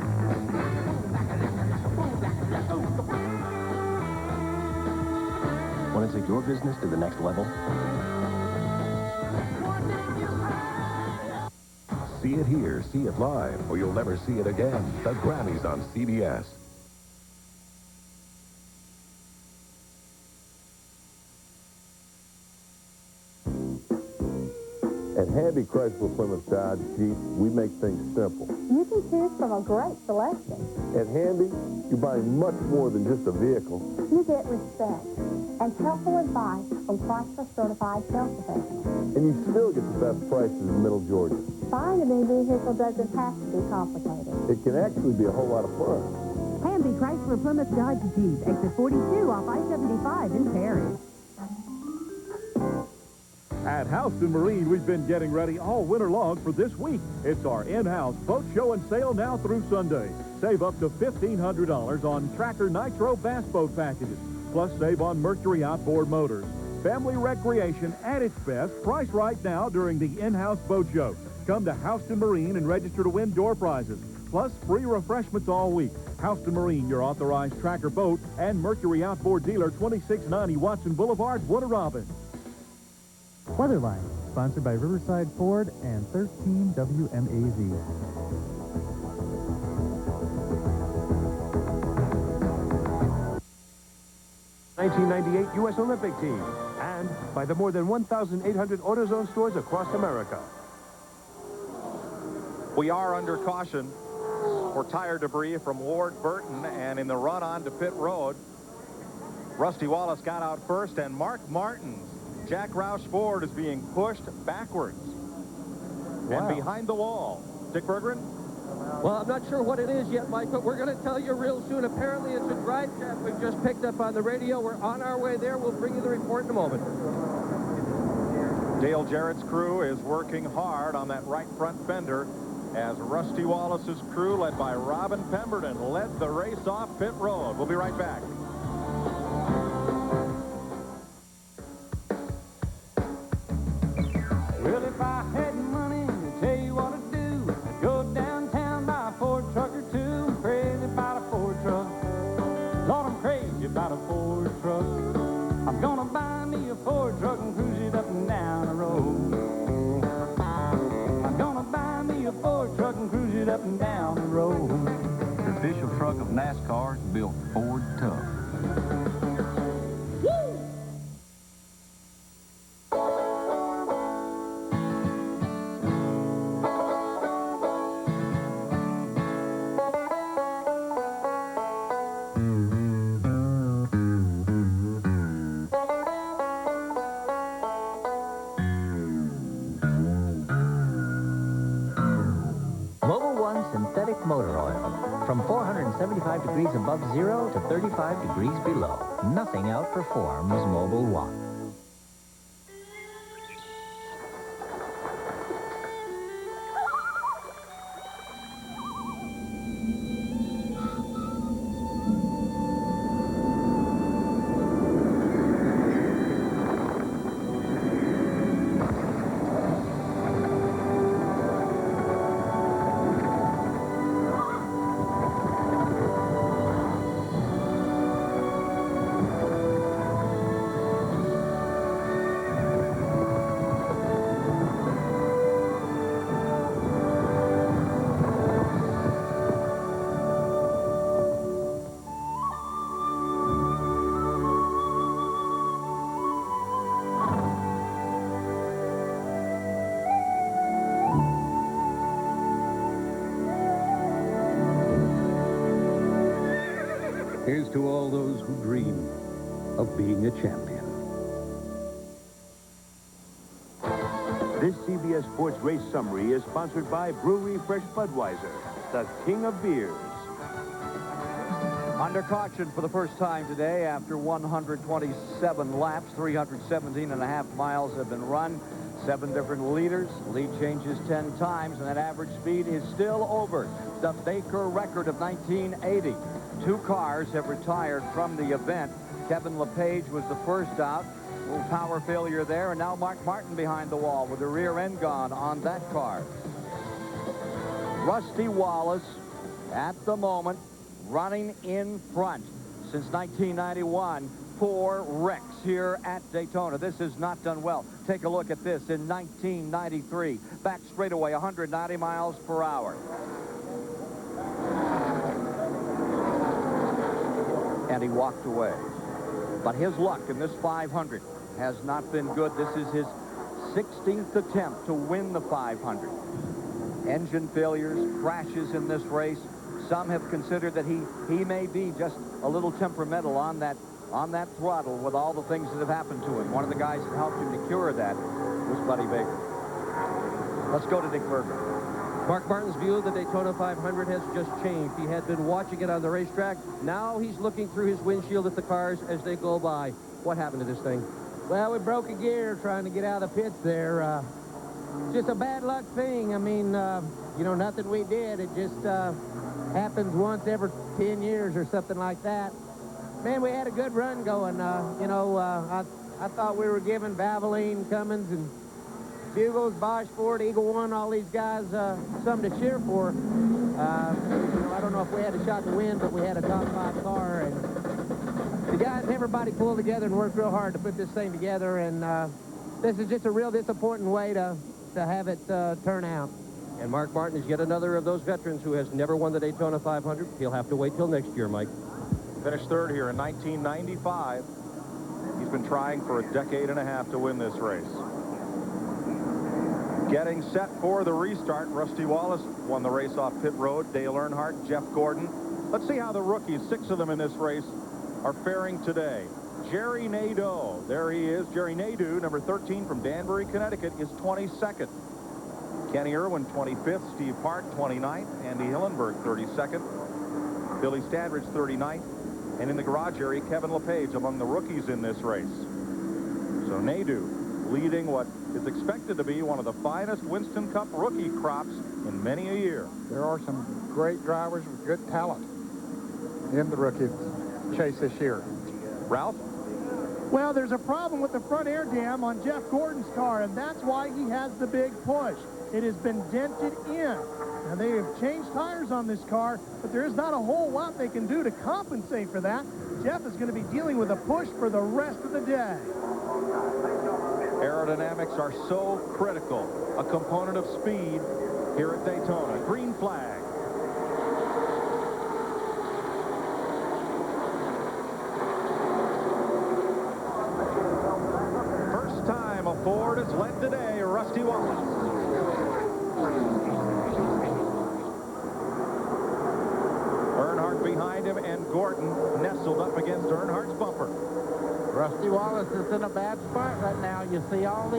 Want to take your business to the next level? See it here, see it live, or you'll never see it again. The Grammys on CBS. At Handy Chrysler Plymouth Dodge Jeep, we make things simple. You can choose from a great selection. At Handy, you're buying much more than just a vehicle. You get respect and helpful advice from Chrysler certified sales professionals. And you still get the best prices in Middle Georgia. Buying a new vehicle doesn't have to be complicated. It can actually be a whole lot of fun. Handy Chrysler Plymouth Dodge Jeep, exit 42 off I-75 in Perry. At Houston Marine, we've been getting ready all winter long for this week. It's our in-house boat show and sale now through Sunday. Save up to $1,500 on Tracker Nitro Bass Boat packages. Plus, save on Mercury outboard motors. Family recreation at its best, priced right now during the in-house boat show. Come to Houston Marine and register to win door prizes. Plus, free refreshments all week. Houston Marine, your authorized Tracker boat, and Mercury outboard dealer, 2690 Watson Boulevard, Warner Robins. Weatherline, sponsored by Riverside Ford and 13 WMAZ. ...1998 U.S. Olympic team, and by the more than 1,800 AutoZone stores across America. We are under caution for tire debris from Ward Burton, and in the run on to pit road, Rusty Wallace got out first, and Mark Martin's Jack Roush Ford is being pushed backwards. Wow. And behind the wall. Dick Berggren? Well, I'm not sure what it is yet, Mike, but we're going to tell you real soon. Apparently, it's a drive shaft we've just picked up on the radio. We're on our way there. We'll bring you the report in a moment. Dale Jarrett's crew is working hard on that right front fender as Rusty Wallace's crew, led by Robin Pemberton, led the race off pit road. We'll be right back. Well, if I had money, to tell you what I'd do, I'd go downtown, buy a Ford truck or two. I'm crazy about a Ford truck. Lord, I'm crazy about a Ford truck. I'm gonna buy me a Ford truck and cruise it up and down the road. I'm gonna buy me a Ford truck and cruise it up and down the road. The official truck of NASCAR is built Ford tough. Synthetic motor oil. From 475 degrees above zero to 35 degrees below. Nothing outperforms Mobil 1. Here's to all those who dream of being a champion. This CBS Sports Race Summary is sponsored by Brewery Fresh Budweiser, the king of beers. Under caution for the first time today after 127 laps. 317.5 miles have been run. 7 different leaders. Lead changes 10 times, and that average speed is still over the Baker record of 1980. 2 cars have retired from the event. Kevin LePage was the first out. A little power failure there, and now Mark Martin behind the wall with the rear end gone on that car. Rusty Wallace, at the moment, running in front. Since 1991, 4 wrecks here at Daytona. This has not done well. Take a look at this in 1993. Back straightaway, 190 miles per hour. And he walked away. But his luck in this 500 has not been good. This is his 16th attempt to win the 500. Engine failures, crashes in this race. Some have considered that he may be just a little temperamental on that throttle with all the things that have happened to him. One of the guys that helped him to cure that was Buddy Baker. Let's go to Dick Berger. Mark Martin's view of the Daytona 500 has just changed. He had been watching it on the racetrack. Now he's looking through his windshield at the cars as they go by. What happened to this thing? Well, we broke a gear trying to get out of the pits there. Just a bad luck thing. I mean, you know, nothing we did. It just happens once every 10 years or something like that. Man, we had a good run going. You know, I thought we were giving Valvoline, Cummins, and Bugles, Bosch, Ford, Eagle One, all these guys something to cheer for. You know, I don't know if we had a shot to win, but we had a top 5 car. And the guys, everybody pulled together and worked real hard to put this thing together. And this is just a real disappointing way to have it turn out. And Mark Martin is yet another of those veterans who has never won the Daytona 500. He'll have to wait till next year, Mike. Finished third here in 1995. He's been trying for a decade and a half to win this race. Getting set for the restart, Rusty Wallace won the race off pit road. Dale Earnhardt, Jeff Gordon. Let's see how the rookies, 6 of them in this race, are faring today. Jerry Nadeau, there he is. Jerry Nadeau, number 13 from Danbury, Connecticut, is 22nd. Kenny Irwin, 25th. Steve Hart, 29th. Andy Hillenberg, 32nd. Billy Standridge, 39th. And in the garage area, Kevin LePage among the rookies in this race. So Nadeau leading what is expected to be one of the finest Winston Cup rookie crops in many a year. There are some great drivers with good talent in the rookie chase this year. Ralph? Well, there's a problem with the front air dam on Jeff Gordon's car, and that's why he has the big push. It has been dented in. Now, they have changed tires on this car, but there is not a whole lot they can do to compensate for that. Jeff is going to be dealing with a push for the rest of the day. Aerodynamics are so critical, a component of speed here at Daytona. Green flag. First time a Ford has led today, Rusty Wallace. Earnhardt behind him, and Gordon nestled up against Earnhardt's bumper. Rusty Wallace is in a bad spot right now. You see all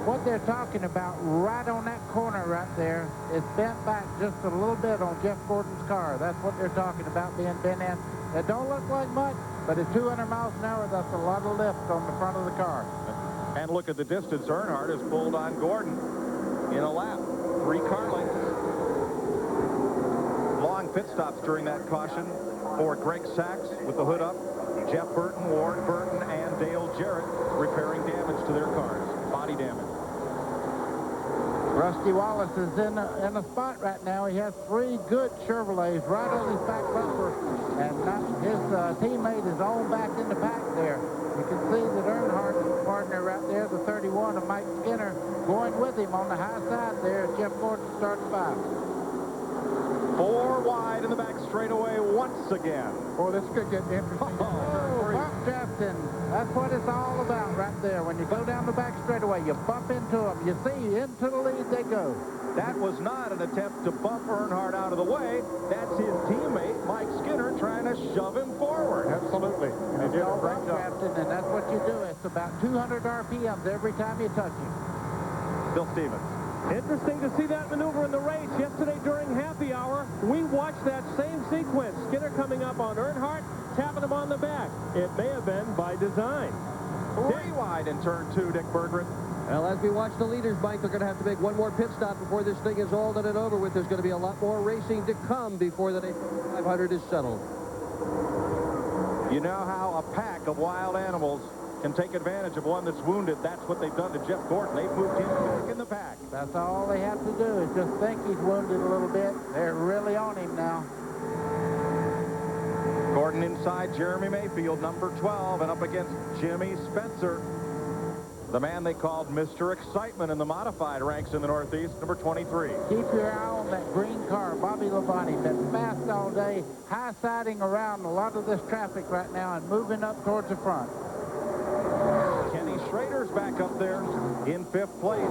what they're talking about right on that corner right there is bent back just a little bit on Jeff Gordon's car. That's what they're talking about being bent in. It don't look like much, but at 200 miles an hour, that's a lot of lift on the front of the car. And look at the distance Earnhardt has pulled on Gordon in a lap. 3 car lengths. Long pit stops during that caution for Greg Sachs with the hood up. Jeff Burton, Ward Burton, and Dale Jarrett repairing damage to their cars. Body damage. Rusty Wallace is in a spot right now. He has 3 good Chevrolets right on his back bumper, and his teammate is on back in the back there. You can see that Earnhardt's partner right there, the 31 of Mike Skinner, going with him on the high side there as Jeff Gordon starts 5. 4 wide in the back straightaway once again. Oh, this could get interesting. Bump Justin. That's what it's all about right there. When you go down the back straightaway, you bump into them. You see, into the lead they go. That was not an attempt to bump Earnhardt out of the way. That's his teammate, Mike Skinner, trying to shove him forward. Absolutely. And they did a great job. Captain, and that's what you do. It's about 200 RPMs every time you touch him. Bill Stevens. Interesting to see that maneuver in the race. Yesterday during happy hour, we watched that same sequence. Skinner coming up on Earnhardt, tapping him on the back. It may have been by design. 3 wide in turn 2, Dick Berggren. Well, as we watch the leaders, Mike, they're going to have to make one more pit stop before this thing is all done and over with. There's going to be a lot more racing to come before the 500 is settled. You know how a pack of wild animals can take advantage of one that's wounded. That's what they've done to Jeff Gordon. They've moved him back in the pack. That's all they have to do is just think he's wounded a little bit. They're really on him now. Gordon inside Jeremy Mayfield, number 12, and up against Jimmy Spencer, the man they called Mr. Excitement in the modified ranks in the Northeast, number 23. Keep your eye on that green car, Bobby Labonte. Been fast all day, high-siding around a lot of this traffic right now and moving up towards the front. Kenny Schrader's back up there in 5th place.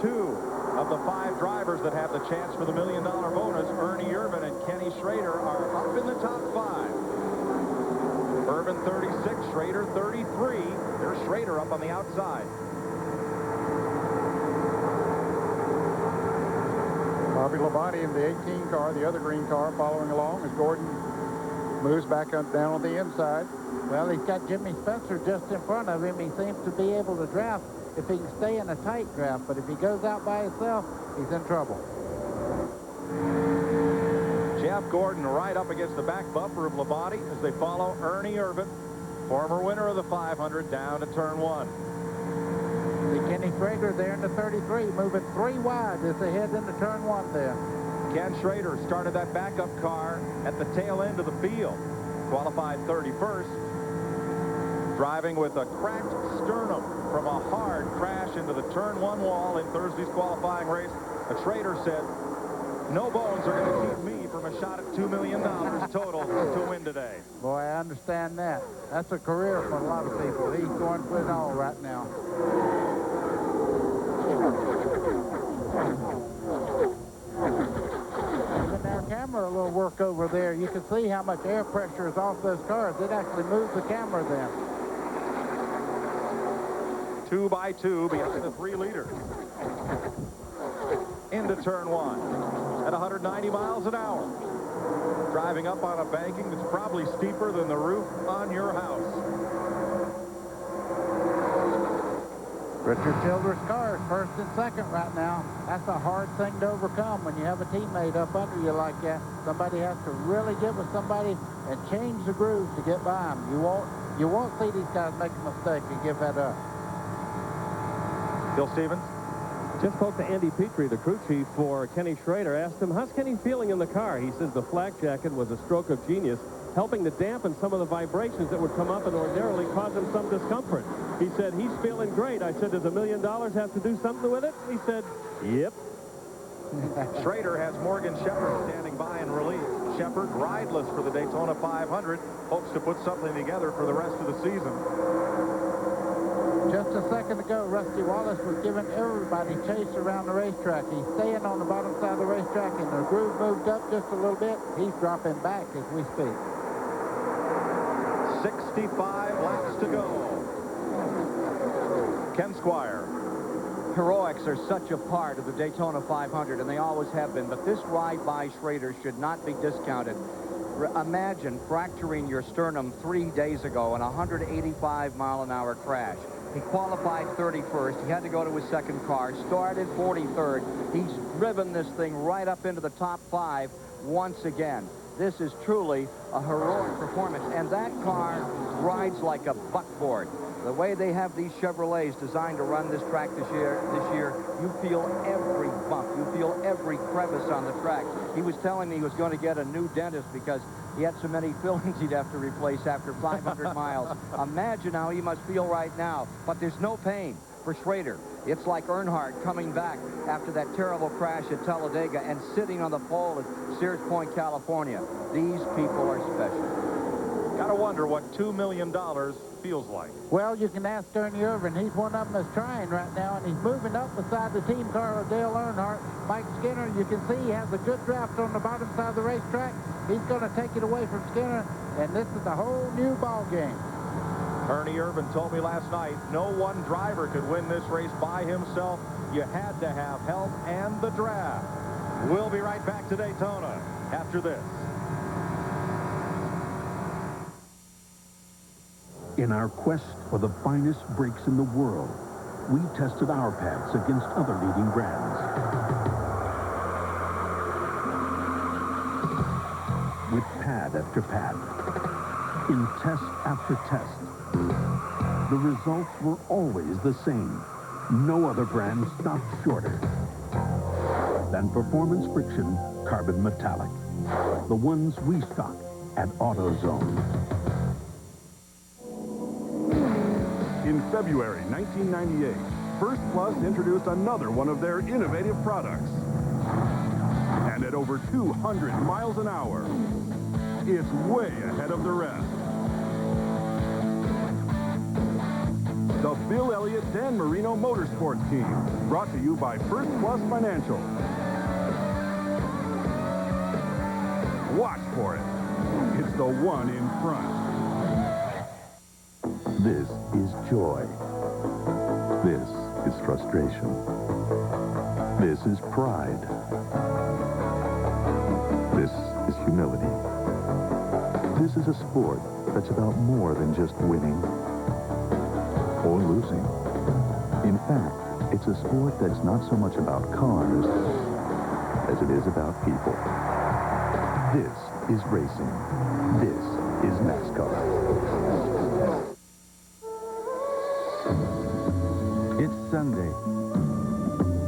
2 of the 5 drivers that have the chance for the $1 million bonus, Ernie Irvin and Kenny Schrader, are up in the top 5. Irvin 36, Schrader 33. There's Schrader up on the outside. Bobby Labonte in the 18 car, the other green car, following along as Gordon moves back up down on the inside. Well, he's got Jimmy Spencer just in front of him. He seems to be able to draft if he can stay in a tight draft, but if he goes out by himself, he's in trouble. Jeff Gordon right up against the back bumper of Labonte as they follow Ernie Irvin, former winner of the 500, down to turn 1. See Kenny Schrader there in the 33, moving 3 wide as they head into turn 1 there. Ken Schrader started that backup car at the tail end of the field, qualified 31st, driving with a cracked sternum from a hard crash into the turn 1 wall in Thursday's qualifying race. But Schrader said, no bones are going to keep me from a shot at $2 million total to win today. Boy, I understand that. That's a career for a lot of people. He's going for it all right now. Giving our camera a little work over there. You can see how much air pressure is off those cars. It actually moves the camera then. 2 by 2 behind the 3 leaders. Into turn 1 at 190 miles an hour. Driving up on a banking that's probably steeper than the roof on your house. Richard Childress' car is 1st and 2nd right now. That's a hard thing to overcome when you have a teammate up under you like that. Somebody has to really get with somebody and change the groove to get by them. You won't see these guys make a mistake and give that up. Bill Stevens? Just spoke to Andy Petrie, the crew chief for Kenny Schrader. Asked him, how's Kenny feeling in the car? He says the flak jacket was a stroke of genius, helping to dampen some of the vibrations that would come up and ordinarily cause him some discomfort. He said, he's feeling great. I said, does $1 million have to do something with it? He said, yep. Schrader has Morgan Shepherd standing by in relief. Shepherd, rideless for the Daytona 500, hopes to put something together for the rest of the season. Just a second ago, Rusty Wallace was giving everybody chase around the racetrack. He's staying on the bottom side of the racetrack, and the groove moved up just a little bit. He's dropping back as we speak. 65 laps to go. Ken Squire. Heroics are such a part of the Daytona 500, and they always have been, but this ride by Schrader should not be discounted. Imagine fracturing your sternum 3 days ago in a 185-mile-an-hour crash. He qualified 31st. He had to go to his 2nd car, started 43rd. He's driven this thing right up into the top 5 once again. This is truly a heroic performance, and that car rides like a buckboard. The way they have these Chevrolets designed to run this track this year, you feel every bump. You feel every crevice on the track. He was telling me he was going to get a new dentist because he had so many fillings he'd have to replace after 500 miles. Imagine how he must feel right now. But there's no pain for Schrader. It's like Earnhardt coming back after that terrible crash at Talladega and sitting on the pole at Sears Point, California. These people are special. Gotta wonder what $2 million feels like. Well, you can ask Ernie Irvin. He's one of them that's trying right now, and he's moving up beside the team car of Dale Earnhardt. Mike Skinner, you can see he has a good draft on the bottom side of the racetrack. He's going to take it away from Skinner, and this is a whole new ball game. Ernie Irvin told me last night, no one driver could win this race by himself. You had to have help and the draft. We'll be right back to Daytona after this. In our quest for the finest brakes in the world, we tested our pads against other leading brands. With pad after pad, in test after test, the results were always the same. No other brand stopped shorter than Performance Friction Carbon Metallic, the ones we stock at AutoZone. In February 1998, First Plus introduced another one of their innovative products. And at over 200 miles an hour, it's way ahead of the rest. The Bill Elliott Dan Marino Motorsports Team, brought to you by First Plus Financial. Watch for it. It's the one in front. This is joy. This is frustration. This is pride. This is humility. This is a sport that's about more than just winning or losing. In fact, it's a sport that's not so much about cars as it is about people. This is racing. This is NASCAR. It's Sunday.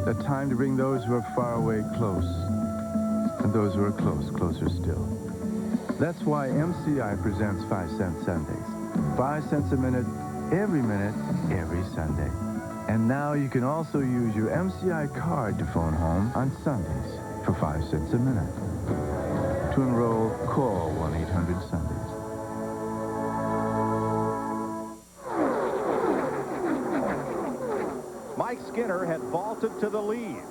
A time to bring those who are far away close, and those who are close, closer still. That's why MCI presents 5 Cent Sundays. 5 cents a minute, every Sunday. And now you can also use your MCI card to phone home on Sundays for 5 cents a minute. To enroll, call 1-800-SUNDAYS. Mike Skinner had vaulted to the lead.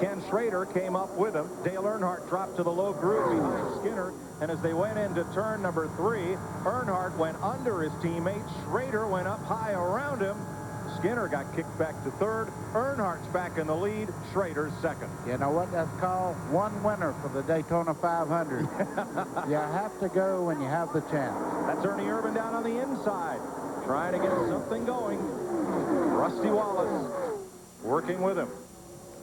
Ken Schrader came up with him. Dale Earnhardt dropped to the low groove behind Skinner, and as they went into turn number 3, Earnhardt went under his teammate. Schrader went up high around him. Skinner got kicked back to 3rd. Earnhardt's back in the lead. Schrader's 2nd. You know what that's called? One winner for the Daytona 500. You have to go when you have the chance. That's Ernie Irvan down on the inside, trying to get something going. Rusty Wallace working with him.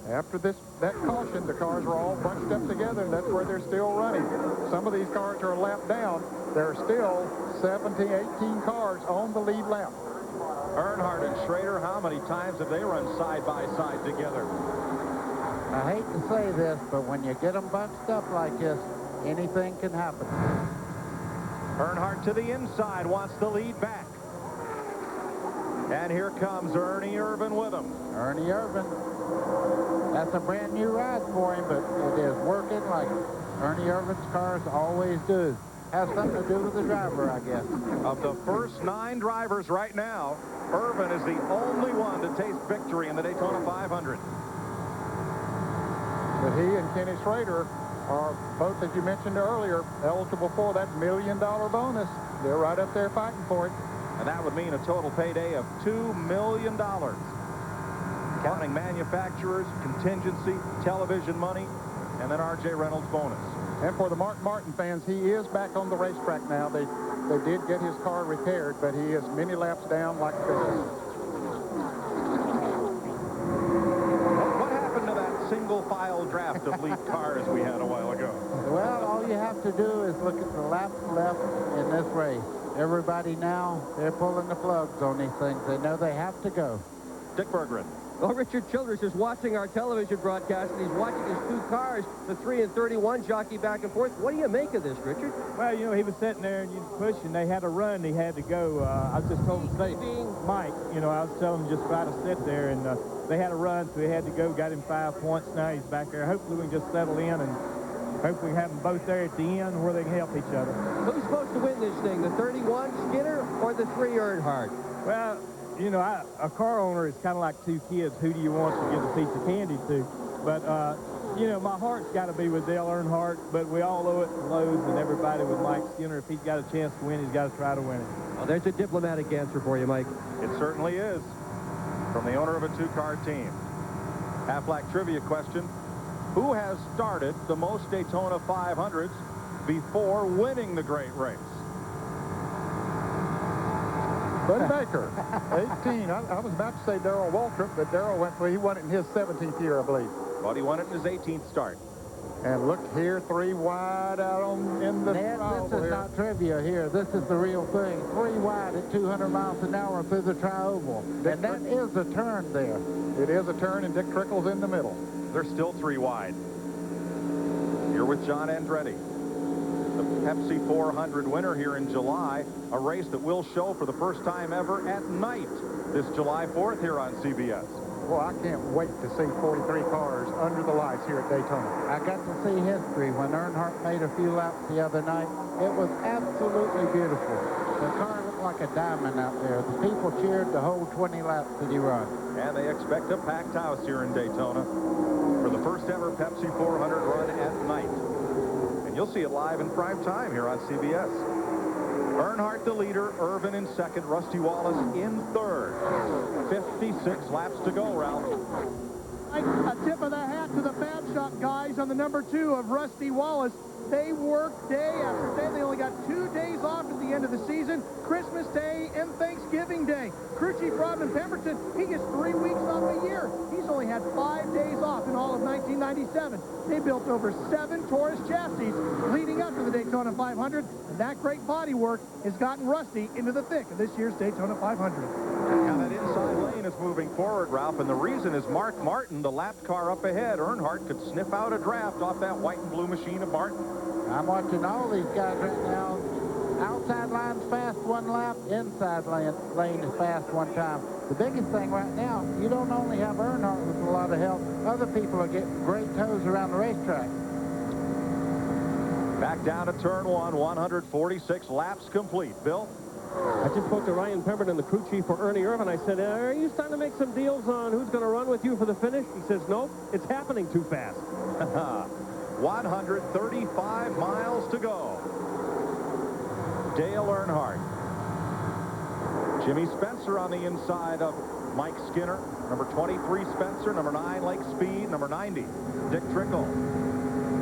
After that caution, the cars are all bunched up together, and that's where they're still running. Some of these cars are a lap down. There are still 17, 18 cars on the lead lap. Earnhardt and Schrader, how many times have they run side by side together? I hate to say this, but when you get them bunched up like this, anything can happen. Earnhardt to the inside, wants the lead back. And here comes Ernie Irvan with him. Ernie Irvan. That's a brand new ride for him, but it is working like Ernie Irvan's cars always do. Has something to do with the driver, I guess. Of the first 9 drivers right now, Irvan is the only one to taste victory in the Daytona 500. But he and Kenny Schrader are both, as you mentioned earlier, eligible for that $1 million bonus. They're right up there fighting for it. And that would mean a total payday of $2 million. Counting manufacturers, contingency, television money, and then R.J. Reynolds bonus. And for the Mark Martin fans, he is back on the racetrack now. They did get his car repaired, but he is many laps down like this. What happened to that single file draft of lead cars we had a while ago? Well, all you have to do is look at the laps left in this race. Everybody now, they're pulling the plugs on these things. They know they have to go. Dick Berggren. Well, Richard Childress is watching our television broadcast, and he's watching his 2 cars, the 3 and 31, jockey back and forth. What do you make of this, Richard? Well, you know, he was sitting there and you push, and they had a run. He had to go. I was just told to say, Mike, you know, I was telling him just try to sit there, and they had a run, so he had to go. Got him 5 points. Now he's back there. Hopefully we can just settle in and hopefully have them both there at the end where they can help each other. Who's supposed to win this thing, the 31 Skinner or the 3 Earnhardt? Well, you know, a car owner is kind of like 2 kids. Who do you want to give a piece of candy to? But, you know, my heart's got to be with Dale Earnhardt, but we all owe it to Lowe's and everybody with Mike Skinner. If he's got a chance to win, he's got to try to win it. Well, there's a diplomatic answer for you, Mike. It certainly is. From the owner of a 2-car team. Half-Black trivia question. Who has started the most Daytona 500s before winning the great race? Buddy Baker, 18. I was about to say Darrell Waltrip, but Darrell he won it in his 17th year, I believe. Buddy won it in his 18th start. And look here, 3 wide out in the Ned, this is not trivia here. This is the real thing. 3 wide at 200 miles an hour through the tri-oval. And that is a turn there. It is a turn, and Dick Trickle's in the middle. They're still 3 wide. You're with John Andretti, the Pepsi 400 winner here in July, a race that will show for the first time ever at night this July 4th here on CBS. Well, I can't wait to see 43 cars under the lights here at Daytona. I got to see history when Earnhardt made a few laps the other night. It was absolutely beautiful. The car looked like a diamond out there. The people cheered the whole 20 laps that he run. And they expect a packed house here in Daytona for the first ever Pepsi 400 run at night. And you'll see it live in prime time here on CBS. Earnhardt the leader, Irvin in second, Rusty Wallace in third. 56 laps to go, Ralph. A tip of the hat to the Fab Shop guys on the number 2 of Rusty Wallace. They worked day after day. They only got 2 days off at the end of the season, Christmas Day and Thanksgiving Day. Crew Chief Rodman Pemberton, he gets 3 weeks off a year. He's only had 5 days off in all of 1997. They built over 7 Taurus chassis leading up to the Daytona 500, and that great body work has gotten Rusty into the thick of this year's Daytona 500. Now that inside lane is moving forward, Ralph, and the reason is Mark Martin, the lapped car up ahead. Earnhardt could sniff out a draft off that white and blue machine of Martin. I'm watching all these guys right now. Outside line's fast 1 lap, inside lane is fast 1 time. The biggest thing right now, you don't only have Earnhardt with a lot of help, other people are getting great toes around the racetrack. Back down to turn 1, 146 laps complete. Bill? I just spoke to Ryan Pemberton, the crew chief for Ernie Irvin. I said, are you starting to make some deals on who's going to run with you for the finish? He says, no, it's happening too fast. 135 miles to go. Dale Earnhardt. Jimmy Spencer on the inside of Mike Skinner. Number 23, Spencer. Number 9, Lake Speed. Number 90, Dick Trickle.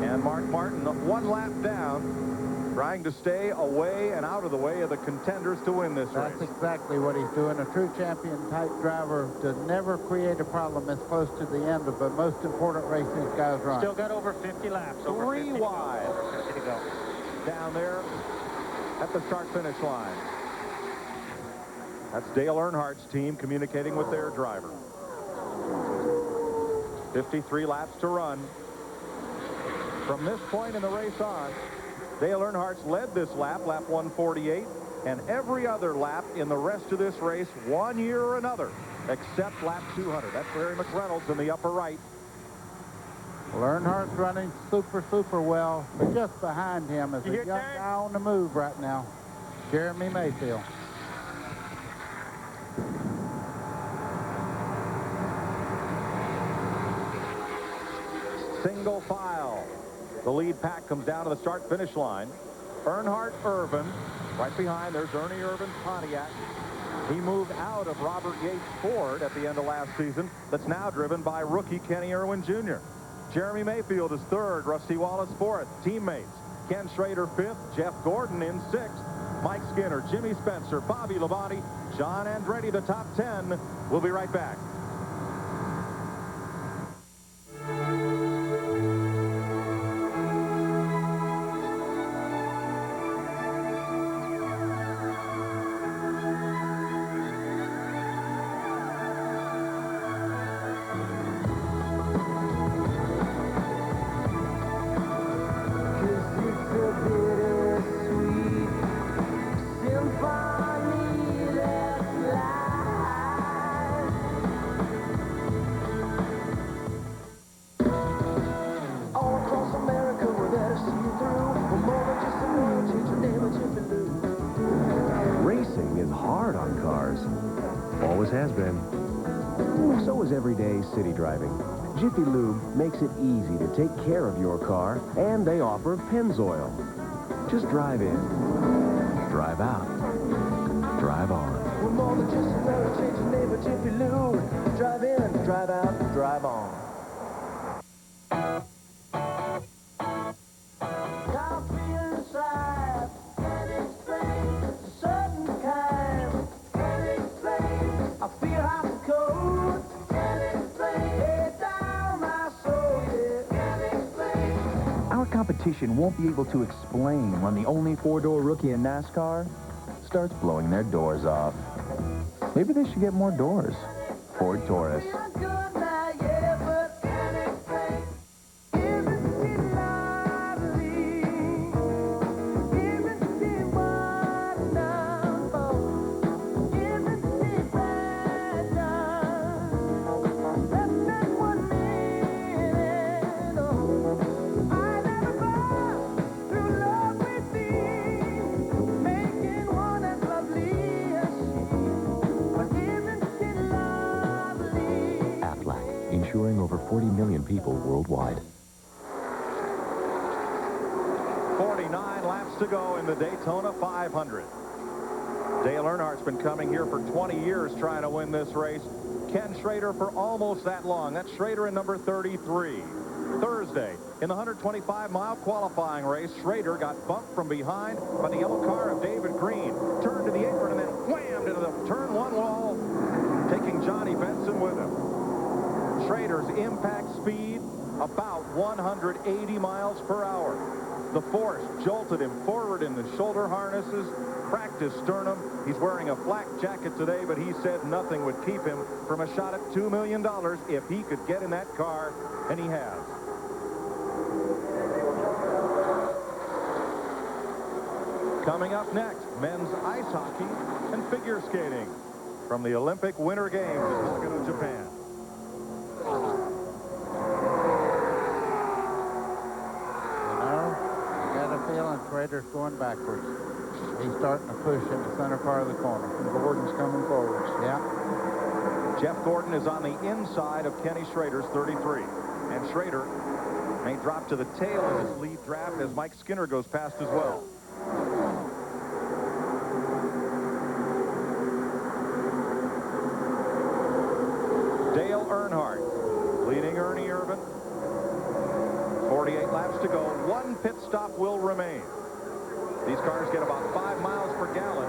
And Mark Martin, 1 lap down, trying to stay away and out of the way of the contenders to win this race. That's exactly what he's doing. A true champion-type driver to never create a problem this close to the end of the most important race these guys run. Still got over 50 laps. 3 wide. Over 50 to go. Down there at the start-finish line. That's Dale Earnhardt's team communicating with their driver. 53 laps to run. From this point in the race on, Dale Earnhardt's led this lap, lap 148, and every other lap in the rest of this race, 1 year or another, except lap 200. That's Larry McReynolds in the upper right. Well, Earnhardt's running super well, but just behind him is a young guy on the move right now, Jeremy Mayfield. Single file. The lead pack comes down to the start-finish line. Earnhardt Irvin, right behind, there's Ernie Irvin's Pontiac. He moved out of Robert Yates Ford at the end of last season. That's now driven by rookie Kenny Irwin Jr. Jeremy Mayfield is third, Rusty Wallace fourth. Teammates, Ken Schrader fifth, Jeff Gordon in sixth, Mike Skinner, Jimmy Spencer, Bobby Labonte, John Andretti, the top 10. We'll be right back. Racing is hard on cars. Always has been. So is everyday city driving. Jiffy Lube makes it easy to take care of your car, and they offer Pennzoil. Just drive in, drive out, drive on. We're more than just another change of name, but Jiffy Lube. Drive in, drive out, drive on. competition won't be able to explain when the only four-door rookie in NASCAR starts blowing their doors off. Maybe they should get more doors. Ford Taurus. Insuring over 40 million people worldwide. 49 laps to go in the Daytona 500. Dale Earnhardt's been coming here for 20 years trying to win this race. Ken Schrader for almost that long. That's Schrader in number 33. Thursday, in the 125-mile qualifying race, Schrader got bumped from behind by the yellow car of David Green. Turned to the apron and then whammed into the turn one wall, taking Johnny Benson with him. Schrader's impact speed, about 180 miles per hour. The force jolted him forward in the shoulder harnesses, cracked his sternum. He's wearing a flak jacket today, but he said nothing would keep him from a shot at $2 million if he could get in that car, and he has. Coming up next, men's ice hockey and figure skating from the Olympic Winter Games in Nagano, Japan. Feeling Schrader's going backwards. He's starting to push in the center part of the corner. And Gordon's coming forward. Yeah. Jeff Gordon is on the inside of Kenny Schrader's 33. And Schrader may drop to the tail of his lead draft as Mike Skinner goes past as well. Dale Earnhardt leading Ernie Irvan. 48 laps to go. One pit stop will remain. These cars get about 5 miles per gallon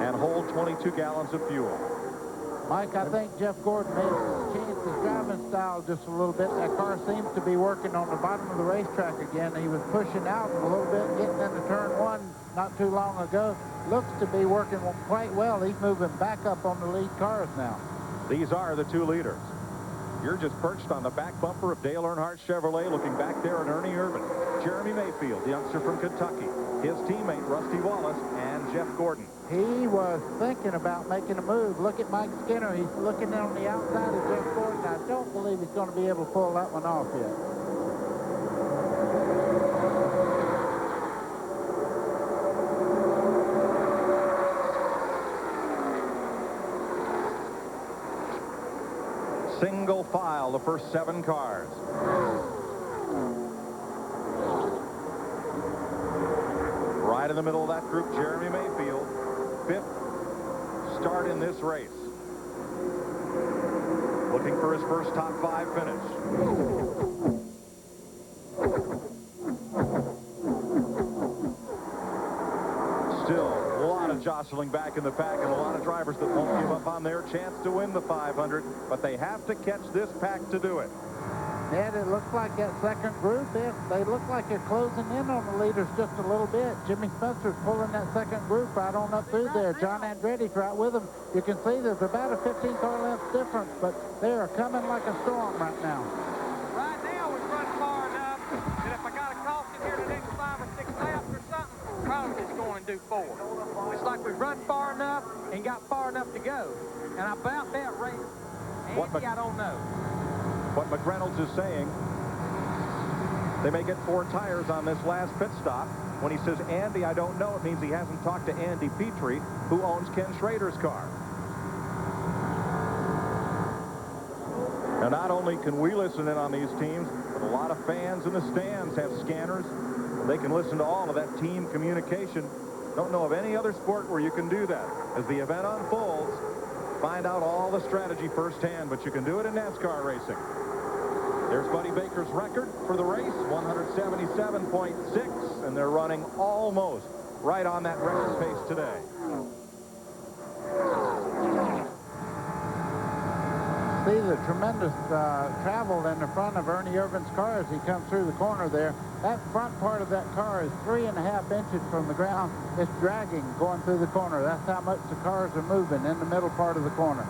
and hold 22 gallons of fuel. Mike, I think Jeff Gordon may have changed his driving style just a little bit. That car seems to be working on the bottom of the racetrack again. He was pushing out a little bit, getting into turn one not too long ago. Looks to be working quite well. He's moving back up on the lead cars now. These are the two leaders. You're just perched on the back bumper of Dale Earnhardt Chevrolet, looking back there at Ernie Irvan, Jeremy Mayfield, the youngster from Kentucky, his teammate Rusty Wallace, and Jeff Gordon. He was thinking about making a move. Look at Mike Skinner. He's looking on the outside of Jeff Gordon. I don't believe he's going to be able to pull that one off yet. Single file, the first 7 cars. Right in the middle of that group, Jeremy Mayfield, 5th start in this race. Looking for his first top 5 finish. Still, a lot of jostling back in the pack and a lot of drivers that won't give up on their chance to win the 500, but they have to catch this pack to do it. Ed, it looks like that second group, they look like they're closing in on the leaders just a little bit. Jimmy Spencer's pulling that second group right on up through there. John Andretti's right with him. You can see there's about a 15-car length difference, but they are coming like a storm right now. Right now, we've run far enough that if I got a caution here the next 5 or 6 laps or something, probably just going to do 4. It's like we've run far enough and got far enough to go. And I about that race, Andy, I don't know. What McReynolds is saying, they may get 4 tires on this last pit stop. When he says, Andy, I don't know, it means he hasn't talked to Andy Petrie, who owns Ken Schrader's car. Now, not only can we listen in on these teams, but a lot of fans in the stands have scanners. They can listen to all of that team communication. Don't know of any other sport where you can do that. As the event unfolds, find out all the strategy firsthand, but you can do it in NASCAR racing. There's Buddy Baker's record for the race, 177.6, and they're running almost right on that record pace today. see the tremendous travel in the front of Ernie Irvin's car as he comes through the corner there. That front part of that car is 3.5 inches from the ground. It's dragging going through the corner. That's how much the cars are moving in the middle part of the corner.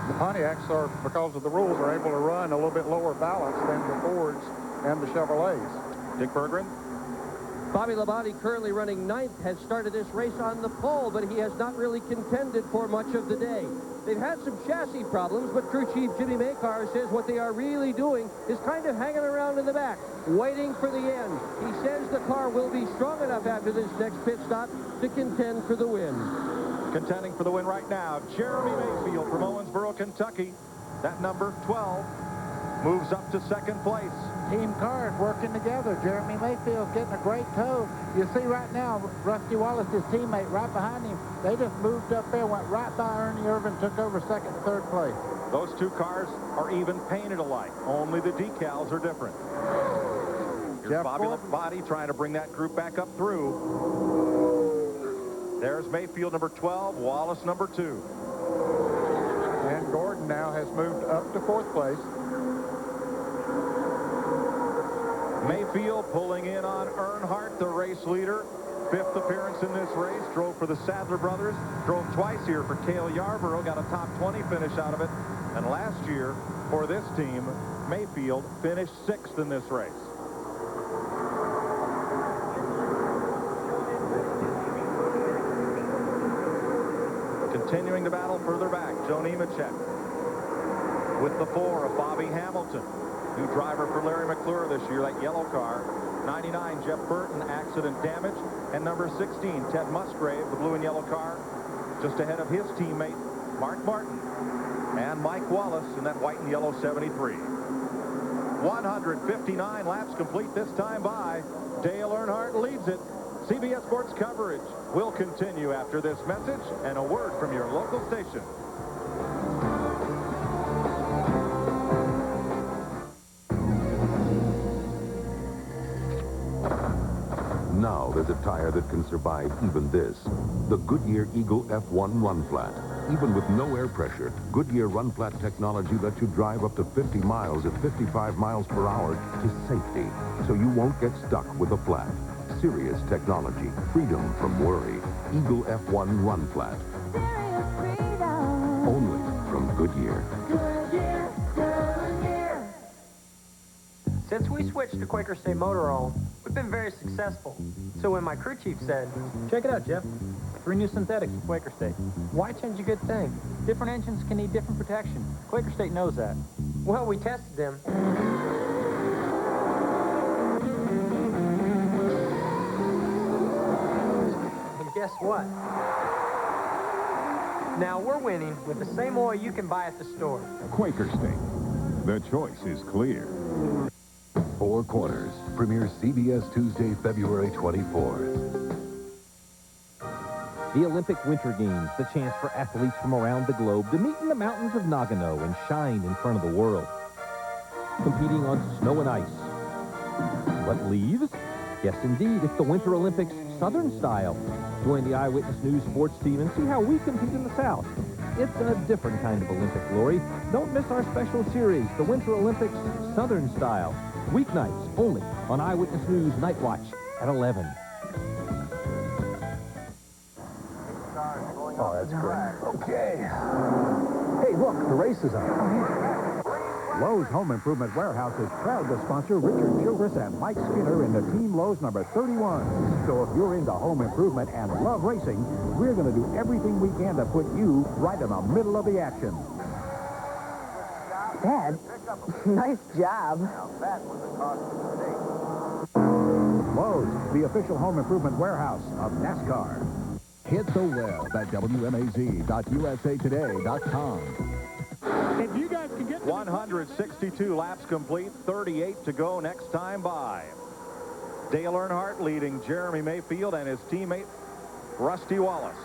The Pontiacs are, because of the rules, are able to run a little bit lower balance than the Fords and the Chevrolets. Dick Berggren. Bobby Labonte, currently running 9th, has started this race on the pole, but he has not really contended for much of the day. They've had some chassis problems, but crew chief Jimmy Makar says what they are really doing is kind of hanging around in the back, waiting for the end. He says the car will be strong enough after this next pit stop to contend for the win. Contending for the win right now, Jeremy Mayfield from Owensboro, Kentucky. That number 12 moves up to second place. Team cars working together. Jeremy Mayfield's getting a great tow. You see right now, Rusty Wallace, his teammate, right behind him. They just moved up there, went right by Ernie Irvin, took over second and third place. Those two cars are even painted alike. Only the decals are different. Here's Bobby Labonte trying to bring that group back up through. There's Mayfield, number 12, Wallace, number 2. And Gordon now has moved up to 4th place. Mayfield pulling in on Earnhardt, the race leader. 5th appearance in this race. Drove for the Sadler brothers. Drove twice here for Cale Yarborough. Got a top 20 finish out of it. And last year, for this team, Mayfield finished 6th in this race. Continuing the battle further back, Joe Nemechek with the 4 of Bobby Hamilton. New driver for Larry McClure this year, that yellow car. 99, Jeff Burton, accident damage. And number 16, Ted Musgrave, the blue and yellow car, just ahead of his teammate, Mark Martin. And Mike Wallace in that white and yellow 73. 159 laps complete this time by. Dale Earnhardt leads it. CBS Sports coverage will continue after this message and a word from your local station. Now there's a tire that can survive even this. The Goodyear Eagle F1 Run Flat. Even with no air pressure, Goodyear Run Flat technology lets you drive up to 50 miles at 55 miles per hour to safety, so you won't get stuck with a flat. Serious technology, freedom from worry. Eagle F1 Run Flat. Only from Goodyear. Since we switched to Quaker State Motor Oil, we've been very successful. So when my crew chief said, Check it out, Jeff. 3 new synthetics from Quaker State. why change a good thing? Different engines can need different protection. Quaker State knows that. Well, we tested them. And guess what? Now we're winning with the same oil you can buy at the store. Quaker State. The choice is clear. 4 Corners premieres CBS Tuesday, February 24th. The Olympic Winter Games, the chance for athletes from around the globe to meet in the mountains of Nagano and shine in front of the world. Competing on snow and ice. What leaves? Yes, indeed, it's the Winter Olympics Southern style. Join the Eyewitness News sports team and see how we compete in the South. It's a different kind of Olympic glory. Don't miss our special series, the Winter Olympics Southern style. Weeknights only on Eyewitness News Night Watch at 11. Oh, that's great. Okay. Hey, look, the race is on. Lowe's Home Improvement Warehouse is proud to sponsor Richard Childress and Mike Skinner in the Team Lowe's number 31. So if you're into home improvement and love racing, we're going to do everything we can to put you right in the middle of the action. Dad, nice job. Lowe's, the official home improvement warehouse of NASCAR. Hit the web at WMAZ.USAtoday.com. If you guys can get 162 laps complete, 38 to go next time by. Dale Earnhardt leading Jeremy Mayfield and his teammate Rusty Wallace.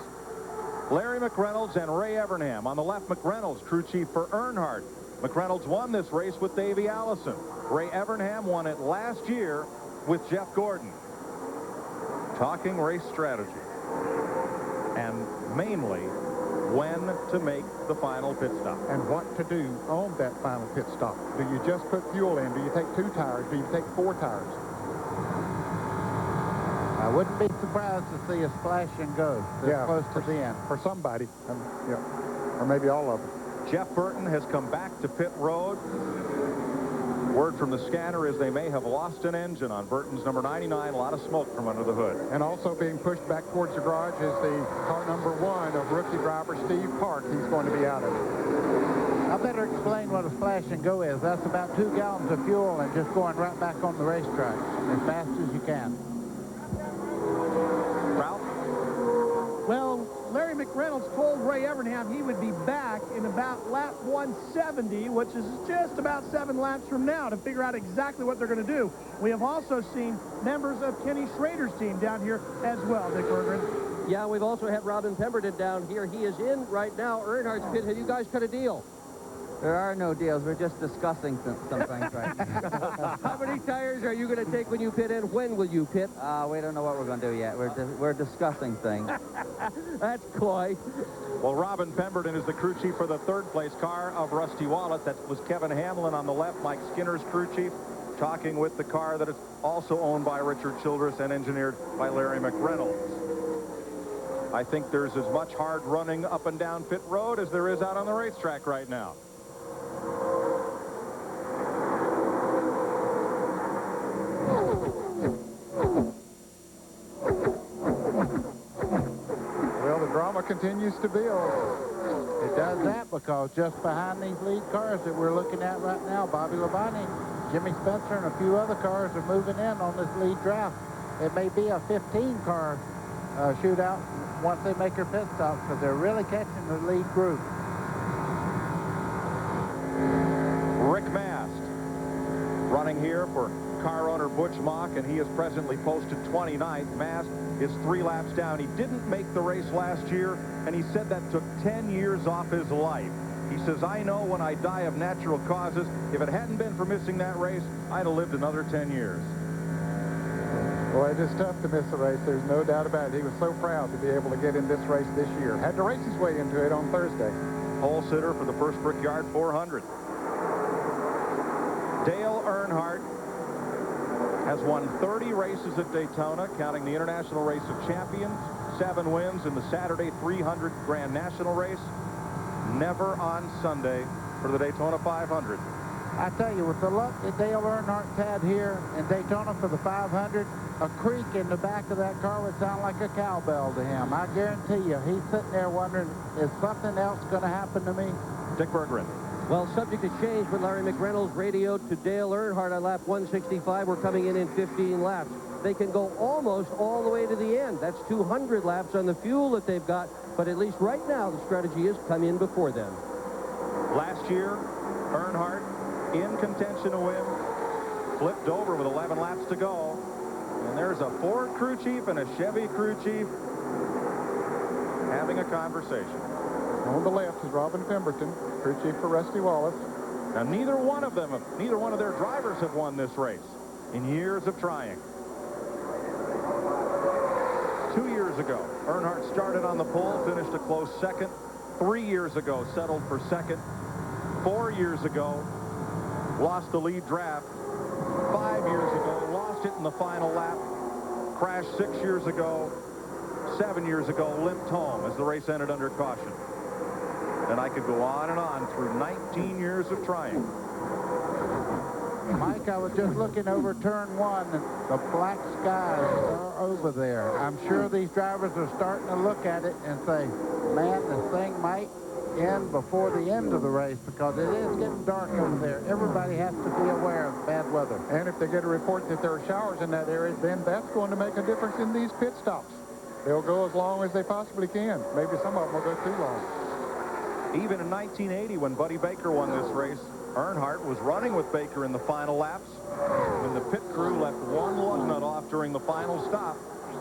Larry McReynolds and Ray Evernham. On the left, McReynolds, crew chief for Earnhardt. McReynolds won this race with Davey Allison. Ray Evernham won it last year with Jeff Gordon. Talking race strategy. And mainly when to make the final pit stop. And what to do on that final pit stop. Do you just put fuel in? Do you take 2 tires? Do you take 4 tires? I wouldn't be surprised to see a splash and go this close to the end. For somebody, yeah, or maybe all of them. Jeff Burton has come back to pit road. Word from the scanner is they may have lost an engine on Burton's number 99. A lot of smoke from under the hood. And also being pushed back towards the garage is the car number 1 of rookie driver Steve Park. He's going to be out of it. I better explain what a splash and go is. That's about 2 gallons of fuel and just going right back on the racetrack as fast as you can. Ralph? Well, Larry McReynolds told Ray Evernham he would be back in about lap 170, which is just about 7 laps from now, to figure out exactly what they're going to do. We have also seen members of Kenny Schrader's team down here as well, Dick Berggren. Yeah, we've also had Robin Pemberton down here. He is in right now. Earnhart's pit. Have you guys cut a deal? There are no deals. We're just discussing some things right now. How many tires are you going to take when you pit in? When will you pit? We don't know what we're going to do yet. We're discussing things. That's coy. Well, Robin Pemberton is the crew chief for the 3rd place car of Rusty Wallace. That was Kevin Hamlin on the left, Mike Skinner's crew chief, talking with the car that is also owned by Richard Childress and engineered by Larry McReynolds. I think there's as much hard running up and down pit road as there is out on the racetrack right now. Well, the drama continues to build. It does that because just behind these lead cars that we're looking at right now, Bobby Labonte, Jimmy Spencer, and a few other cars are moving in on this lead draft. It may be a 15-car shootout once they make their pit stops because they're really catching the lead group. Rick Mast running here for car owner Butch Mock, and he is presently posted 29th. Mast is 3 laps down. He didn't make the race last year, and he said that took 10 years off his life. He says, I know when I die of natural causes, if it hadn't been for missing that race, I'd have lived another 10 years. Boy, it is tough to miss a race. There's no doubt about it. He was so proud to be able to get in this race this year. Had to race his way into it on Thursday. Pole sitter for the first Brickyard 400. Dale Earnhardt has won 30 races at Daytona, counting the International Race of Champions, 7 wins in the Saturday 300 Grand National Race, never on Sunday for the Daytona 500. I tell you, with the luck that Dale Earnhardt's had here in Daytona for the 500, a creak in the back of that car would sound like a cowbell to him. I guarantee you, he's sitting there wondering, is something else going to happen to me? Dick Berggren. Well, subject to change when Larry McReynolds radioed to Dale Earnhardt on lap 165. We're coming in 15 laps. They can go almost all the way to the end. That's 200 laps on the fuel that they've got. But at least right now, the strategy is come in before then. Last year, Earnhardt in contention to win, flipped over with 11 laps to go. And there's a Ford crew chief and a Chevy crew chief having a conversation. On the left is Robin Pemberton, crew chief for Rusty Wallace. Now, neither one of their drivers have won this race in years of trying. 2 years ago, Earnhardt started on the pole, finished a close second. 3 years ago, settled for second. 4 years ago, lost the lead draft. 5 years ago, lost it in the final lap. Crashed 6 years ago. 7 years ago, limped home as the race ended under caution. And I could go on and on through 19 years of trying. Mike, I was just looking over turn 1, and the black skies are over there. I'm sure these drivers are starting to look at it and say, man, this thing might end before the end of the race because it is getting dark over there. Everybody has to be aware of bad weather. And if they get a report that there are showers in that area, then that's going to make a difference in these pit stops. They'll go as long as they possibly can. Maybe some of them will go too long. Even in 1980, when Buddy Baker won this race, Earnhardt was running with Baker in the final laps when the pit crew left one lug nut off during the final stop,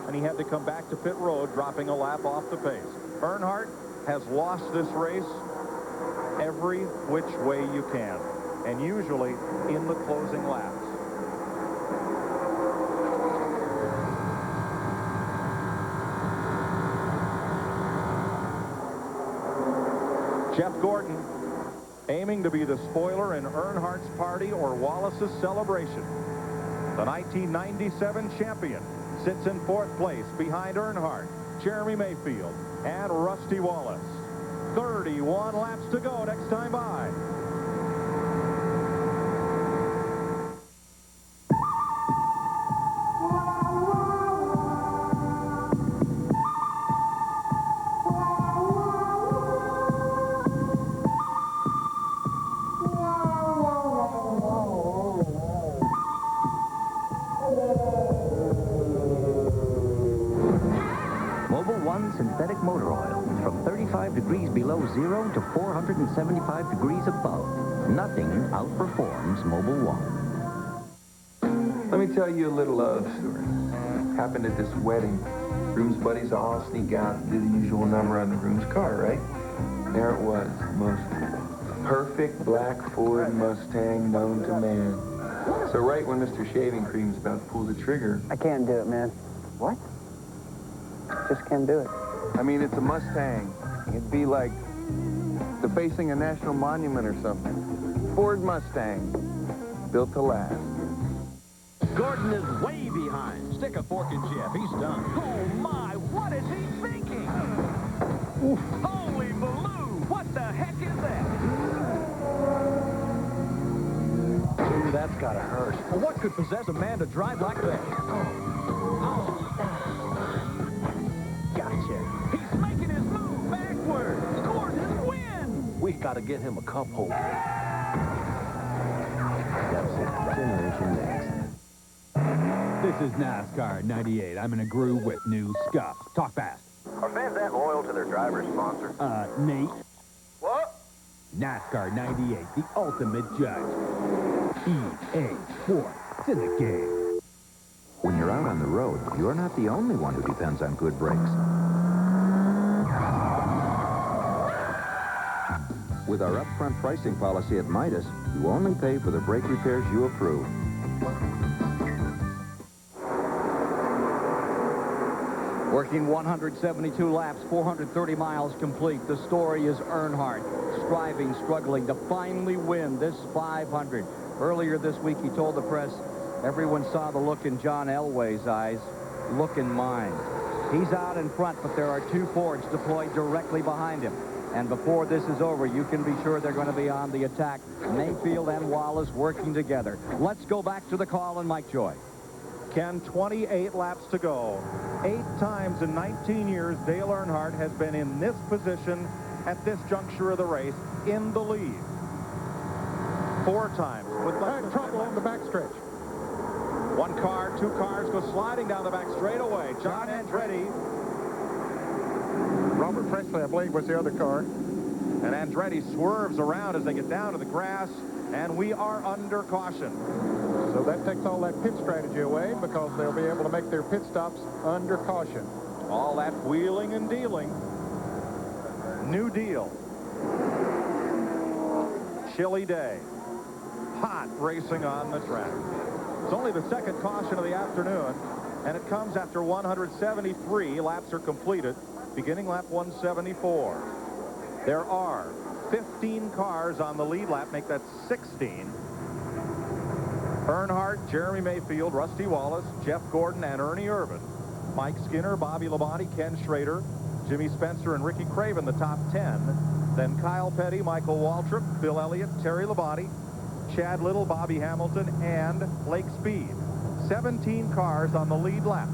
and he had to come back to pit road, dropping a lap off the pace. Earnhardt has lost this race every which way you can, and usually in the closing laps. Jeff Gordon aiming to be the spoiler in Earnhardt's party or Wallace's celebration. The 1997 champion sits in 4th place behind Earnhardt, Jeremy Mayfield, and Rusty Wallace. 31 laps to go next time by. Synthetic motor oil from 35 degrees below zero to 475 degrees above. Nothing outperforms Mobil 1. Let me tell you a little love story. Happened at this wedding. Groom's buddies all sneak out and do the usual number on the groom's car, right? There it was, the most perfect black Ford Mustang known to man. So right when Mr. Shaving Cream's about to pull the trigger... I can't do it, man. What? Just can't do it. I mean, it's a Mustang. It'd be like defacing a national monument or something. Ford Mustang, built to last. Gordon is way behind. Stick a fork in Jeff. He's done. Oh, my. What is he thinking? Oof. Holy baloo. What the heck is that? Ooh, that's got to hurt. Well, what could possess a man to drive like that? Gotcha. He's making his move backwards. Gordon wins. We've got to get him a cup holder. That's it. Generation next. This is NASCAR 98. I'm in a groove with new scuff. Talk fast. Are fans that loyal to their driver's sponsor? Nate. What? NASCAR 98, the ultimate judge. EA Sports. It's in the game. When you're out on the road, you're not the only one who depends on good brakes. With our upfront pricing policy at Midas, you only pay for the brake repairs you approve. Working 172 laps, 430 miles complete. The story is Earnhardt, striving, struggling to finally win this 500. Earlier this week, he told the press, everyone saw the look in John Elway's eyes, look in mine. He's out in front, but there are two Fords deployed directly behind him. And before this is over, you can be sure they're going to be on the attack. Mayfield and Wallace working together. Let's go back to the call and Mike Joy. Ken, 28 laps to go. 8 times in 19 years, Dale Earnhardt has been in this position at this juncture of the race in the lead. 4 times with trouble on the backstretch. 1 car, 2 cars go sliding down the back straightaway. John Andretti. Robert Presley, I believe, was the other car. And Andretti swerves around as they get down to the grass, and we are under caution. So that takes all that pit strategy away because they'll be able to make their pit stops under caution. All that wheeling and dealing. New deal. Chilly day. Hot racing on the track. It's only the second caution of the afternoon, and it comes after 173 laps are completed, beginning lap 174. There are 15 cars on the lead lap, make that 16. Earnhardt, Jeremy Mayfield, Rusty Wallace, Jeff Gordon, and Ernie Irvan. Mike Skinner, Bobby Labonte, Ken Schrader, Jimmy Spencer, and Ricky Craven, the top 10. Then Kyle Petty, Michael Waltrip, Bill Elliott, Terry Labonte, Chad Little, Bobby Hamilton, and Lake Speed. 17 cars on the lead lap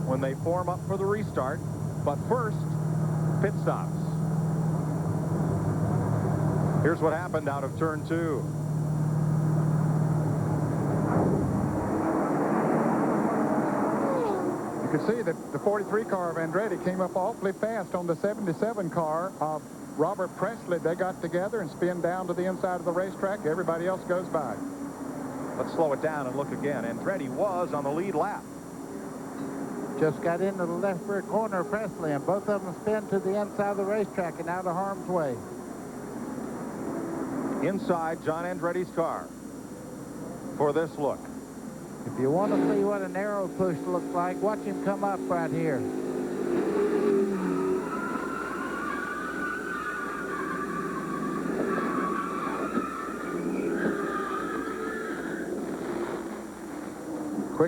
when they form up for the restart. But first, pit stops. Here's what happened out of turn 2. You can see that the 43 car of Andretti came up awfully fast on the 77 car of Robert Presley. They got together and spin down to the inside of the racetrack. Everybody else goes by. Let's slow it down and look again. Andretti was on the lead lap. Just got into the left rear corner of Presley, and both of them spin to the inside of the racetrack and out of harm's way. Inside John Andretti's car for this look. If you want to see what an arrow push looks like, watch him come up right here.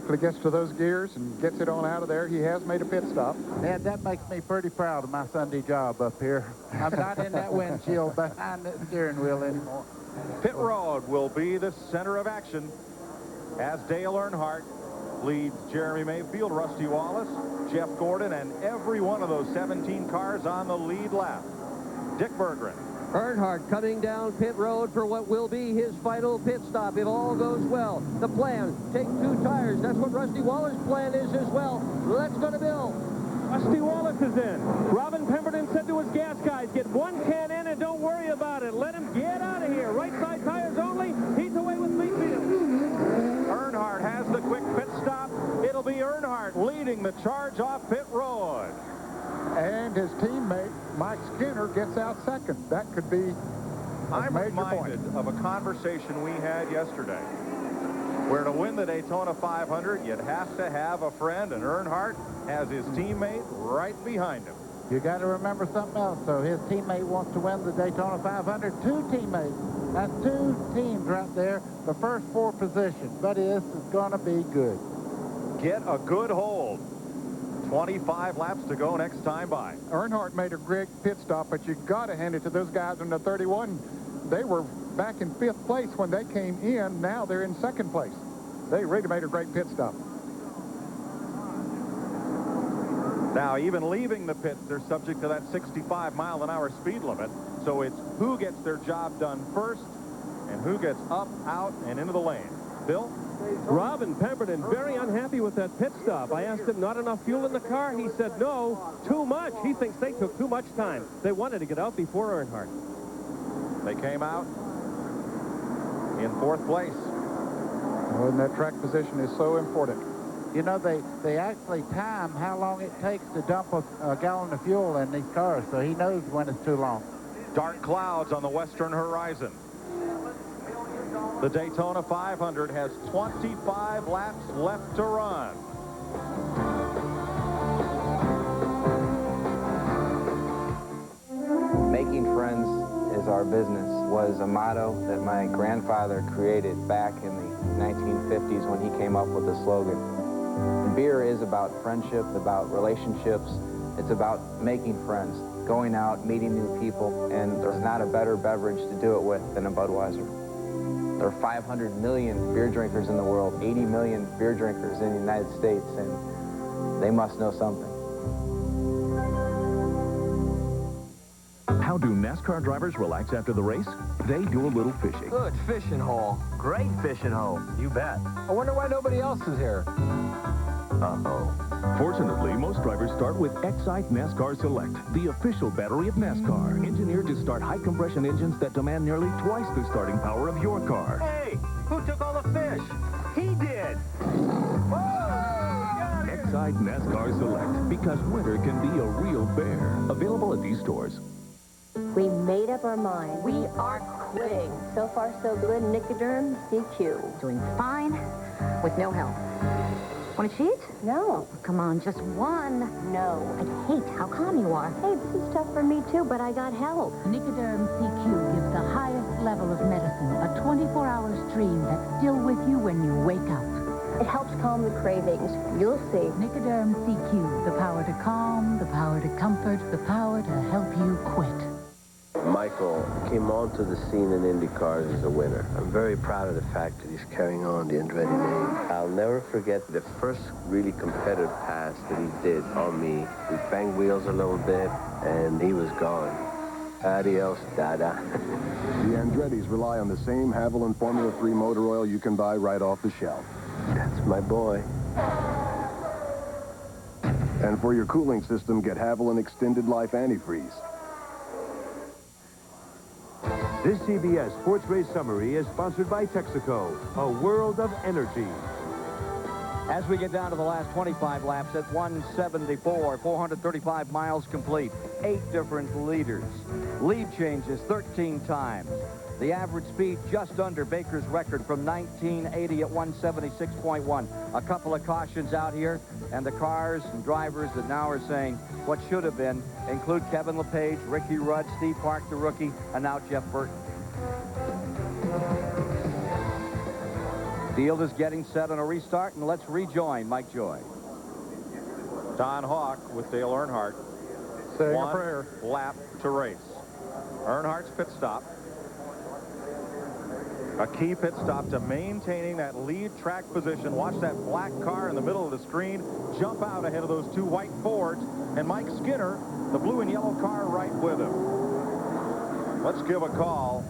quickly gets to those gears and gets it on out of there. He has made a pit stop. Yeah, that makes me pretty proud of my Sunday job up here. I'm not in that windshield behind the steering wheel anymore. Pit road will be the center of action as Dale Earnhardt leads Jeremy Mayfield, Rusty Wallace, Jeff Gordon, and every one of those 17 cars on the lead lap. Dick Berggren. Earnhardt cutting down pit road for what will be his final pit stop if all goes well. The plan, take 2 tires. That's what Rusty Waller's plan is as well. Let's go to Bill. Rusty Wallace is in. Robin Pemberton said to his gas guys, get 1 can in and don't worry about it. Let him get out of here. Right side tires only. He's away with Mayfield. Earnhardt has the quick pit stop. It'll be Earnhardt leading the charge off pit road. And his teammate, Mike Skinner, gets out second. That could be a major reminded point. of a conversation we had yesterday, where to win the Daytona 500, you'd have to have a friend, and Earnhardt has his teammate right behind him. You got to remember something else. So his teammate wants to win the Daytona 500. 2 teammates. That's 2 teams right there. The first 4 positions. Buddy, this is going to be good. Get a good hold. 25 laps to go next time by. Earnhardt made a great pit stop, but you got to hand it to those guys in the 31. They were back in 5th place when they came in. Now they're in 2nd place. They really made a great pit stop. Now, even leaving the pits, they're subject to that 65-mile-an-hour speed limit. So it's who gets their job done first and who gets up, out, and into the lane. Bill? Robin Pemberton very unhappy with that pit stop. I asked him, not enough fuel in the car? He said, no, too much. He thinks they took too much time. They wanted to get out before Earnhardt. They came out in 4th place. Well, and that track position is so important. You know, they actually time how long it takes to dump a gallon of fuel in these cars, so he knows when it's too long. Dark clouds on the western horizon. The Daytona 500 has 25 laps left to run. Making friends is our business was a motto that my grandfather created back in the 1950s when he came up with the slogan. Beer is about friendship, about relationships. It's about making friends, going out, meeting new people, and there's not a better beverage to do it with than a Budweiser. There are 500 million beer drinkers in the world, 80 million beer drinkers in the United States, and they must know something. How do NASCAR drivers relax after the race? They do a little fishing. Good fishing hole. Great fishing hole. You bet. I wonder why nobody else is here. Uh-oh. Fortunately, most drivers start with Excite NASCAR Select, the official battery of NASCAR, engineered to start high-compression engines that demand nearly twice the starting power of your car. Hey, who took all the fish? He did. Whoa! Excite NASCAR Select, because winter can be a real bear. Available at these stores. We made up our mind. We are quitting. So far, so good. Nicoderm CQ. Doing fine with no help. Want to cheat? No. Come on, just one. No. I hate how calm you are. Hey, this is tough for me, too, but I got help. Nicoderm CQ gives the highest level of medicine, a 24-hour stream that's still with you when you wake up. It helps calm the cravings. You'll see. Nicoderm CQ, the power to calm, the power to comfort, the power to help you quit. Michael came onto the scene in Indy cars as a winner. I'm very proud of the fact that he's carrying on the Andretti name. I'll never forget the first really competitive pass that he did on me. We banged wheels a little bit, and he was gone. Adios, Dada. The Andrettis rely on the same Haviland Formula 3 motor oil you can buy right off the shelf. That's my boy. And for your cooling system, get Haviland Extended Life Antifreeze. This CBS Sports Race Summary is sponsored by Texaco, a world of energy. As we get down to the last 25 laps at 174, 435 miles complete, 8 different leaders. Lead changes 13 times. The average speed just under Baker's record from 1980 at 176.1. A couple of cautions out here, and the cars and drivers that now are saying what should have been include Kevin LePage, Ricky Rudd, Steve Park, the rookie, and now Jeff Burton. Field is getting set on a restart, and let's rejoin Mike Joy. Don Hawk with Dale Earnhardt. Saying a One prayer. lap to race. Earnhardt's pit stop. A key pit stop to maintaining that lead track position. Watch that black car in the middle of the screen jump out ahead of those two white Fords, and Mike Skinner, the blue and yellow car, right with him. Let's give a call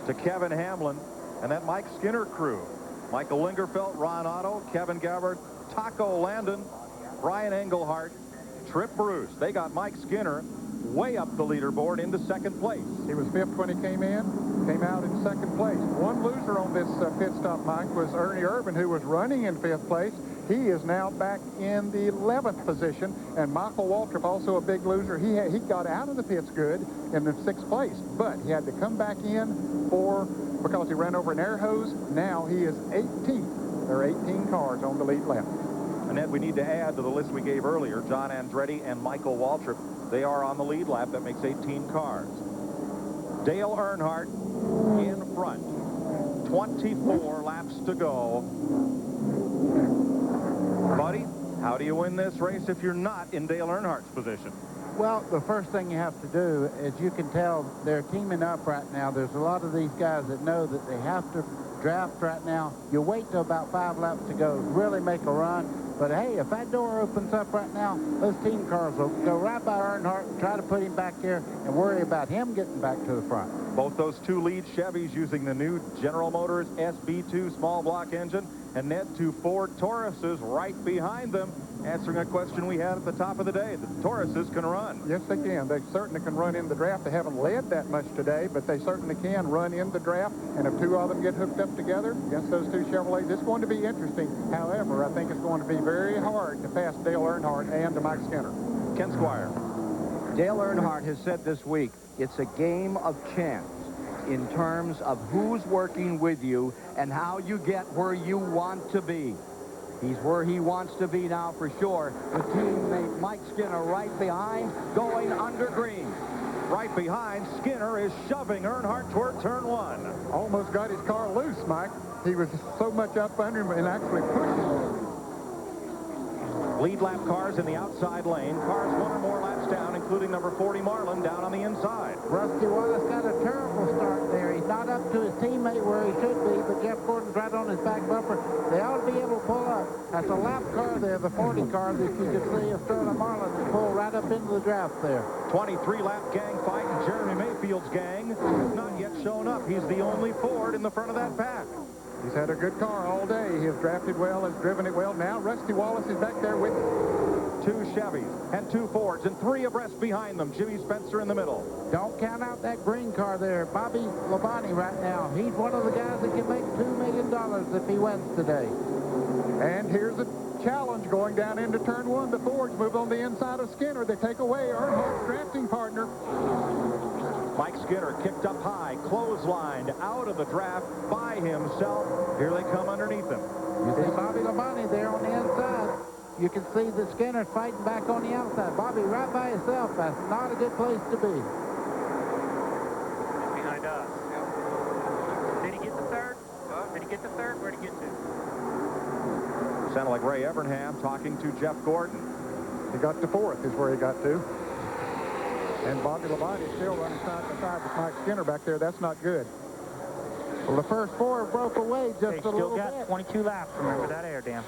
to Kevin Hamlin and that Mike Skinner crew. Michael Lingerfelt, Ron Otto, Kevin Gabbard, Taco Landon, Brian Engelhardt, Trip Bruce. They got Mike Skinner way up the leaderboard into second place. He was fifth when he came in, came out in second place. One loser on this pit stop, Mike, was Ernie Irvin, who was running in fifth place. He is now back in the 11th position, and Michael Waltrip, also a big loser. He got out of the pits good in the 6th place, but he had to come back in because he ran over an air hose. Now he is 18th. There are 18 cars on the lead lap. And Ed, we need to add to the list we gave earlier, John Andretti and Michael Waltrip. They are on the lead lap. That makes 18 cars. Dale Earnhardt in front. 24 laps to go. Buddy, how do you win this race if you're not in Dale Earnhardt's position? Well, the first thing you have to do is, you can tell they're teaming up right now. There's a lot of these guys that know that they have to draft right now. You wait till about 5 laps to go, really make a run. But hey, if that door opens up right now, those team cars will go right by Earnhardt and try to put him back there and worry about him getting back to the front. Both those two lead Chevys using the new General Motors SB2 small block engine, and Ned, two Ford Tauruses right behind them, answering a question we had at the top of the day. The Tauruses can run. Yes, they can. They certainly can run in the draft. They haven't led that much today, but they certainly can run in the draft. And if two of them get hooked up together against those two Chevrolets, it's going to be interesting. However, I think it's going to be very hard to pass Dale Earnhardt and to Mike Skinner. Ken Squire. Dale Earnhardt has said this week, it's a game of chance in terms of who's working with you and how you get where you want to be. He's where he wants to be now for sure. With teammate Mike Skinner right behind, going under green. Right behind, Skinner is shoving Earnhardt toward turn 1. Almost got his car loose, Mike. He was so much up under him and actually pushing. Lead lap cars in the outside lane. Cars 1 or more laps down, including number 40 Marlin down on the inside. Rusty Wallace got a terrible start there. He's not up to his teammate where he should be, but Jeff Gordon's right on his back bumper. They ought to be able to pull up. That's a lap car there, the 40 car that you can see of Sterling Marlin and pull right up into the draft there. 23-lap gang fight, and Jeremy Mayfield's gang has not yet shown up. He's the only Ford in the front of that pack. He's had a good car all day. He has drafted well, has driven it well. Now Rusty Wallace is back there with him. 2 Chevys and 2 Fords and 3 abreast behind them. Jimmy Spencer in the middle. Don't count out that green car there. Bobby Labonte right now. He's one of the guys that can make $2 million if he wins today. And here's a challenge going down into turn 1. The Fords move on the inside of Skinner. They take away Earnhardt's drafting partner. Mike Skinner kicked up high, clotheslined out of the draft by himself. Here they come underneath him. You see Bobby Labonte there on the inside. You can see the Skinner's fighting back on the outside. Bobby right by himself. That's not a good place to be. Behind us. Did he get the third? Did he get the third? Where'd he get to? Sounded like Ray Evernham talking to Jeff Gordon. He got to 4th is where he got to. And Bobby Labonte is still running side by side with Mike Skinner back there. That's not good. Well, the first 4 broke away just a little bit. Still got 22 laps. Remember that air dam.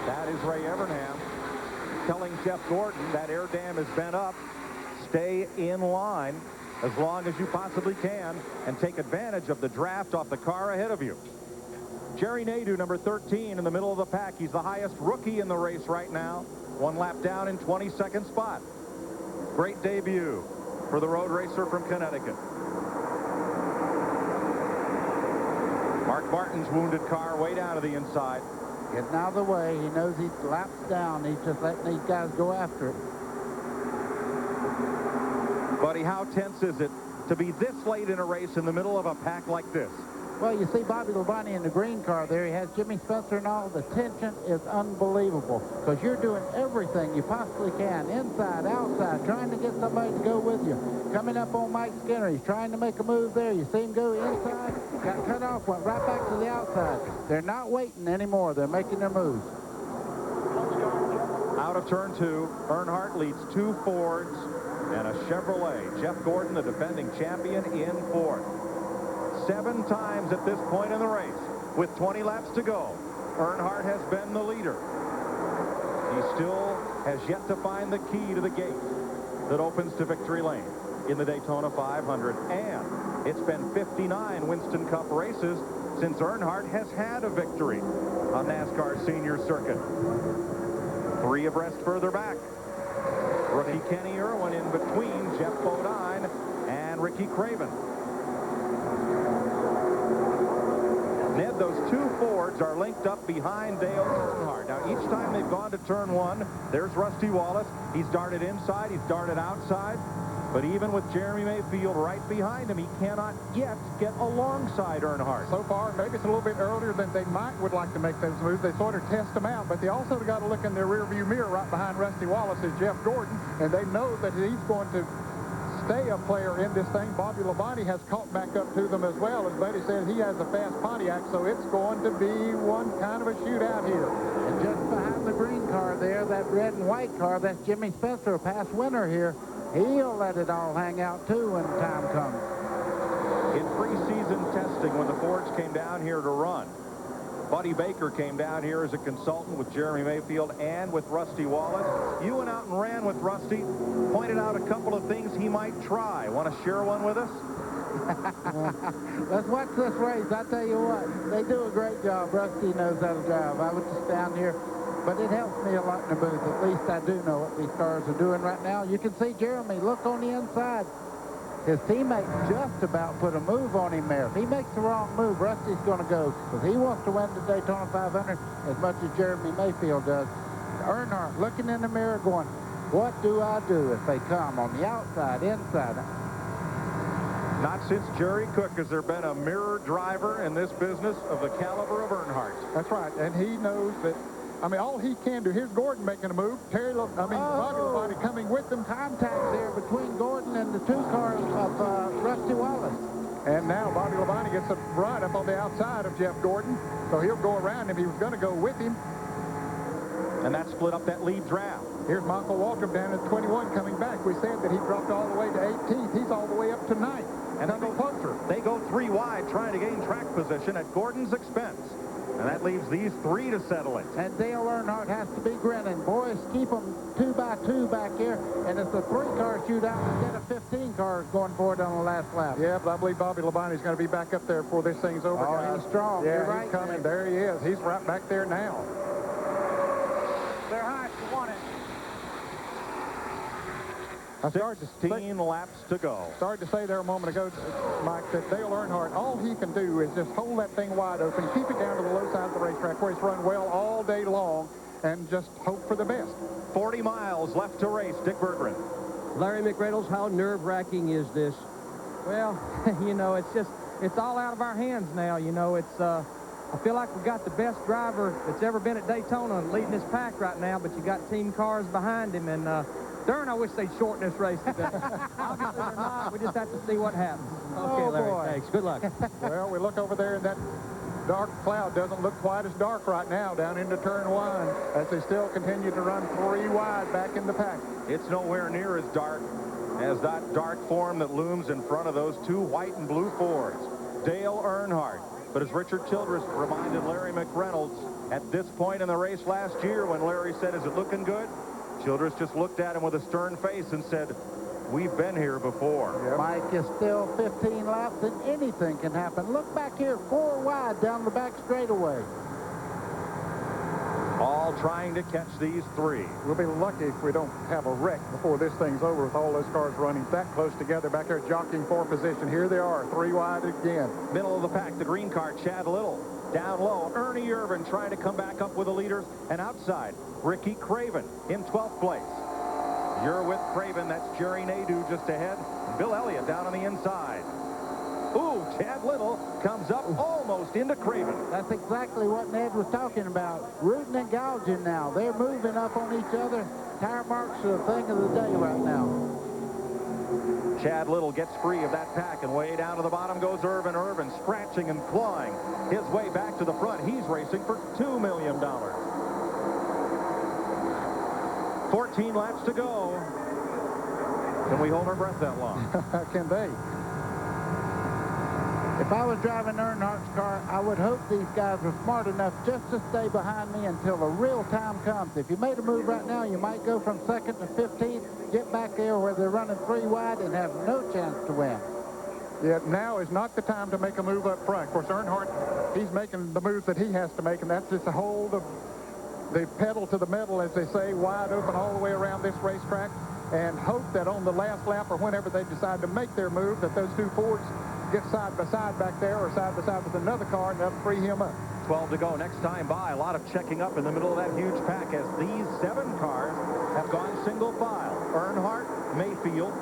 That is Ray Evernham telling Jeff Gordon that air dam is bent up. Stay in line as long as you possibly can and take advantage of the draft off the car ahead of you. Jerry Nadeau, number 13, in the middle of the pack. He's the highest rookie in the race right now. 1 lap down in 22nd spot. Great debut for the road racer from Connecticut. Mark Martin's wounded car way down to the inside. Getting out of the way. He knows he's laps down. He's just letting these guys go after it. Buddy, how tense is it to be this late in a race in the middle of a pack like this? Well, you see Bobby Labonte in the green car there. He has Jimmy Spencer and all. The tension is unbelievable because you're doing everything you possibly can, inside, outside, trying to get somebody to go with you. Coming up on Mike Skinner, he's trying to make a move there. You see him go inside, got cut off, went right back to the outside. They're not waiting anymore. They're making their moves. Out of turn 2, Earnhardt leads 2 Fords and a Chevrolet. Jeff Gordon, the defending champion, in 4th. 7 times at this point in the race. With 20 laps to go, Earnhardt has been the leader. He still has yet to find the key to the gate that opens to victory lane in the Daytona 500. And it's been 59 Winston Cup races since Earnhardt has had a victory on NASCAR's senior circuit. 3 abreast further back. Rookie Kenny Irwin in between Jeff Bodine and Ricky Craven. Ned, those 2 Fords are linked up behind Dale Earnhardt. Now, each time they've gone to turn 1, there's Rusty Wallace. He's darted inside. He's darted outside. But even with Jeremy Mayfield right behind him, he cannot yet get alongside Earnhardt. So far, maybe it's a little bit earlier than they would like to make those moves. They sort of test them out, but they also got to look in their rearview mirror right behind Rusty Wallace is Jeff Gordon, and they know that he's going to stay a player in this thing. Bobby Labonte has caught back up to them as well. As Buddy said, he has a fast Pontiac, so it's going to be one kind of a shootout here. And just behind the green car there, that red and white car, that's Jimmy Spencer, a past winner here. He'll let it all hang out, too, when time comes. In preseason testing, when the Fords came down here to run, Buddy Baker came down here as a consultant with Jeremy Mayfield and with Rusty Wallace. You went out and ran with Rusty, pointed out a couple of things he might try. Want to share one with us? Let's watch this race. I tell you what, they do a great job. Rusty knows how to drive. I was just down here. But it helps me a lot in the booth. At least I do know what these cars are doing right now. You can see Jeremy. Look on the inside. His teammate just about put a move on him there. If he makes the wrong move, Rusty's going to go because he wants to win the Daytona 500 as much as Jeremy Mayfield does. Earnhardt looking in the mirror going, what do I do if they come on the outside, inside? Not since Jerry Cook has there been a mirror driver in this business of the caliber of Earnhardt. That's right, and he knows that. I mean, all he can do. Here's Gordon making a move. Bobby Labonte coming with them. Contact there between Gordon and the 2 cars of Rusty Wallace. And now Bobby Labonte gets a ride up on the outside of Jeff Gordon. So he'll go around him. He was going to go with him. And that split up that lead draft. Here's Michael Waltrip down at 21 coming back. We said that he dropped all the way to 18th. He's all the way up to 9th. And they go 3 wide trying to gain track position at Gordon's expense. And that leaves these 3 to settle it. And Dale Earnhardt has to be grinning. Boys, keep them 2 by 2 back here. And it's a 3-car shootout instead of 15 cars going forward on the last lap. Yeah, but I believe Bobby Labonte's going to be back up there before this thing's over, guys. He's strong. Yeah, You're right. He's coming. There he is. He's right back there now. They're high. You want it. 16 laps to go. Started to say there a moment ago, Mike, that Dale Earnhardt, all he can do is just hold that thing wide open, keep it down to the low side of the racetrack where it's run well all day long, and just hope for the best. 40 miles left to race. Dick Berggren. Larry McReynolds, how nerve-wracking is this? Well, you know, it's all out of our hands now. You know, I feel like we've got the best driver that's ever been at Daytona leading this pack right now, but you got team cars behind him, and darn, I wish they'd shorten this race a bit. Obviously they're not. We just have to see what happens. Okay, Larry, thanks. Good luck. Well, we look over there, and that dark cloud doesn't look quite as dark right now down into turn 1 as they still continue to run 3 wide back in the pack. It's nowhere near as dark as that dark form that looms in front of those 2 white and blue Fords. Dale Earnhardt. But as Richard Childress reminded Larry McReynolds at this point in the race last year when Larry said, is it looking good? Childress just looked at him with a stern face and said, we've been here before. Yep. Mike is still 15 laps and anything can happen. Look back here, 4 wide down the back straightaway. All trying to catch these 3. We'll be lucky if we don't have a wreck before this thing's over with all those cars running that close together back there jockeying for position. Here they are, 3 wide again. Middle of the pack, the green car, Chad Little. Down low, Ernie Irvin trying to come back up with the leaders. And outside, Ricky Craven in 12th place. You're with Craven. That's Jerry Nadeau just ahead. Bill Elliott down on the inside. Ooh, Chad Little comes up almost into Craven. That's exactly what Ned was talking about. Rooting and gouging now. They're moving up on each other. Tire marks are the thing of the day right now. Chad Little gets free of that pack, and way down to the bottom goes Irvin. Irvin scratching and clawing his way back to the front. He's racing for $2 million. 14 laps to go. Can we hold our breath that long? Can they? If I was driving Earnhardt's car, I would hope these guys were smart enough just to stay behind me until the real time comes. If you made a move right now, you might go from 2nd to 15th, get back there where they're running 3 wide and have no chance to win. Yeah, now is not the time to make a move up front. Of course, Earnhardt, he's making the moves that he has to make, and that's just to hold the pedal to the metal, as they say, wide open all the way around this racetrack, and hope that on the last lap or whenever they decide to make their move, that those two Fords get side by side back there or side by side with another car, and that'll free him up. 12 to go. Next time by, a lot of checking up in the middle of that huge pack as these 7 cars have gone single file. Earnhardt, Mayfield,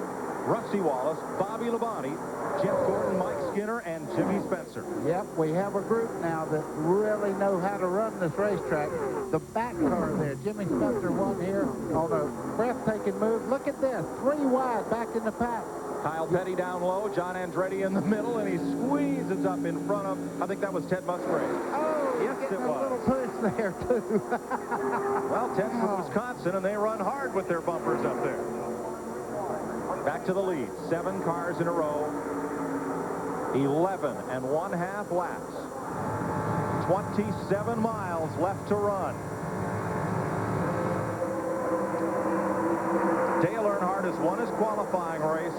Rusty Wallace, Bobby Labonte, Jeff Gordon, Mike Skinner, and Jimmy Spencer. Yep, we have a group now that really know how to run this racetrack. The back car there, Jimmy Spencer won here on a breathtaking move. Look at this, 3 wide back in the pack. Kyle Petty down low, John Andretti in the middle, and he squeezes up in front of, I think that was Ted Musgrave. Oh, yes, it a was. little push there, too. Well, Ted's from Wisconsin, and they run hard with their bumpers up there. Back to the lead. 7 cars in a row. 11 1/2 laps. 27 miles left to run. Dale Earnhardt has won his qualifying race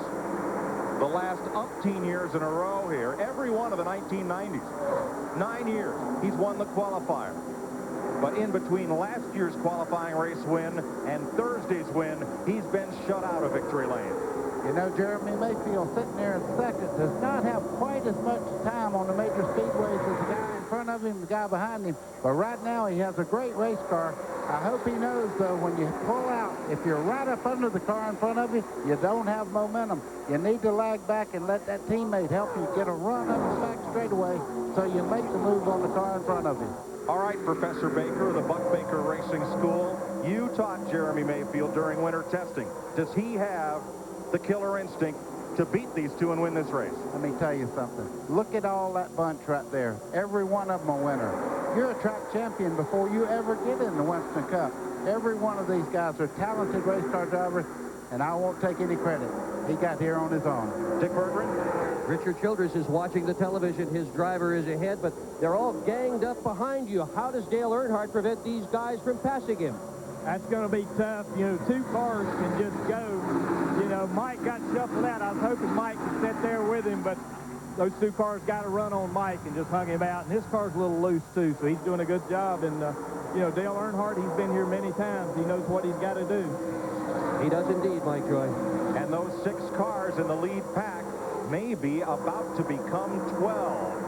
the last umpteen years in a row here. Every one of the 1990s. 9 years he's won the qualifier. But in between last year's qualifying race win and Thursday's win, he's been shut out of victory lane. You know, Jeremy Mayfield sitting there in 2nd does not have quite as much time on the major speedways as the guy in front of him, the guy behind him. But right now, he has a great race car. I hope he knows, though, when you pull out, if you're right up under the car in front of you, you don't have momentum. You need to lag back and let that teammate help you get a run up the back straightaway so you make the move on the car in front of you. All right, Professor Baker, the Buck Baker Racing School, you taught Jeremy Mayfield during winter testing. Does he have the killer instinct to beat these two and win this race? Let me tell you something. Look at all that bunch right there. Every one of them a winner. You're a track champion before you ever get in the Winston Cup. Every one of these guys are talented race car drivers, and I won't take any credit. He got here on his own. Dick Berggren? Richard Childress is watching the television. His driver is ahead, but they're all ganged up behind you. How does Dale Earnhardt prevent these guys from passing him? That's going to be tough. You know, 2 cars can just go. You know, Mike got shuffled out. I was hoping Mike could sit there with him, but those 2 cars got to run on Mike and just hung him out. And his car's a little loose, too, so he's doing a good job. And, you know, Dale Earnhardt, he's been here many times. He knows what he's got to do. He does indeed, Mike Joy. And those 6 cars in the lead pack may be about to become 12.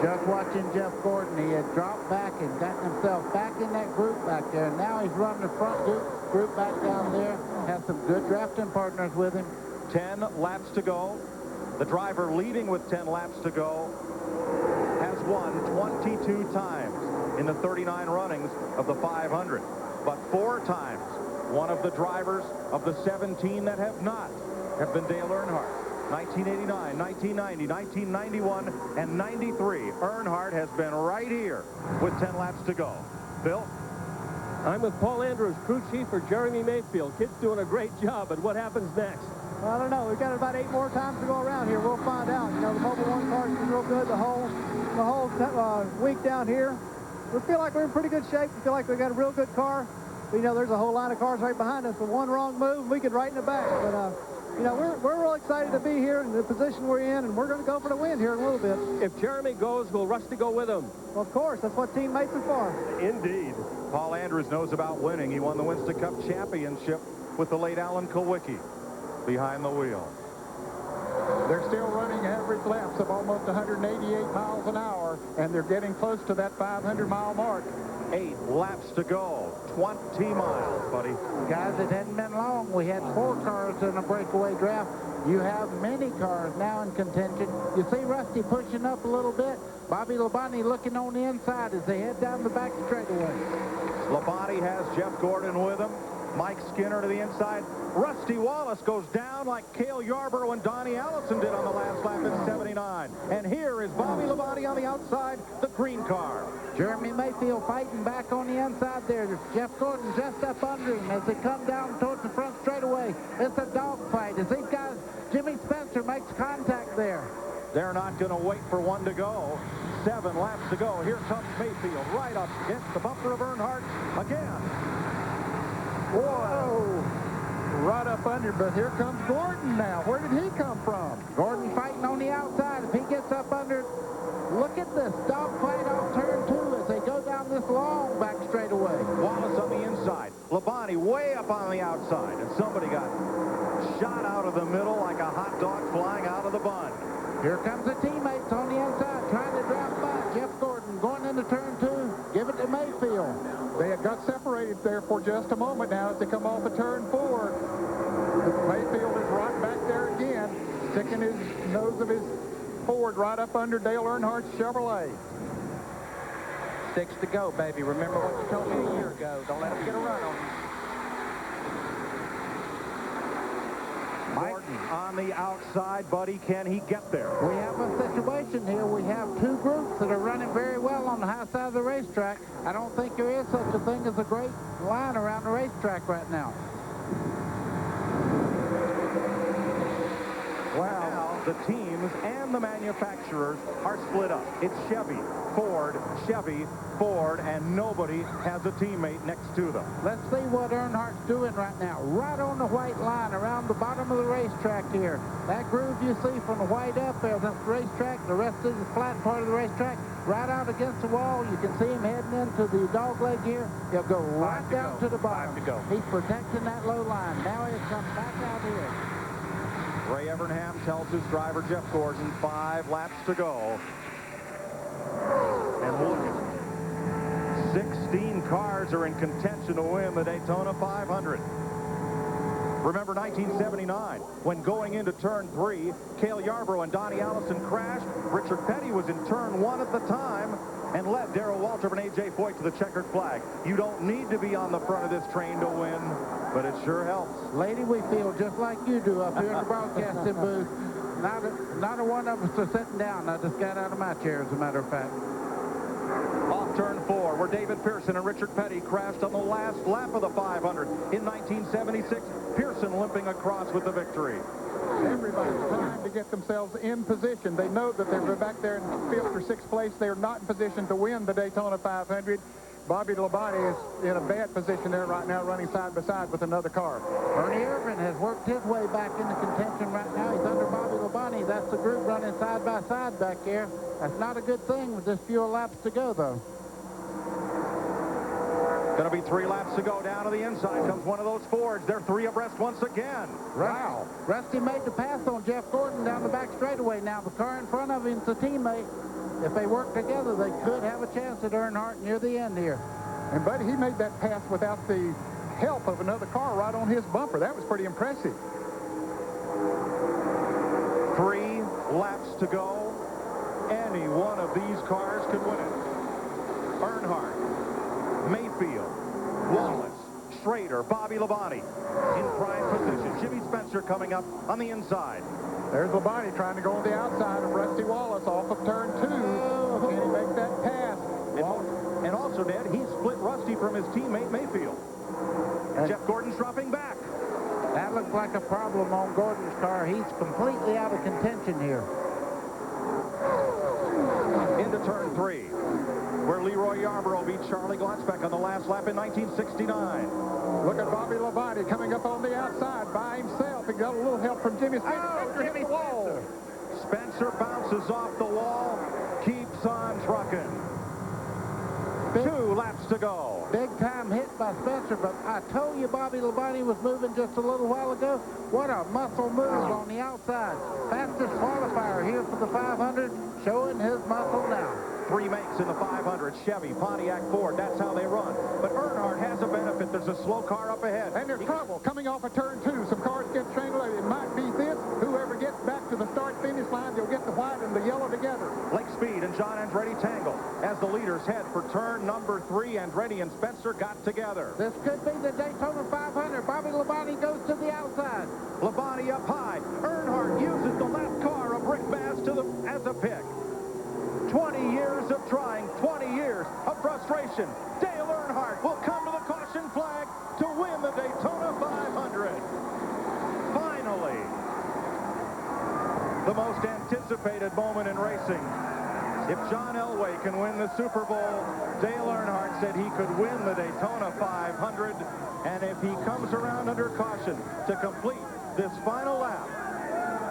Just watching Jeff Gordon, he had dropped back and gotten himself back in that group back there. Now he's running the front group back down there. Has some good drafting partners with him. 10 laps to go. The driver leading with 10 laps to go has won 22 times in the 39 runnings of the 500. But 4 times, one of the drivers of the 17 that have not have been Dale Earnhardt. 1989, 1990, 1991, and 93. Earnhardt has been right here with 10 laps to go. Bill? I'm with Paul Andrews, crew chief for Jeremy Mayfield. Kid's doing a great job, but what happens next? Well, I don't know. We've got about 8 more times to go around here. We'll find out. You know, the Mobil 1 car's been real good the whole week down here. We feel like we're in pretty good shape. We feel like we got a real good car. But, you know, there's a whole line of cars right behind us. With one wrong move, we could right in the back. But, you know, we're real excited to be here in the position we're in, and we're going to go for the win here in a little bit. If Jeremy goes, will Rusty go with him? Well, of course. That's what teammates are for. Indeed. Paul Andrews knows about winning. He won the Winston Cup championship with the late Alan Kulwicki behind the wheel. They're still running average laps of almost 188 miles an hour, and they're getting close to that 500-mile mark. 8 laps to go. 20 miles, buddy. Guys, it hadn't been long. We had 4 cars in a breakaway draft. You have many cars now in contention. You see Rusty pushing up a little bit. Bobby Labonte looking on the inside as they head down the back straightaway. Labonte has Jeff Gordon with him. Mike Skinner to the inside. Rusty Wallace goes down like Cale Yarborough and Donnie Allison did on the last lap in 79. And here is Bobby Labonte on the outside, the green car. Jeremy Mayfield fighting back on the inside there. Jeff Gordon just up under him as they come down towards the front straightaway. It's a dogfight as these guys, Jimmy Spencer makes contact there. They're not going to wait for one to go. 7 laps to go. Here comes Mayfield right up against the bumper of Earnhardt again. Whoa! Right up under, but here comes Gordon now. Where did he come from? Gordon fighting on the outside. If he gets up under, look at this dogfight off turn 2 as they go down this long back straightaway. Wallace on the inside. Labonte way up on the outside. And somebody got shot out of the middle like a hot dog flying out of the bun. Here comes the teammates on the inside trying to draft by. Jeff Gordon going into turn 2. Give it to Mayfield. They had got separated there for just a moment now as they come off of turn 4. Mayfield is right back there again, sticking his nose of his Ford right up under Dale Earnhardt's Chevrolet. 6 to go, baby. Remember what you told me a year ago. Don't let him get a run on you. Gordon on the outside, buddy. Can he get there? We have a situation here. We have 2 groups that are running very well on the high side of the racetrack. I don't think there is such a thing as a great line around the racetrack right now. Well, the teams and the manufacturers are split up. It's Chevy, Ford, and nobody has a teammate next to them. Let's see what Earnhardt's doing right now. Right on the white line around the bottom of the racetrack here. That groove you see from the white up there, that's the racetrack. The rest is the flat part of the racetrack. Right out against the wall, you can see him heading into the dog leg here. He'll go right down to the bottom. 5 to go. He's protecting that low line. Now he'll come back out here. Ray Evernham tells his driver, Jeff Gordon, 5 laps to go. And look at it. 16 cars are in contention to win the Daytona 500. Remember 1979, when going into turn 3, Cale Yarborough and Donnie Allison crashed. Richard Petty was in turn 1 at the time and led Darrell Waltrip and A.J. Foyt to the checkered flag. You don't need to be on the front of this train to win, but it sure helps. Lady, we feel just like you do up here in the broadcasting booth. Not a one of us are sitting down. I just got out of my chair, as a matter of fact. Off turn 4, where David Pearson and Richard Petty crashed on the last lap of the 500 in 1976. Pearson limping across with the victory. Everybody's trying to get themselves in position. They know that they're back there in 5th or 6th place. They're not in position to win the Daytona 500. Bobby Labonte is in a bad position there right now, running side by side with another car. Ernie Irvin has worked his way back into contention right now. He's under Bobby Labonte. That's the group running side by side back here. That's not a good thing with just few laps to go, though. Going to be 3 laps to go. Down to the inside comes one of those Fords. They're 3 abreast once again. Wow. Rusty made the pass on Jeff Gordon down the back straightaway. Now the car in front of him is a teammate. If they work together, they could have a chance at Earnhardt near the end here. And, buddy, he made that pass without the help of another car right on his bumper. That was pretty impressive. 3 laps to go. Any one of these cars could win it. Earnhardt, Mayfield, Wallace, Schrader, Bobby Labonte in prime position. Jimmy Spencer coming up on the inside. There's Labonte trying to go on the outside of Rusty Wallace off of turn 2. Can he make that pass? And also, Ned, he split Rusty from his teammate Mayfield. And Jeff Gordon's dropping back. That looks like a problem on Gordon's car. He's completely out of contention here. Into turn 3, where Leroy Yarborough beat Charlie Glanzbeck on the last lap in 1969. Look at Bobby Labonte coming up on the outside by himself. He got a little help from Jimmy Spencer. Jimmy Spencer. Spencer bounces off the wall, keeps on trucking. 2 laps to go. Big time hit by Spencer, but I told you Bobby Labonte was moving just a little while ago. What a muscle move on the outside. Fastest qualifier here for the 500, showing his muscle now. 3 makes in the 500. Chevy, Pontiac, Ford, that's how they run. But Earnhardt has a benefit. There's a slow car up ahead. And there's trouble coming off of turn 2. Some cars get strangled. It might be this. Whoever gets back to the start-finish line, they'll get the white and the yellow together. Lake Speed and John Andretti tangle. As the leaders head for turn number 3, Andretti and Spencer got together. This could be the Daytona 500. Bobby Labonte goes to the outside. Labonte up high. Earnhardt uses the left car of Rick Bass as a pick. 20 years of trying, 20 years of frustration. Dale Earnhardt will come to the caution flag to win the Daytona 500. Finally, the most anticipated moment in racing. If John Elway can win the Super Bowl, Dale Earnhardt said he could win the Daytona 500. And if he comes around under caution to complete this final lap,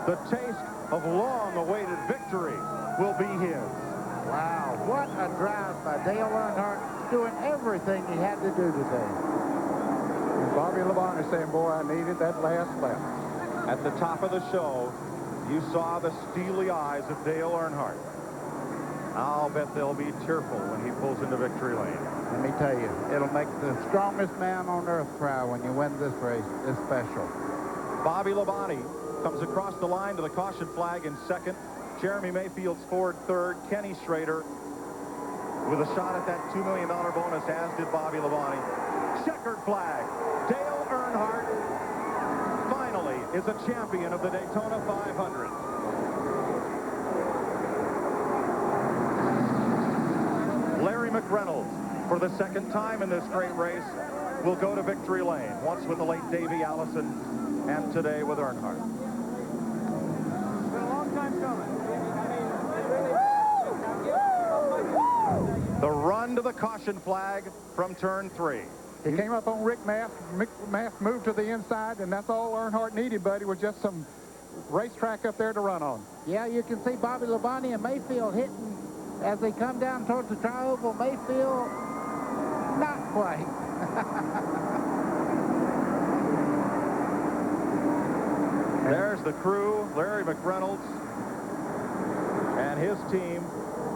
the taste of long-awaited victory will be his. Wow, what a drive by Dale Earnhardt, doing everything he had to do today. And Bobby Labonte saying, boy, I needed that last lap. At the top of the show, you saw the steely eyes of Dale Earnhardt. I'll bet they'll be tearful when he pulls into victory lane. Let me tell you, it'll make the strongest man on earth cry when you win this race. It's special. Bobby Labonte comes across the line to the caution flag in second. Jeremy Mayfield's Ford third. Kenny Schrader with a shot at that $2 million bonus, as did Bobby Labonte. Checkered flag. Dale Earnhardt finally is a champion of the Daytona 500. Larry McReynolds, for the second time in this great race, will go to victory lane, once with the late Davey Allison and today with Earnhardt. It's been a long time coming. The run to the caution flag from turn 3. He came up on Rick Mass. Rick Mass moved to the inside, and that's all Earnhardt needed, buddy, was just some racetrack up there to run on. Yeah, you can see Bobby Labonte and Mayfield hitting as they come down towards the tri-oval. Mayfield, not quite. There's the crew, Larry McReynolds and his team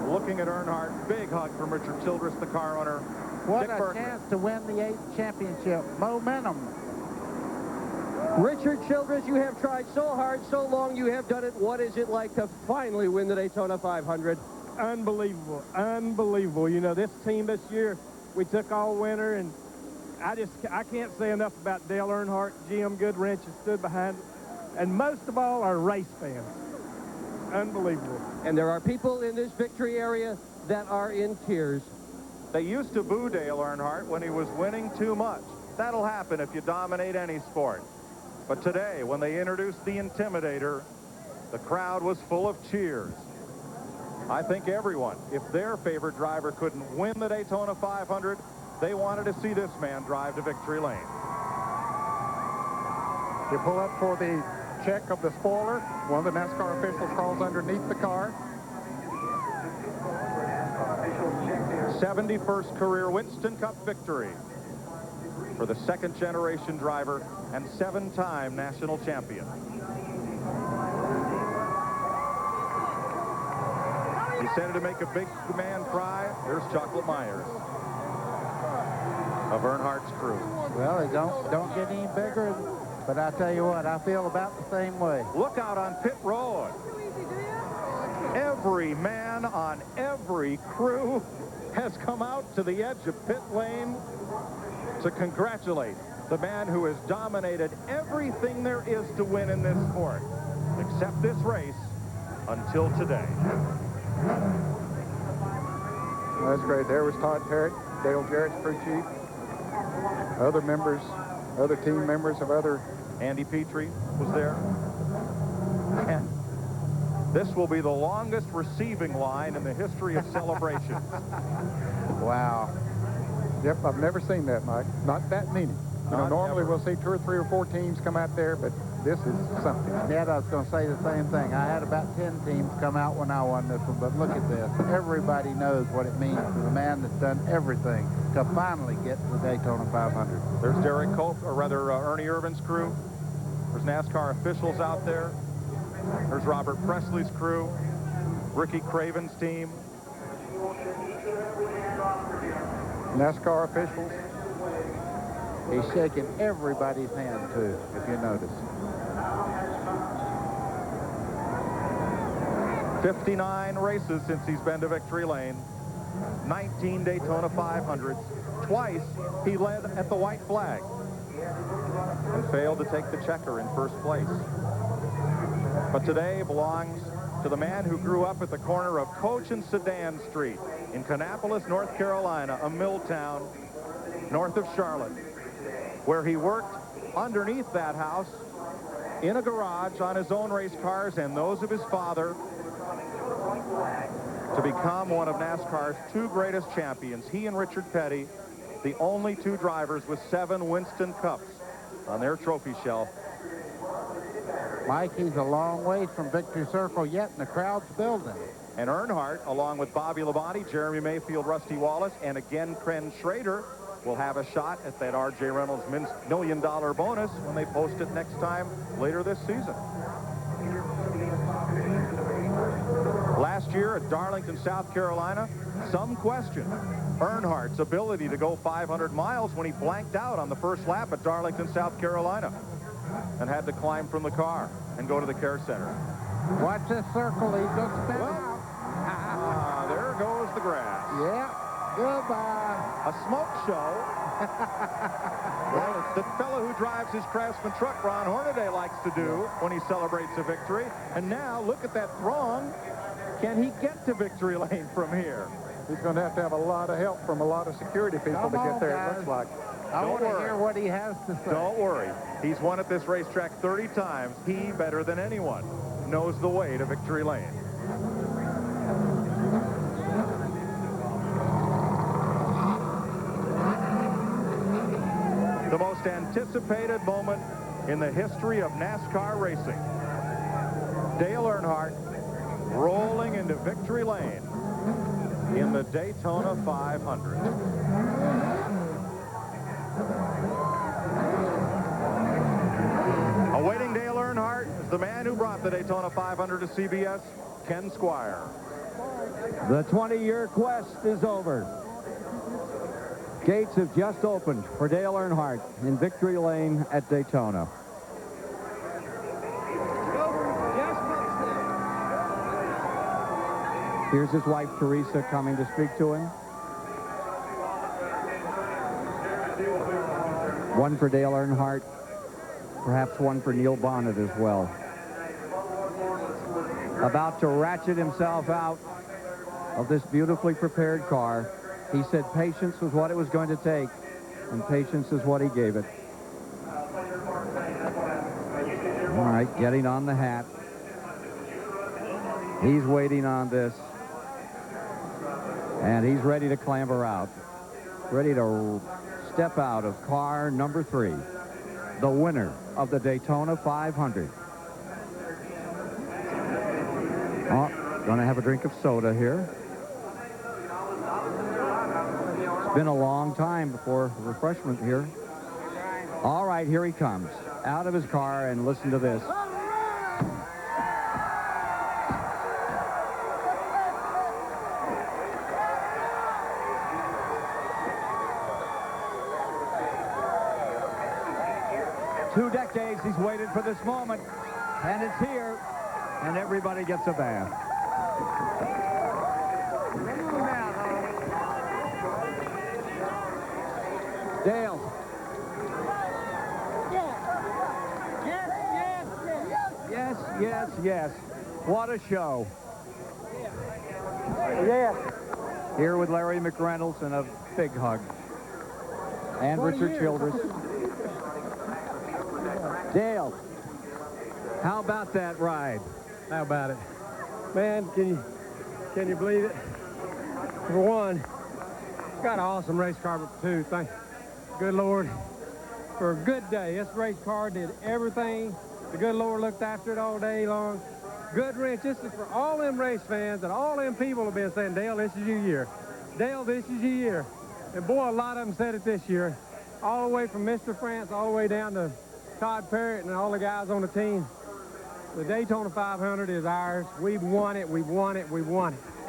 looking at Earnhardt. Big hug from Richard Childress, the car owner. What Dick a Bergman. chance to win the 8th championship. Momentum. Richard Childress, you have tried so hard, so long, you have done it. What is it like to finally win the Daytona 500? Unbelievable, unbelievable. You know, this team this year, we took all winter, and I can't say enough about Dale Earnhardt. GM Goodwrench has stood behind it, and most of all, our race fans. Unbelievable. And there are people in this victory area that are in tears. They used to boo Dale Earnhardt when he was winning too much. That'll happen if you dominate any sport. But today, when they introduced the Intimidator, the crowd was full of cheers. I think everyone, if their favorite driver couldn't win the Daytona 500, they wanted to see this man drive to victory lane. You pull up for the check of the spoiler. One of the NASCAR officials crawls underneath the car. 71st career Winston Cup victory for the second-generation driver and 7-time national champion. He said it to make a big man cry. There's Chocolate Myers of Earnhardt's crew. Well, they don't get any bigger, but I tell you what, I feel about the same way. Look out on pit road. Every man on every crew has come out to the edge of pit lane to congratulate the man who has dominated everything there is to win in this sport, except this race, until today. That's great. There was Todd Parrott, Dale Jarrett's crew chief, other members, other team members of other. Andy Petrie was there. And this will be the longest receiving line in the history of celebrations. Wow. Yep, I've never seen that, Mike. Not that many. You know, normally we'll see 2 or 3 or 4 teams come out there, but this is something. Ned, I was going to say the same thing. I had about 10 teams come out when I won this one, but look at this. Everybody knows what it means to the man that's done everything to finally get to the Daytona 500. There's Derek Cope, or rather Ernie Irvin's crew. There's NASCAR officials out there. There's Robert Presley's crew, Ricky Craven's team. NASCAR officials. He's shaking everybody's hand, too, if you notice. 59 races since he's been to victory lane. 19 Daytona 500s. Twice he led at the white flag and failed to take the checker in first place. But today belongs to the man who grew up at the corner of Coach and Sedan Street in Kannapolis, North Carolina, a mill town north of Charlotte, where he worked underneath that house in a garage on his own race cars and those of his father to become one of NASCAR's two greatest champions. He and Richard Petty, the only two drivers with 7 Winston Cups on their trophy shelf. Mike, he's a long way from victory circle yet, and the crowd's building. And Earnhardt, along with Bobby Labonte, Jeremy Mayfield, Rusty Wallace, and again Ken Schrader, will have a shot at that R.J. Reynolds $1 million bonus when they post it next time later this season. Last year at Darlington, South Carolina, some question Earnhardt's ability to go 500 miles when he blanked out on the first lap at Darlington, South Carolina, and had to climb from the car and go to the care center. Watch this circle. He just spin out. There goes the grass. Yeah. Goodbye. A smoke show. Well, it's the fellow who drives his Craftsman truck, Ron Hornaday, likes to do when he celebrates a victory. And now, look at that throng. Can he get to victory lane from here? He's going to have a lot of help from a lot of security people to get there, it looks like. I want to hear what he has to say. Don't worry. He's won at this racetrack 30 times. He, better than anyone, knows the way to victory lane. The most anticipated moment in the history of NASCAR racing. Dale Earnhardt rolling into victory lane in the Daytona 500. Awaiting Dale Earnhardt is the man who brought the Daytona 500 to CBS, Ken Squire. The 20-year quest is over. Gates have just opened for Dale Earnhardt in victory lane at Daytona. Here's his wife, Teresa, coming to speak to him. One for Dale Earnhardt, perhaps one for Neil Bonnet as well. About to ratchet himself out of this beautifully prepared car. He said patience was what it was going to take, and patience is what he gave it. All right, getting on the hat. He's waiting on this. And he's ready to clamber out. Ready to step out of car number 3. The winner of the Daytona 500. Oh, gonna have a drink of soda here. It's been a long time before refreshment here. All right, here he comes. Out of his car, and listen to this. Two decades he's waited for this moment, and it's here, and everybody gets a bath. Dale. Yes. What a show. Yeah. Here with Larry McReynolds and a big hug. And Richard Childress. Dale, how about that ride? How about it? Man, can you believe it? For one, got an awesome race car, but for two, thank good Lord for a good day. This race car did everything. The good Lord looked after it all day long. Good wrench. This is for all them race fans and all them people have been saying, Dale, this is your year. Dale, this is your year. And boy, a lot of them said it this year. All the way from Mr. France all the way down to Todd Parrott and all the guys on the team. The Daytona 500 is ours. We've won it.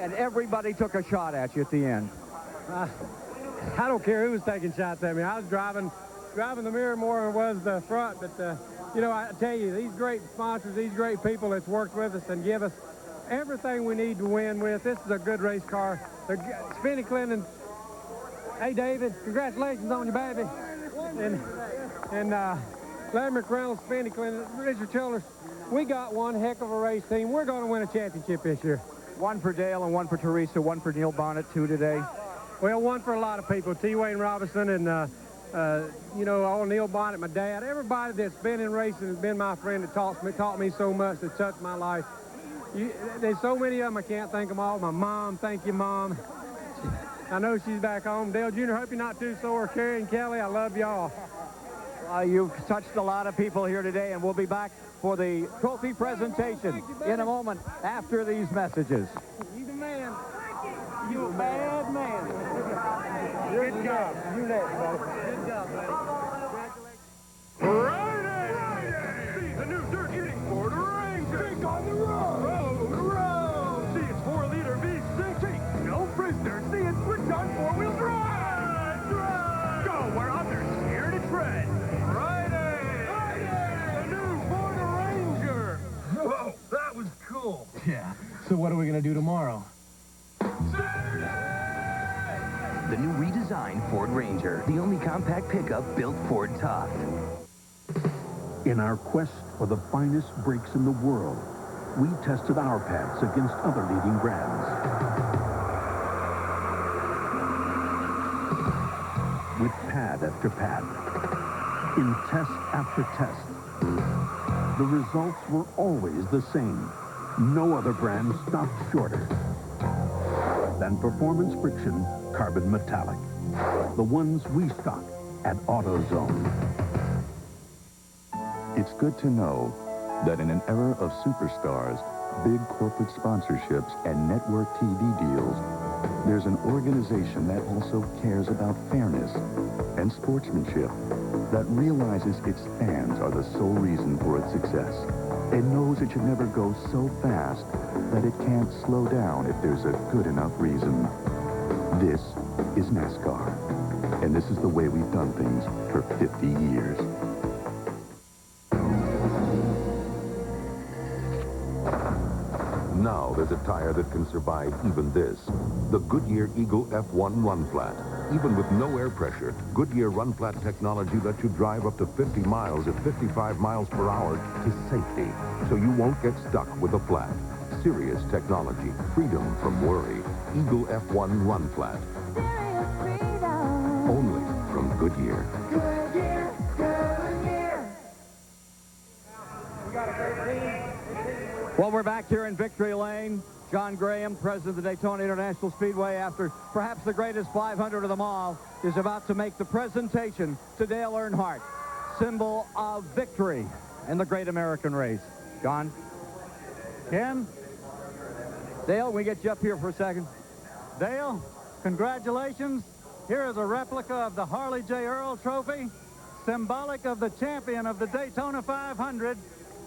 and everybody took a shot at you at the end. I don't care who was taking shots at me. I was driving the mirror more than it was the front. But, you know, I tell you, these great sponsors, these great people that's worked with us and give us everything we need to win with. This is a good race car. Spinny Clinton. Hey, David, congratulations on your baby. And Larry McReynolds, Spinny Clinton, Richard Childers, we got one heck of a race team. We're going to win a championship this year. One for Dale and one for Teresa, one for Neil Bonnet, two today. Well, one for a lot of people. T. Wayne Robinson and, you know, all Neil Bonnet, my dad, everybody that's been in racing has been my friend that taught me so much, that touched my life. There's so many of them, I can't thank them all. My mom, thank you, Mom. I know she's back home. Dale Jr., hope you're not too sore. Carrie and Kelly, I love y'all. You've touched a lot of people here today, and we'll be back for the trophy presentation in a moment after these messages. You the man. You a bad man. Good job. You next, buddy. Good job, buddy. Friday! See the new dirt-eating Ford Ranger. Think on the road. Road. See its 4-liter V6. No prisoner. See its switch-on 4-wheel drive. Drive. Go where others fear to tread. Friday! The new Ford Ranger. Whoa, that was cool. Yeah. So what are we going to do tomorrow? The new redesigned Ford Ranger, the only compact pickup built Ford tough. In our quest for the finest brakes in the world, we tested our pads against other leading brands. With pad after pad, in test after test, the results were always the same. No other brand stopped shorter than Performance Friction Carbon Metallic, the ones we stock at AutoZone. It's good to know that in an era of superstars, big corporate sponsorships, and network TV deals, there's an organization that also cares about fairness and sportsmanship, that realizes its fans are the sole reason for its success, and knows it should never go so fast that it can't slow down if there's a good enough reason. This is NASCAR, and this is the way we've done things for 50 years. Now there's a tire that can survive even this. The Goodyear Eagle F1 Run Flat. Even with no air pressure, Goodyear Run Flat technology lets you drive up to 50 miles at 55 miles per hour to safety, so you won't get stuck with a flat. Serious technology, freedom from worry. Eagle F1 Run Flat. Only from Goodyear. Goodyear, Goodyear. Well, we're back here in Victory Lane. John Graham, president of the Daytona International Speedway, after perhaps the greatest 500 of them all, is about to make the presentation to Dale Earnhardt, symbol of victory in the great American race. John? Ken? Dale, we get you up here for a second. Dale, congratulations. Here is a replica of the Harley J. Earl Trophy, symbolic of the champion of the Daytona 500,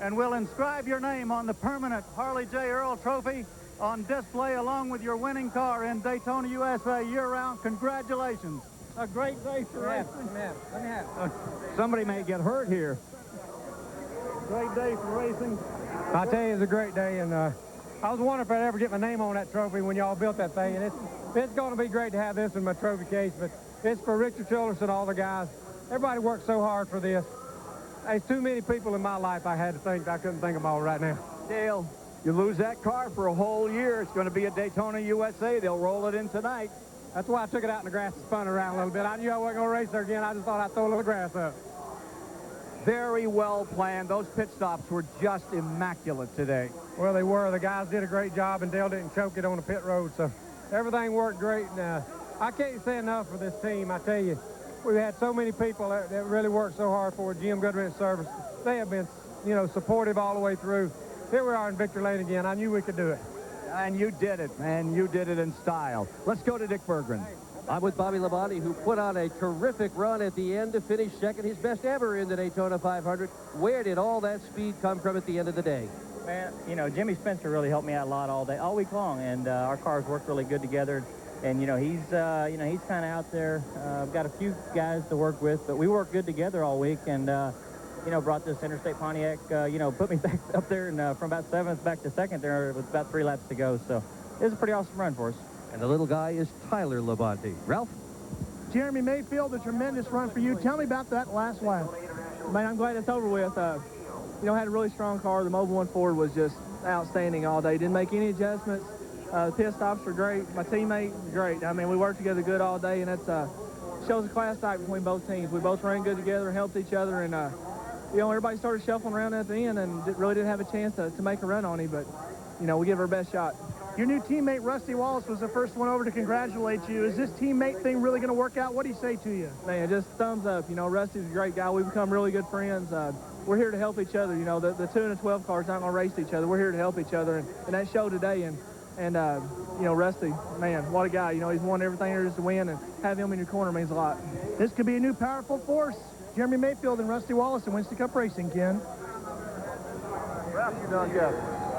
and we'll inscribe your name on the permanent Harley J. Earl Trophy on display along with your winning car in Daytona, USA year-round. Congratulations. A great day for racing. Let me have. Somebody may get hurt here. Great day for racing. I tell you, it's a great day, and I was wondering if I'd ever get my name on that trophy when y'all built that thing, and it's going to be great to have this in my trophy case, but it's for Richard Childers and all the guys. Everybody worked so hard for this. There's too many people in my life I couldn't think of all right now. Dale, you lose that car for a whole year. It's going to be at Daytona, USA. They'll roll it in tonight. That's why I took it out in the grass and spun around a little bit. I knew I wasn't going to race there again. I just thought I'd throw a little grass up. Very well planned. Those pit stops were just immaculate today. Well, they were. The guys did a great job, and Dale didn't choke it on the pit road, so everything worked great. And I can't say enough for this team. I tell you, we've had so many people that really worked so hard for Jim Goodwrench Service. They have been, you know, supportive all the way through. Here we are in Victory Lane again. I knew we could do it. And you did it, man. You did it in style. Let's go to Dick Berggren. I'm with Bobby Labonte, who put on a terrific run at the end to finish second, his best ever in the Daytona 500. Where did all that speed come from at the end of the day? Man, you know, Jimmy Spencer really helped me out a lot all week long, and our cars worked really good together. And he's kind of out there. I've got a few guys to work with, but we work good together all week. And brought this Interstate Pontiac. Put me back up there, and from about 7th back to 2nd there with about 3 laps to go. So it was a pretty awesome run for us. And the little guy is Tyler Labonte. Ralph? Jeremy Mayfield, a tremendous run for you. Tell me about that last lap. Man, I'm glad it's over with. Had a really strong car. The Mobil 1 Ford was just outstanding all day. Didn't make any adjustments. The pit stops were great. My teammate was great. I mean, we worked together good all day, and that shows a class type between both teams. We both ran good together and helped each other, and everybody started shuffling around at the end and really didn't have a chance to make a run on him, but we give our best shot. Your new teammate, Rusty Wallace, was the first one over to congratulate you. Is this teammate thing really going to work out? What do you say to you? Man, just thumbs up. Rusty's a great guy. We've become really good friends. We're here to help each other. The 2 and the 12 cars aren't going to race each other. We're here to help each other, and that showed today. And Rusty, man, what a guy. He's won everything there is to win, and have him in your corner means a lot. This could be a new powerful force. Jeremy Mayfield and Rusty Wallace in Winston Cup Racing, Ken. You're done good.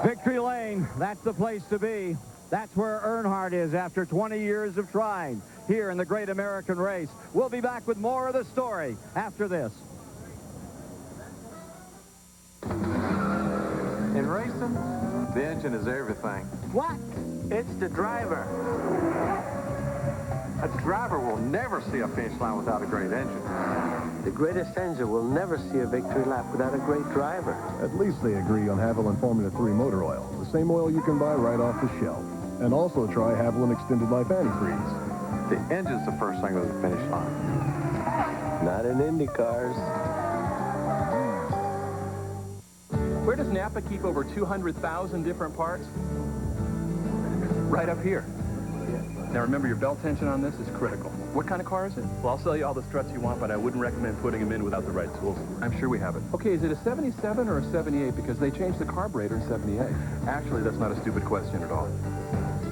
Victory Lane, that's the place to be. That's where Earnhardt is after 20 years of trying here in the Great American Race. We'll be back with more of the story after this. In racing, the engine is everything. What? It's the driver. A driver will never see a finish line without a great engine. The greatest engine will never see a victory lap without a great driver. At least they agree on Haviland Formula 3 motor oil, the same oil you can buy right off the shelf. And also try Haviland Extended Life Antifreeze. The engine's the first thing to the finish line. Not in Indy cars. Where does Napa keep over 200,000 different parts? Right up here. Now remember, your belt tension on this is critical. What kind of car is it? Well, I'll sell you all the struts you want, but I wouldn't recommend putting them in without the right tools. I'm sure we have it. Okay, is it a 77 or a 78? Because they changed the carburetor in 78. Actually, that's not a stupid question at all.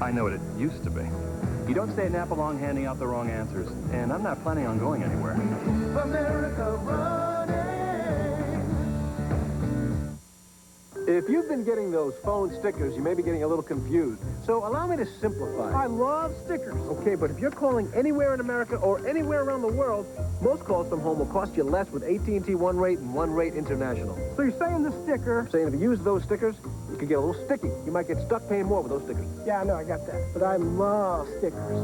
I know what it used to be. You don't stay at Napa long handing out the wrong answers, and I'm not planning on going anywhere. America running. If you've been getting those phone stickers, you may be getting a little confused. So allow me to simplify. I love stickers. Okay, but if you're calling anywhere in America or anywhere around the world, most calls from home will cost you less with AT&T One Rate and One Rate International. So you're saying the sticker... I'm saying if you use those stickers, you could get a little sticky. You might get stuck paying more with those stickers. Yeah, I know, I got that. But I love stickers.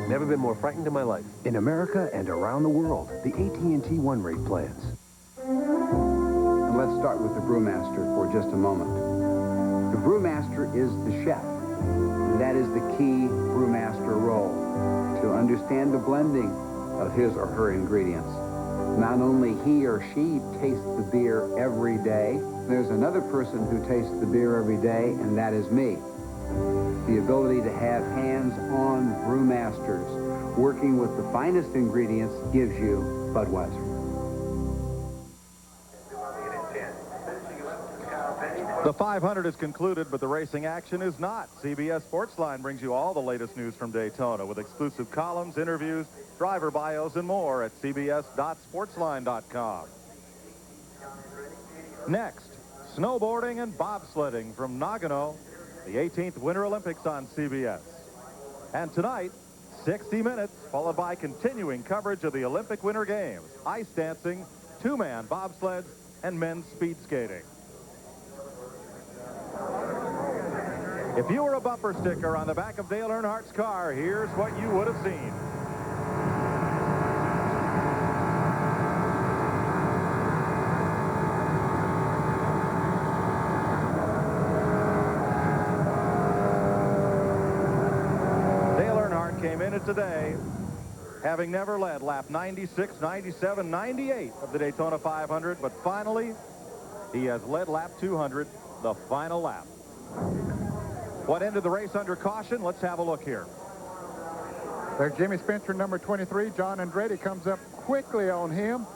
Never been more frightened in my life. In America and around the world, the AT&T One Rate plans. And let's start with the brewmaster for just a moment. The brewmaster is the chef. And that is the key brewmaster role, to understand the blending of his or her ingredients. Not only he or she tastes the beer every day, there's another person who tastes the beer every day, and that is me. The ability to have hands-on brewmasters working with the finest ingredients gives you Budweiser. The 500 is concluded, but the racing action is not. CBS Sportsline brings you all the latest news from Daytona with exclusive columns, interviews, driver bios, and more at cbs.sportsline.com. Next, snowboarding and bobsledding from Nagano, the 18th Winter Olympics on CBS. And tonight, 60 Minutes, followed by continuing coverage of the Olympic Winter Games, ice dancing, two-man bobsleds, and men's speed skating. If you were a bumper sticker on the back of Dale Earnhardt's car, here's what you would have seen. Dale Earnhardt came in it today, having never led lap 96, 97, 98 of the Daytona 500, but finally, he has led lap 200, the final lap. What ended the race under caution? Let's have a look here. There's Jimmy Spencer, number 23. John Andretti comes up quickly on him.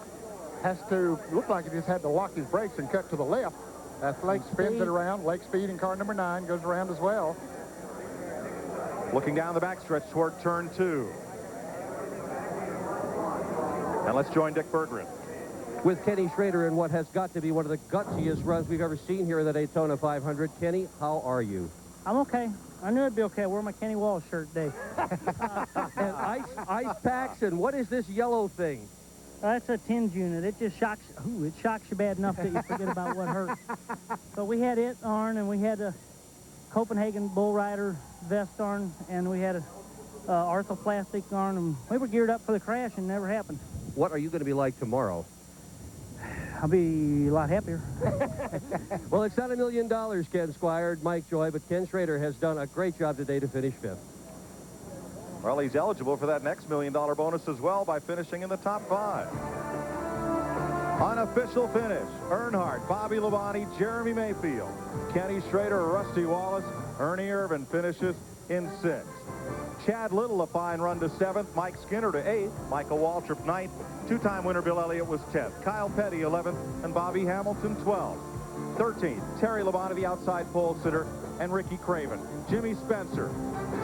Has to look like he just had to lock his brakes and cut to the left. That's Lake spins it around. Lake Speed in car number 9 goes around as well. Looking down the backstretch toward turn 2. And let's join Dick Berggren. with Kenny Schrader in what has got to be one of the gutsiest runs we've ever seen here in the Daytona 500. Kenny, how are you? I'm okay. I knew it'd be okay. I wore my Kenny Walls shirt today. And ice packs, and what is this yellow thing? That's a tinge unit. It just shocks. Ooh, it shocks you bad enough that you forget about what hurt. So we had it on, and we had a Copenhagen Bull Rider vest on, and we had a arthroplastic on, and we were geared up for the crash, and it never happened. What are you going to be like tomorrow? I'll be a lot happier. Well, it's not $1 million, Ken Squire, Mike Joy, but Ken Schrader has done a great job today to finish 5th. Well, he's eligible for that next $1 million bonus as well by finishing in the top 5. Unofficial finish, Earnhardt, Bobby Labonte, Jeremy Mayfield, Kenny Schrader, Rusty Wallace, Ernie Irvin finishes in 6th. Chad Little, a fine run to 7th. Mike Skinner to 8th. Michael Waltrip 9th. Two-time winner Bill Elliott was 10th. Kyle Petty 11th. And Bobby Hamilton 12th. 13th, Terry Labonte, the outside pole sitter, and Ricky Craven. Jimmy Spencer,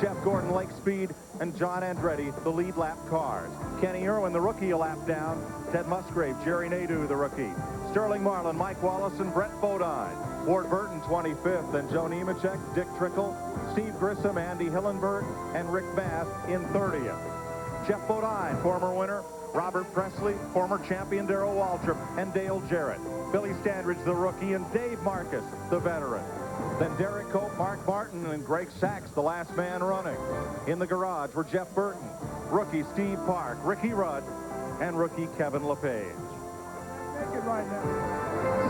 Jeff Gordon, Lake Speed, and John Andretti, the lead lap cars. Kenny Irwin, the rookie, a lap down. Ted Musgrave, Jerry Nadeau, the rookie. Sterling Marlin, Mike Wallace, and Brett Bodine. Ward Burton, 25th, and Joe Nemechek, Dick Trickle, Steve Grissom, Andy Hillenberg, and Rick Bass in 30th. Jeff Bodine, former winner. Robert Presley, former champion Darrell Waltrip, and Dale Jarrett. Billy Standridge, the rookie, and Dave Marcus, the veteran. Then Derek Cope, Mark Martin, and Greg Sachs, the last man running. In the garage were Jeff Burton, rookie Steve Park, Ricky Rudd, and rookie Kevin LePage. Take it right now.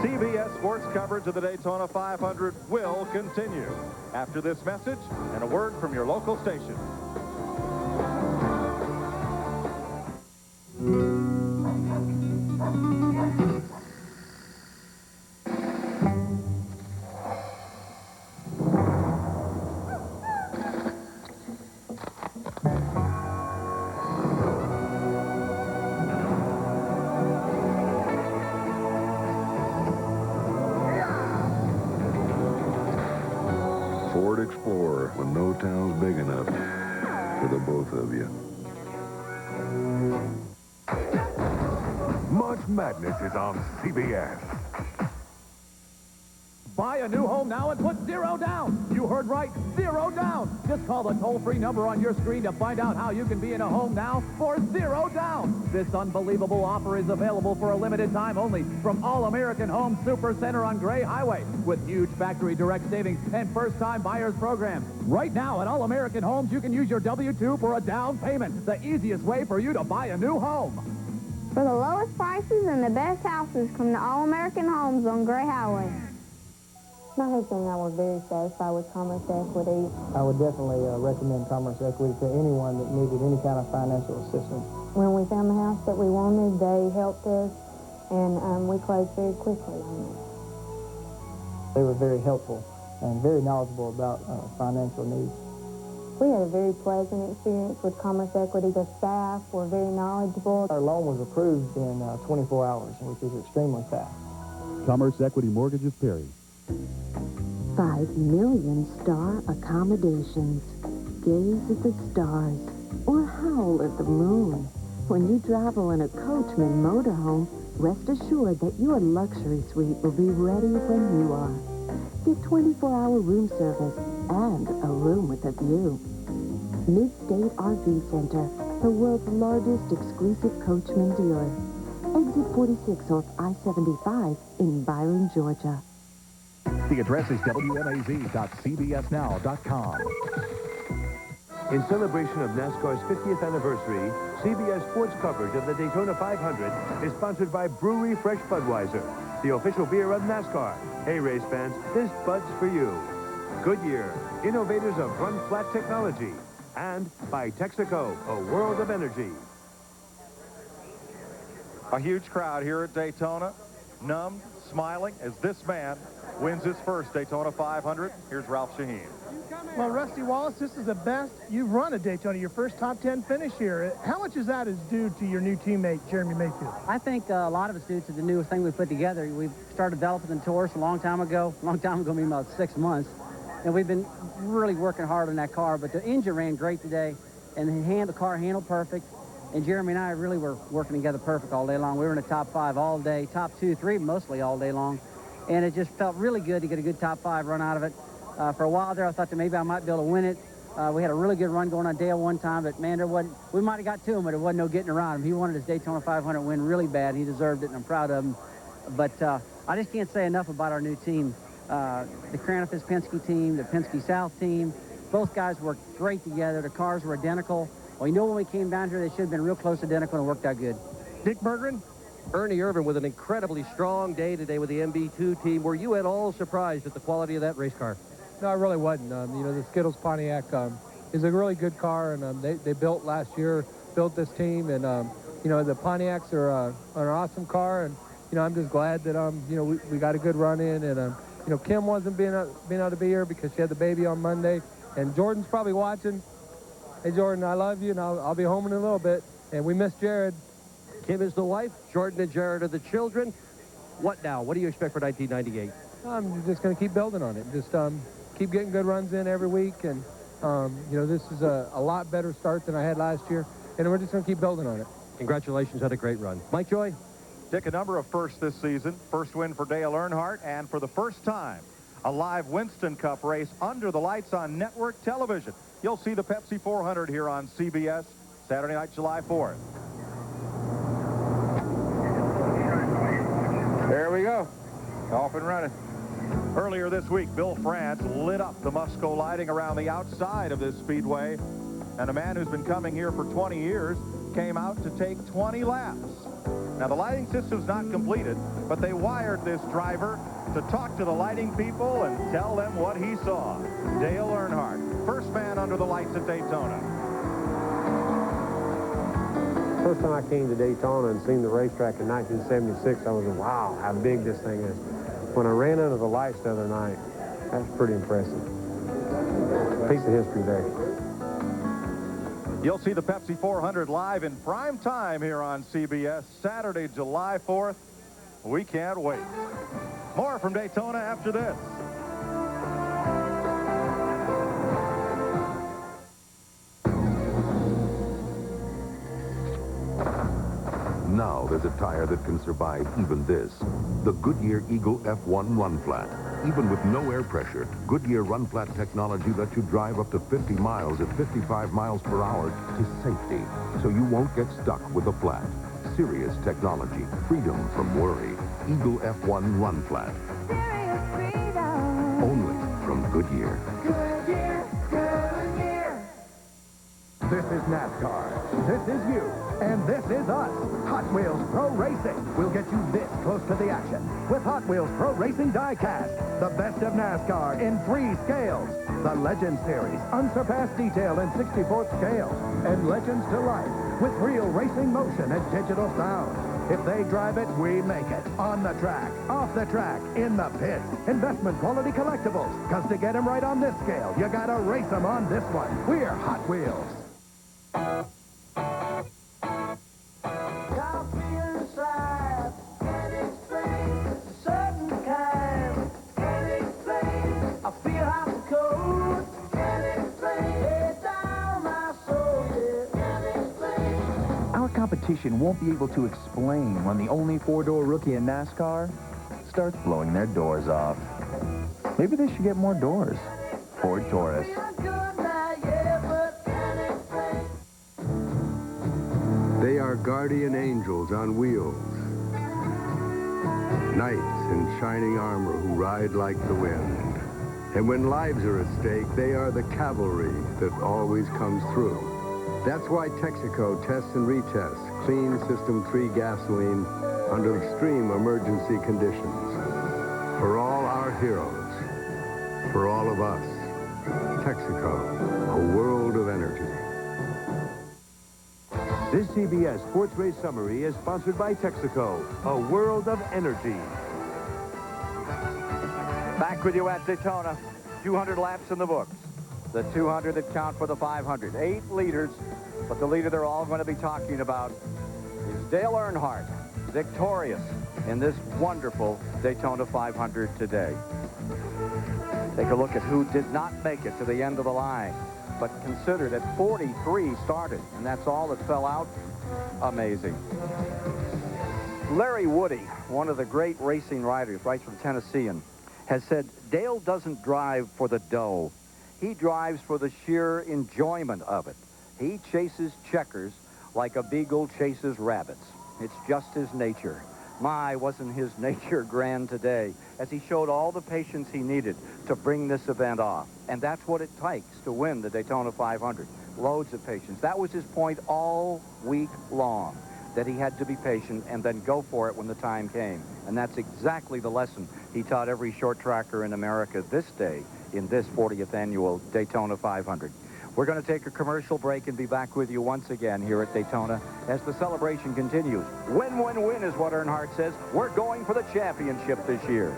CBS Sports coverage of the Daytona 500 will continue after this message and a word from your local station. Ford Explorer when no town's big enough for the both of you. March Madness is on CBS. Buy a new home now and put $0 down. You heard right, $0 down. Just call the toll-free number on your screen to find out how you can be in a home now for $0 down. This unbelievable offer is available for a limited time only from All American Home Super Center on Gray Highway with huge factory direct savings and first-time buyers program. Right now at All American Homes, you can use your W-2 for a down payment. The easiest way for you to buy a new home. For the lowest prices and the best houses, come to All American Homes on Gray Highway. My husband and I were very satisfied with Commerce Equity. I would definitely recommend Commerce Equity to anyone that needed any kind of financial assistance. When we found the house that we wanted, they helped us, and we closed very quickly on it. They were very helpful and very knowledgeable about financial needs. We had a very pleasant experience with Commerce Equity. The staff were very knowledgeable. Our loan was approved in 24 hours, which is extremely fast. Commerce Equity Mortgages, Perry. 5 million star accommodations. Gaze at the stars or howl at the moon. When you travel in a Coachman motorhome, rest assured that your luxury suite will be ready when you are. Get 24-hour room service and a room with a view. Mid-State RV Center, the world's largest exclusive Coachman dealer. Exit 46 off I-75 in Byron, Georgia. The address is WMAZ.CBSNow.com. In celebration of NASCAR's 50th anniversary, CBS Sports coverage of the Daytona 500 is sponsored by Brewery Fresh Budweiser, the official beer of NASCAR. Hey, race fans, this Bud's for you. Goodyear, innovators of run-flat technology. And by Texaco, a world of energy. A huge crowd here at Daytona, numbed, smiling, as this man wins his first Daytona 500. Here's Ralph Shaheen. Well, Rusty Wallace, this is the best you've run at Daytona, your first top 10 finish here. How much of that is due to your new teammate, Jeremy Mayfield? I think a lot of it's due to the newest thing we put together. We started developing the Taurus a long time ago, meaning about 6 months. And we've been really working hard on that car, but the engine ran great today, and the car handled perfect. And Jeremy and I really were working together perfect all day long. We were in the top 5 all day, top 2, 3 mostly all day long. And it just felt really good to get a good top 5 run out of it. For a while there, I thought that maybe I might be able to win it. We had a really good run going on Dale one time, but man, we might have got to him, but it wasn't no getting around him. He wanted his Daytona 500 win really bad. He deserved it, and I'm proud of him. But I just can't say enough about our new team. The Craniff Penske team, the Penske South team, both guys worked great together. The cars were identical. Well, you know, when we came down here, they should have been real close identical, and it worked out good. Dick Berggren? Ernie Irvin with an incredibly strong day today with the MB2 team. Were you at all surprised at the quality of that race car? No, I really wasn't. You know, the Skittles Pontiac is a really good car, and they built last year, built this team, and, you know, the Pontiacs are an awesome car, and, you know, I'm just glad that, you know, we got a good run in, and, you know, Kim wasn't being able to be here because she had the baby on Monday, and Jordan's probably watching. Hey, Jordan, I love you, and I'll be home in a little bit, and we miss Jared. Kim is the wife, Jordan and Jared are the children. What now? What do you expect for 1998? I'm just going to keep building on it. Just keep getting good runs in every week, and you know, this is a lot better start than I had last year, and we're just going to keep building on it. Congratulations on a great run. Mike Joy? Dick, a number of firsts this season. First win for Dale Earnhardt, and for the first time, a live Winston Cup race under the lights on network television. You'll see the Pepsi 400 here on CBS Saturday night, July 4th. There we go. Off and running. Earlier this week, Bill France lit up the Musco lighting around the outside of this speedway, and a man who's been coming here for 20 years came out to take 20 laps. Now, the lighting system's not completed, but they wired this driver to talk to the lighting people and tell them what he saw. Dale Earnhardt, first man under the lights at Daytona. First time I came to Daytona and seen the racetrack in 1976, I was like, wow, how big this thing is. When I ran under the lights the other night, that's pretty impressive. Piece of history there. You'll see the Pepsi 400 live in prime time here on CBS Saturday, July 4th. We can't wait. More from Daytona after this. Now there's a tire that can survive even this. The Goodyear Eagle F1 Run Flat. Even with no air pressure, Goodyear Run Flat technology lets you drive up to 50 miles at 55 miles per hour to safety, so you won't get stuck with a flat. Serious technology, freedom from worry. Eagle F1 Run Flat. Serious freedom. Only from Goodyear. Goodyear, Goodyear. This is NASCAR. This is you. And this is us. Hot Wheels Pro Racing will get you this close to the action with Hot Wheels Pro Racing Die-Cast, the best of NASCAR in 3 scales. The Legends Series, unsurpassed detail in 64th scale, and Legends to Life with real racing motion and digital sound. If they drive it, we make it. On the track, off the track, in the pits. Investment quality collectibles. Because to get them right on this scale, you gotta race them on this one. We're Hot Wheels. Competition won't be able to explain when the only 4-door rookie in NASCAR starts blowing their doors off. Maybe they should get more doors. Ford Taurus. They are guardian angels on wheels. Knights in shining armor who ride like the wind. And when lives are at stake, they are the cavalry that always comes through. That's why Texaco tests and retests clean System 3 gasoline under extreme emergency conditions. For all our heroes, for all of us, Texaco, a world of energy. This CBS Sports Race Summary is sponsored by Texaco, a world of energy. Back with you at Daytona. 200 laps in the books. The 200 that count for the 500. 8 leaders, but the leader they're all going to be talking about is Dale Earnhardt, victorious in this wonderful Daytona 500 today. Take a look at who did not make it to the end of the line, but consider that 43 started, and that's all that fell out. amazing. Larry Woody, one of the great racing riders, writes from Tennessean, has said, Dale doesn't drive for the dough. He drives for the sheer enjoyment of it. He chases checkers like a beagle chases rabbits. It's just his nature. My, wasn't his nature grand today, as he showed all the patience he needed to bring this event off. And that's what it takes to win the Daytona 500. Loads of patience. That was his point all week long, that he had to be patient and then go for it when the time came. And that's exactly the lesson he taught every short tracker in America this day in this 40th annual Daytona 500. We're going to take a commercial break and be back with you once again here at Daytona as the celebration continues. Win, win, win is what Earnhardt says. We're going for the championship this year.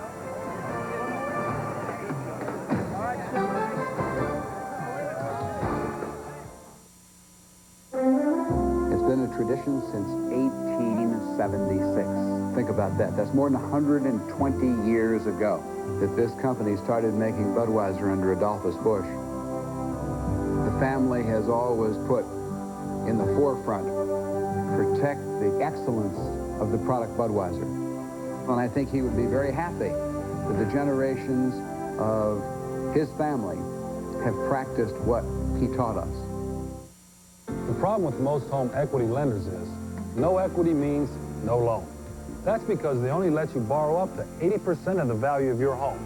It's been a tradition since 1876. Think about that. That's more than 120 years ago that this company started making Budweiser under Adolphus Busch. The family has always put in the forefront, protect the excellence of the product Budweiser. And I think he would be very happy that the generations of his family have practiced what he taught us. The problem with most home equity lenders is no equity means no loan. That's because they only let you borrow up to 80% of the value of your home.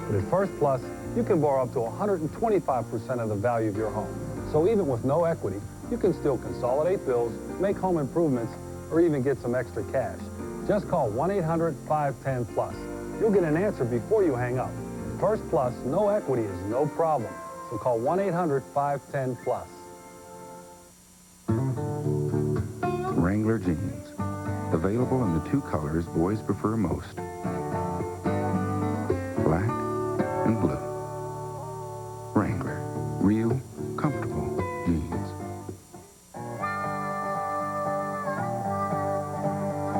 But at First Plus, you can borrow up to 125% of the value of your home. So even with no equity, you can still consolidate bills, make home improvements, or even get some extra cash. Just call 1-800-510-PLUS. You'll get an answer before you hang up. First Plus, no equity is no problem. So call 1-800-510-PLUS. Wrangler jeans. Available in the two colors boys prefer most. Black and blue. Wrangler. Real, comfortable jeans.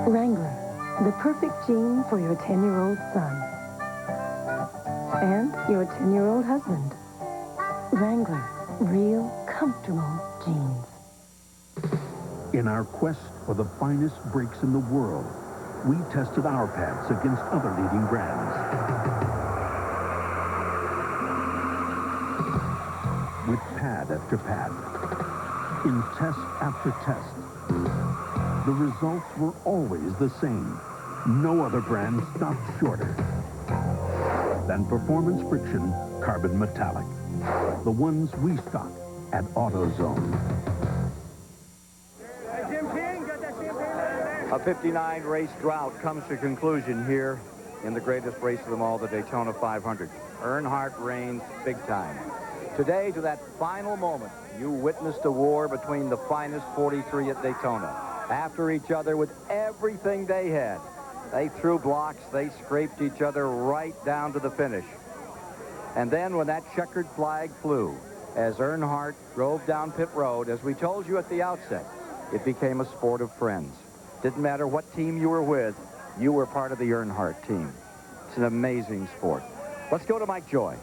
Wrangler, the perfect jean for your 10-year-old son. And your 10-year-old husband. Wrangler, real, comfortable jeans. In our quest for the finest brakes in the world, we tested our pads against other leading brands. With pad after pad, in test after test, the results were always the same. No other brand stopped shorter than Performance Friction Carbon Metallic, the ones we stock at AutoZone. A 59-race drought comes to conclusion here in the greatest race of them all, the Daytona 500. Earnhardt reigns big time. Today, to that final moment, you witnessed a war between the finest 43 at Daytona. After each other with everything they had. They threw blocks, they scraped each other right down to the finish. And then when that checkered flag flew, as Earnhardt drove down pit road, as we told you at the outset, it became a sport of friends. Didn't matter what team you were with, you were part of the Earnhardt team. It's an amazing sport. Let's go to Mike Joy.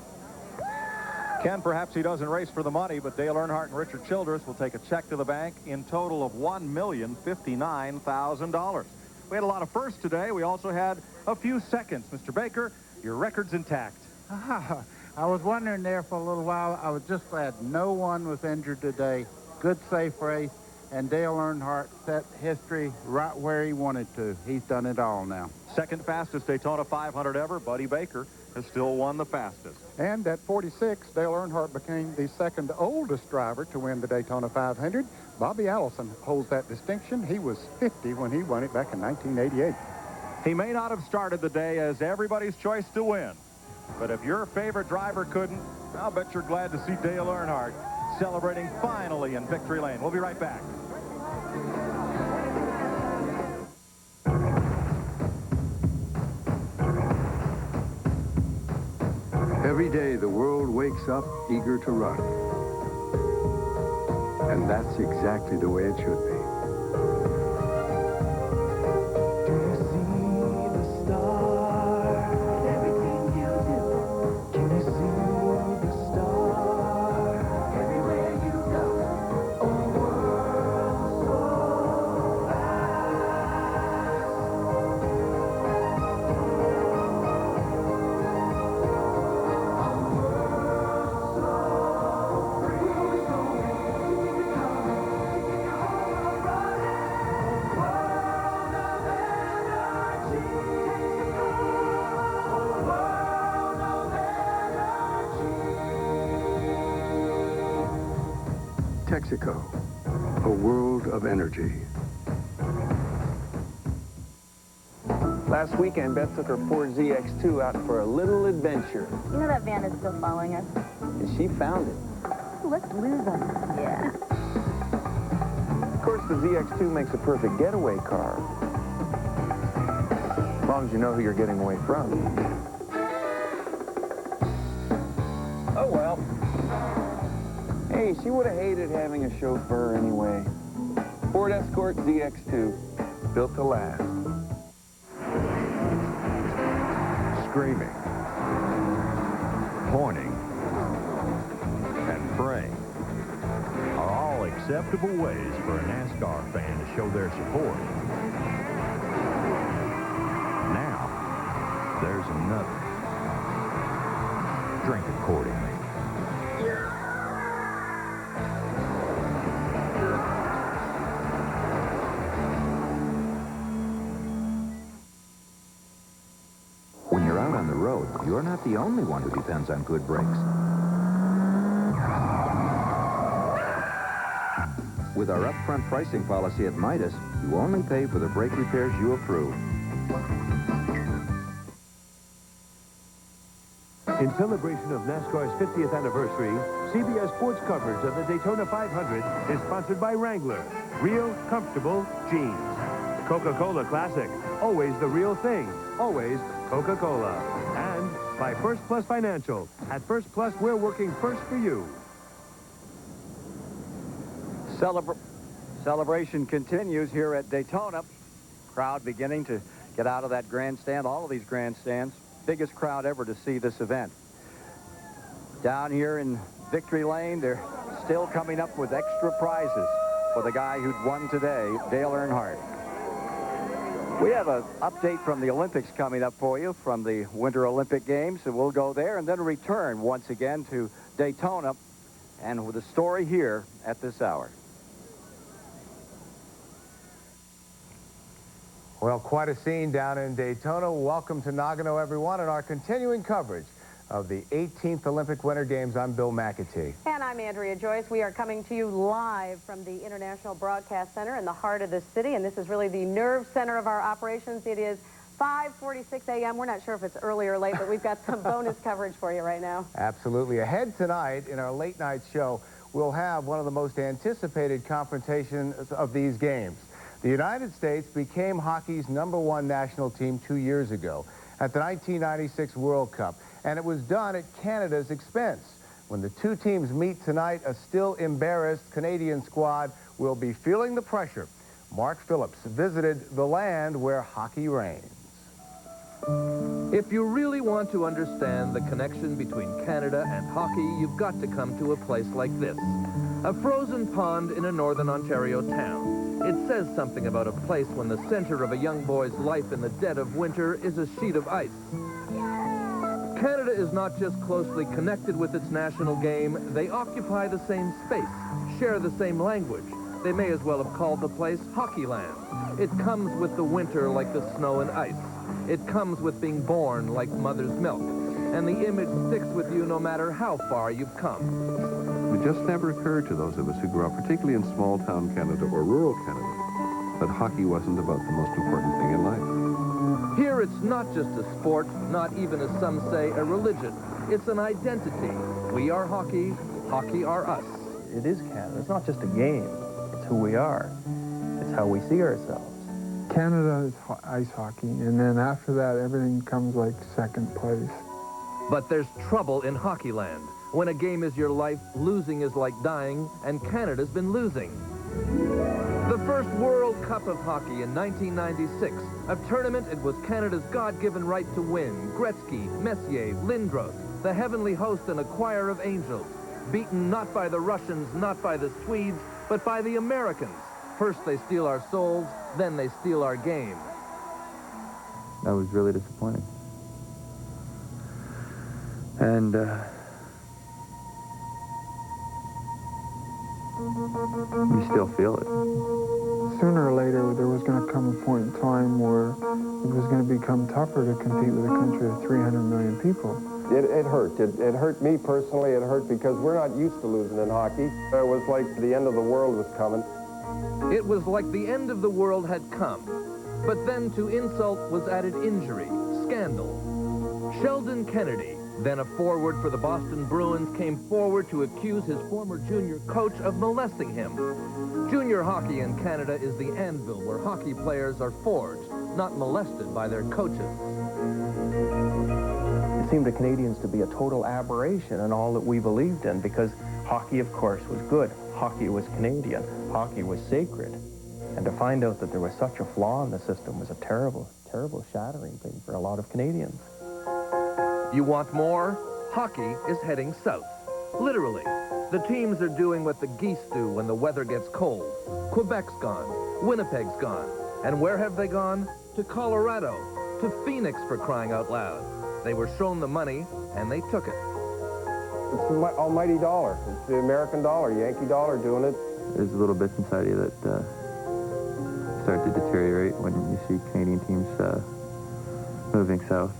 Ken, perhaps he doesn't race for the money, but Dale Earnhardt and Richard Childress will take a check to the bank in total of $1,059,000. We had a lot of firsts today. We also had a few seconds. Mr. Baker, your record's intact. I was wondering there for a little while. I was just glad no one was injured today. Good, safe race. And Dale Earnhardt set history right where he wanted to. He's done it all now. Second fastest Daytona 500 ever. Buddy Baker has still won the fastest. And at 46, Dale Earnhardt became the second oldest driver to win the Daytona 500. Bobby Allison holds that distinction. He was 50 when he won it back in 1988. He may not have started the day as everybody's choice to win, but if your favorite driver couldn't, I'll bet you're glad to see Dale Earnhardt celebrating finally in victory lane. We'll be right back. Every day the world wakes up eager to run. And that's exactly the way it should be. Texaco, a world of energy. Last weekend, Beth took her Ford ZX2 out for a little adventure. You know that van is still following us? And she found it. Let's lose them. Yeah. Of course, the ZX2 makes a perfect getaway car. As long as you know who you're getting away from. Oh, well. Hey, she would have hated having a chauffeur anyway. Ford Escort ZX2, built to last. Screaming, pointing, and praying are all acceptable ways for a NASCAR fan to show their support. Now, there's another. Drink accordingly. When you're out on the road, you're not the only one who depends on good brakes. With our upfront pricing policy at Midas, you only pay for the brake repairs you approve. In celebration of NASCAR's 50th anniversary, CBS Sports coverage of the Daytona 500 is sponsored by Wrangler, real comfortable jeans. Coca-Cola Classic, always the real thing, always Coca-Cola. And by First Plus Financial. At First Plus, we're working first for you. Celebration continues here at Daytona. Crowd beginning to get out of that grandstand, all of these grandstands. Biggest crowd ever to see this event. Down here in Victory Lane, they're still coming up with extra prizes for the guy who'd won today, Dale Earnhardt. We have an update from the Olympics coming up for you from the Winter Olympic Games, and we'll go there and then return once again to Daytona and with a story here at this hour. Well, quite a scene down in Daytona. Welcome to Nagano, everyone, and our continuing coverage of the 18th Olympic Winter Games. I'm Bill McAtee. And I'm Andrea Joyce. We are coming to you live from the International Broadcast Center in the heart of the city, and this is really the nerve center of our operations. It is 5:46 a.m. We're not sure if it's early or late, but we've got some bonus coverage for you right now. Absolutely. Ahead tonight in our late night show, we'll have one of the most anticipated confrontations of these games. The United States became hockey's #1 national team 2 years ago at the 1996 World Cup, and it was done at Canada's expense. When the two teams meet tonight, a still embarrassed Canadian squad will be feeling the pressure. Mark Phillips visited the land where hockey reigns. If you really want to understand the connection between Canada and hockey, you've got to come to a place like this. A frozen pond in a northern Ontario town. It says something about a place when the center of a young boy's life in the dead of winter is a sheet of ice. Canada is not just closely connected with its national game, they occupy the same space, share the same language. They may as well have called the place Hockeyland. It comes with the winter like the snow and ice. It comes with being born like mother's milk. And the image sticks with you no matter how far you've come. It just never occurred to those of us who grew up, particularly in small-town Canada or rural Canada, that hockey wasn't about the most important thing in life. Here it's not just a sport, not even, as some say, a religion. It's an identity. We are hockey, hockey are us. It is Canada. It's not just a game. It's who we are. It's how we see ourselves. Canada is ice hockey, and then after that, everything comes like second place. But there's trouble in Hockeyland. When a game is your life, losing is like dying, and Canada's been losing. The first World Cup of Hockey in 1996, a tournament it was Canada's God-given right to win. Gretzky, Messier, Lindros, the heavenly host and a choir of angels, beaten not by the Russians, not by the Swedes, but by the Americans. First they steal our souls, then they steal our game. That was really disappointing. And, we still feel it. Sooner or later, there was going to come a point in time where it was going to become tougher to compete with a country of 300 million people. It hurt. It hurt me personally. It hurt because we're not used to losing in hockey. It was like the end of the world was coming. It was like the end of the world had come. But then to insult was added injury, scandal. Sheldon Kennedy, then a forward for the Boston Bruins, came forward to accuse his former junior coach of molesting him. Junior hockey in Canada is the anvil where hockey players are forged, not molested by their coaches. It seemed to Canadians to be a total aberration in all that we believed in, because hockey, of course, was good. Hockey was Canadian. Hockey was sacred. And to find out that there was such a flaw in the system was a terrible, terrible shattering thing for a lot of Canadians. You want more? Hockey is heading south. Literally. The teams are doing what the geese do when the weather gets cold. Quebec's gone. Winnipeg's gone. And where have they gone? To Colorado. To Phoenix, for crying out loud. They were shown the money, and they took it. It's the almighty dollar. It's the American dollar, Yankee dollar doing it. There's little bits inside you that start to deteriorate when you see Canadian teams moving south.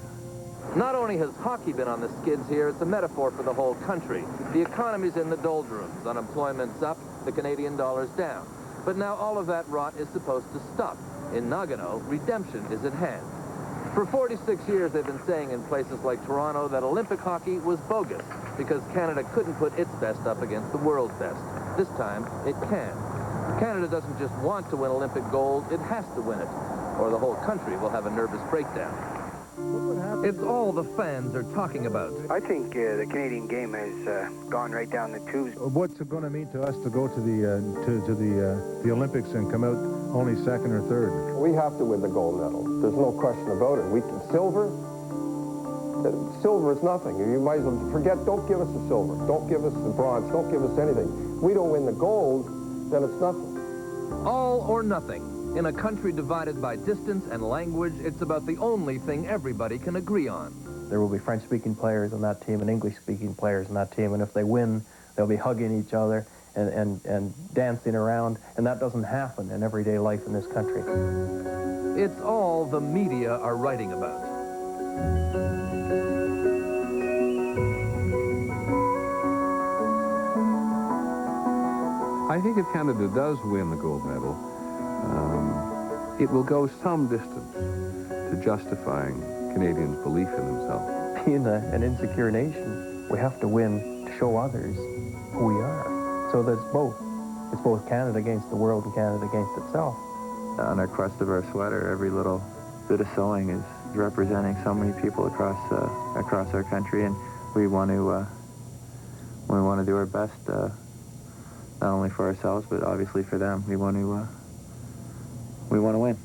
Not only has hockey been on the skids here, it's a metaphor for the whole country. The economy's in the doldrums. Unemployment's up, the Canadian dollar's down. But now all of that rot is supposed to stop. In Nagano, redemption is at hand. For 46 years, they've been saying in places like Toronto that Olympic hockey was bogus because Canada couldn't put its best up against the world's best. This time, it can. Canada doesn't just want to win Olympic gold, it has to win it, or the whole country will have a nervous breakdown. It's all the fans are talking about. I think the Canadian game has gone right down the tubes. What's it going to mean to us to go to the Olympics and come out only second or third? We have to win the gold medal. There's no question about it. We can silver. Silver is nothing. You might as well forget. Don't give us the silver. Don't give us the bronze. Don't give us anything. We don't win the gold, then it's nothing. All or nothing. In a country divided by distance and language, it's about the only thing everybody can agree on. There will be French-speaking players on that team and English-speaking players on that team, and if they win, they'll be hugging each other and dancing around, and that doesn't happen in everyday life in this country. It's all the media are writing about. I think if Canada does win the gold medal, it will go some distance to justifying Canadians' belief in themselves. Being an insecure nation, we have to win to show others who we are. So that's both. It's both Canada against the world and Canada against itself. On our crest of our sweater, every little bit of sewing is representing so many people across our country, and we want to do our best, not only for ourselves but obviously for them. We want to win.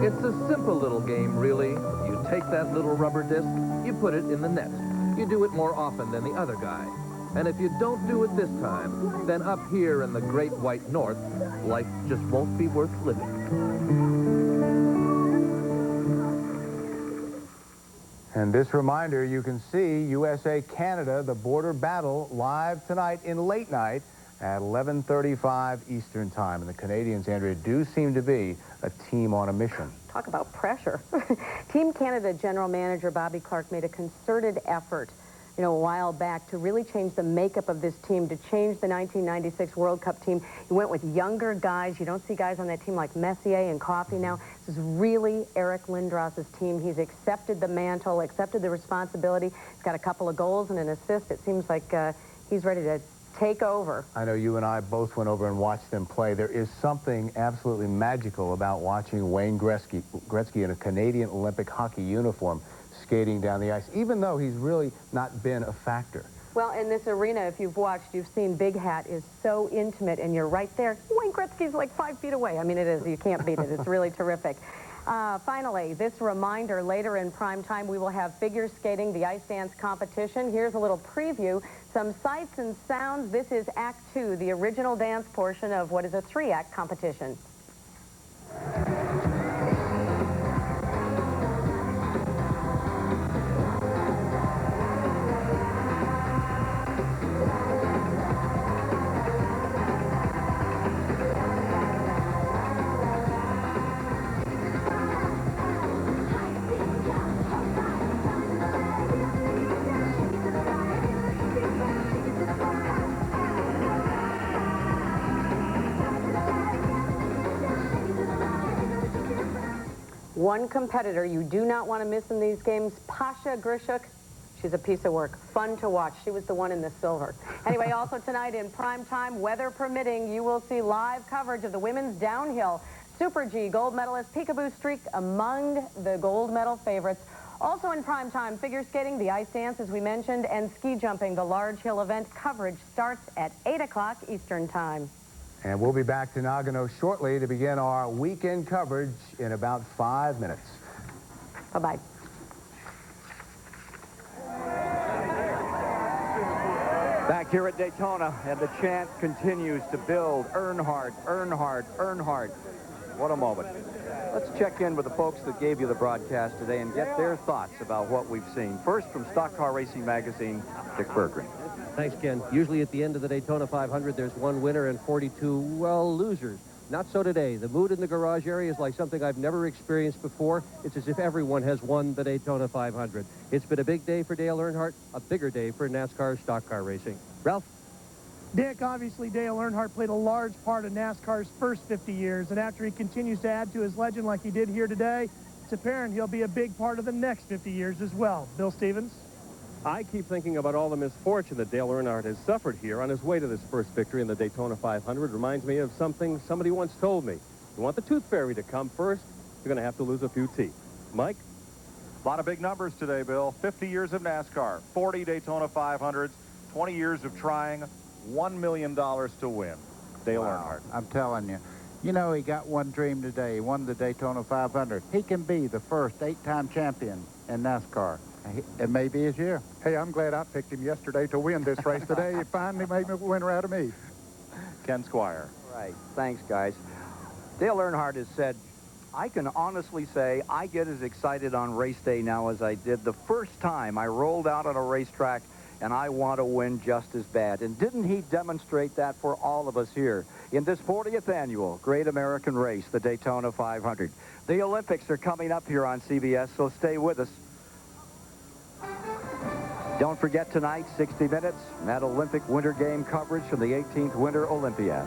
It's a simple little game, really. You take that little rubber disc, you put it in the net. You do it more often than the other guy. And if you don't do it this time, then up here in the great white north, life just won't be worth living. And this reminder, you can see USA-Canada, the border battle, live tonight in late night at 11:35 Eastern Time. And the Canadians, Andrea, do seem to be a team on a mission. Talk about pressure. Team Canada General Manager Bobby Clarke made a concerted effort, a while back to really change the makeup of this team, to change the 1996 World Cup team. He went with younger guys. You don't see guys on that team like Messier and Coffey now. This is really Eric Lindros's team. He's accepted the mantle, accepted the responsibility. He's got a couple of goals and an assist. It seems like he's ready to take over. I know you and I both went over and watched them play. There is something absolutely magical about watching Wayne Gretzky in a Canadian Olympic hockey uniform skating down the ice, even though he's really not been a factor. Well, in this arena, if you've watched, you've seen Big Hat is so intimate, and you're right there. Wayne Gretzky's like 5 feet away. I mean, it is. You can't beat it. It's really terrific. Finally, this reminder, later in prime time, we will have figure skating, the ice dance competition. Here's a little preview, some sights and sounds. This is Act 2, the original dance portion of what is a 3-act competition. One competitor you do not want to miss in these games, Pasha Grishuk. She's a piece of work. Fun to watch. She was the one in the silver. Anyway, also tonight in prime time, weather permitting, you will see live coverage of the women's downhill. Super G gold medalist Peekaboo Streak among the gold medal favorites. Also in prime time, figure skating, the ice dance, as we mentioned, and ski jumping, the large hill event. Coverage starts at 8 o'clock Eastern Time. And we'll be back to Nagano shortly to begin our weekend coverage in about 5 minutes. Bye-bye. Back here at Daytona, and the chant continues to build. Earnhardt, Earnhardt, Earnhardt. What a moment. Let's check in with the folks that gave you the broadcast today and get their thoughts about what we've seen. First, from Stock Car Racing Magazine, Dick Berggren. Thanks, Ken. Usually at the end of the Daytona 500, there's one winner and 42, well, losers. Not so today. The mood in the garage area is like something I've never experienced before. It's as if everyone has won the Daytona 500. It's been a big day for Dale Earnhardt, a bigger day for NASCAR stock car racing. Ralph? Dick, obviously Dale Earnhardt played a large part of NASCAR's first 50 years, and after he continues to add to his legend like he did here today, it's apparent he'll be a big part of the next 50 years as well. Bill Stevens? I keep thinking about all the misfortune that Dale Earnhardt has suffered here on his way to this first victory in the Daytona 500. Reminds me of something somebody once told me. You want the tooth fairy to come first, you're going to have to lose a few teeth. Mike? A lot of big numbers today, Bill. 50 years of NASCAR, 40 Daytona 500s, 20 years of trying, $1 million to win. Dale Earnhardt. I'm telling you. You know, he got one dream today. He won the Daytona 500. He can be the first 8-time champion in NASCAR. It may be his year. Hey, I'm glad I picked him yesterday to win this race today. He finally made a winner out of me. Ken Squire. Right. Thanks, guys. Dale Earnhardt has said, I can honestly say I get as excited on race day now as I did the first time I rolled out on a racetrack, and I want to win just as bad. And didn't he demonstrate that for all of us here in this 40th annual Great American Race, the Daytona 500? The Olympics are coming up here on CBS, so stay with us. Don't forget tonight, 60 Minutes, that Olympic Winter Game coverage from the 18th Winter Olympiad.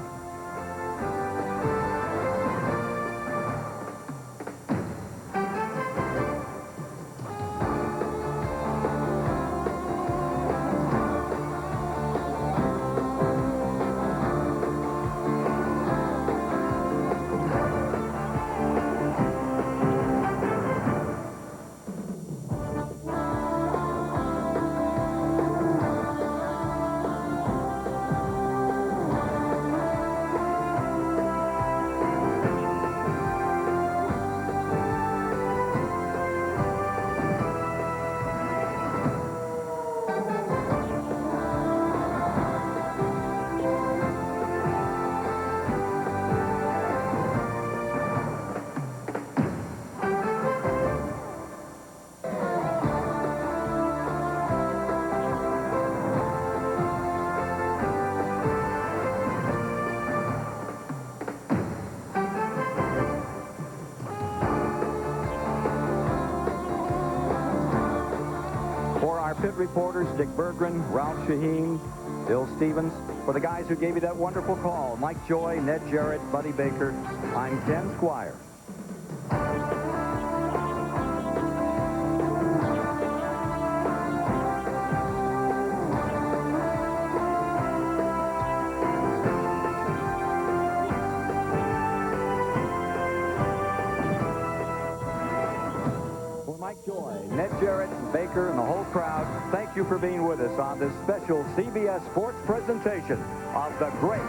Pit reporters, Dick Berggren, Ralph Shaheen, Bill Stevens. For the guys who gave you that wonderful call, Mike Joy, Ned Jarrett, Buddy Baker, I'm Ken Squire. Ned Jarrett, Baker, and the whole crowd, thank you for being with us on this special CBS Sports presentation of the Great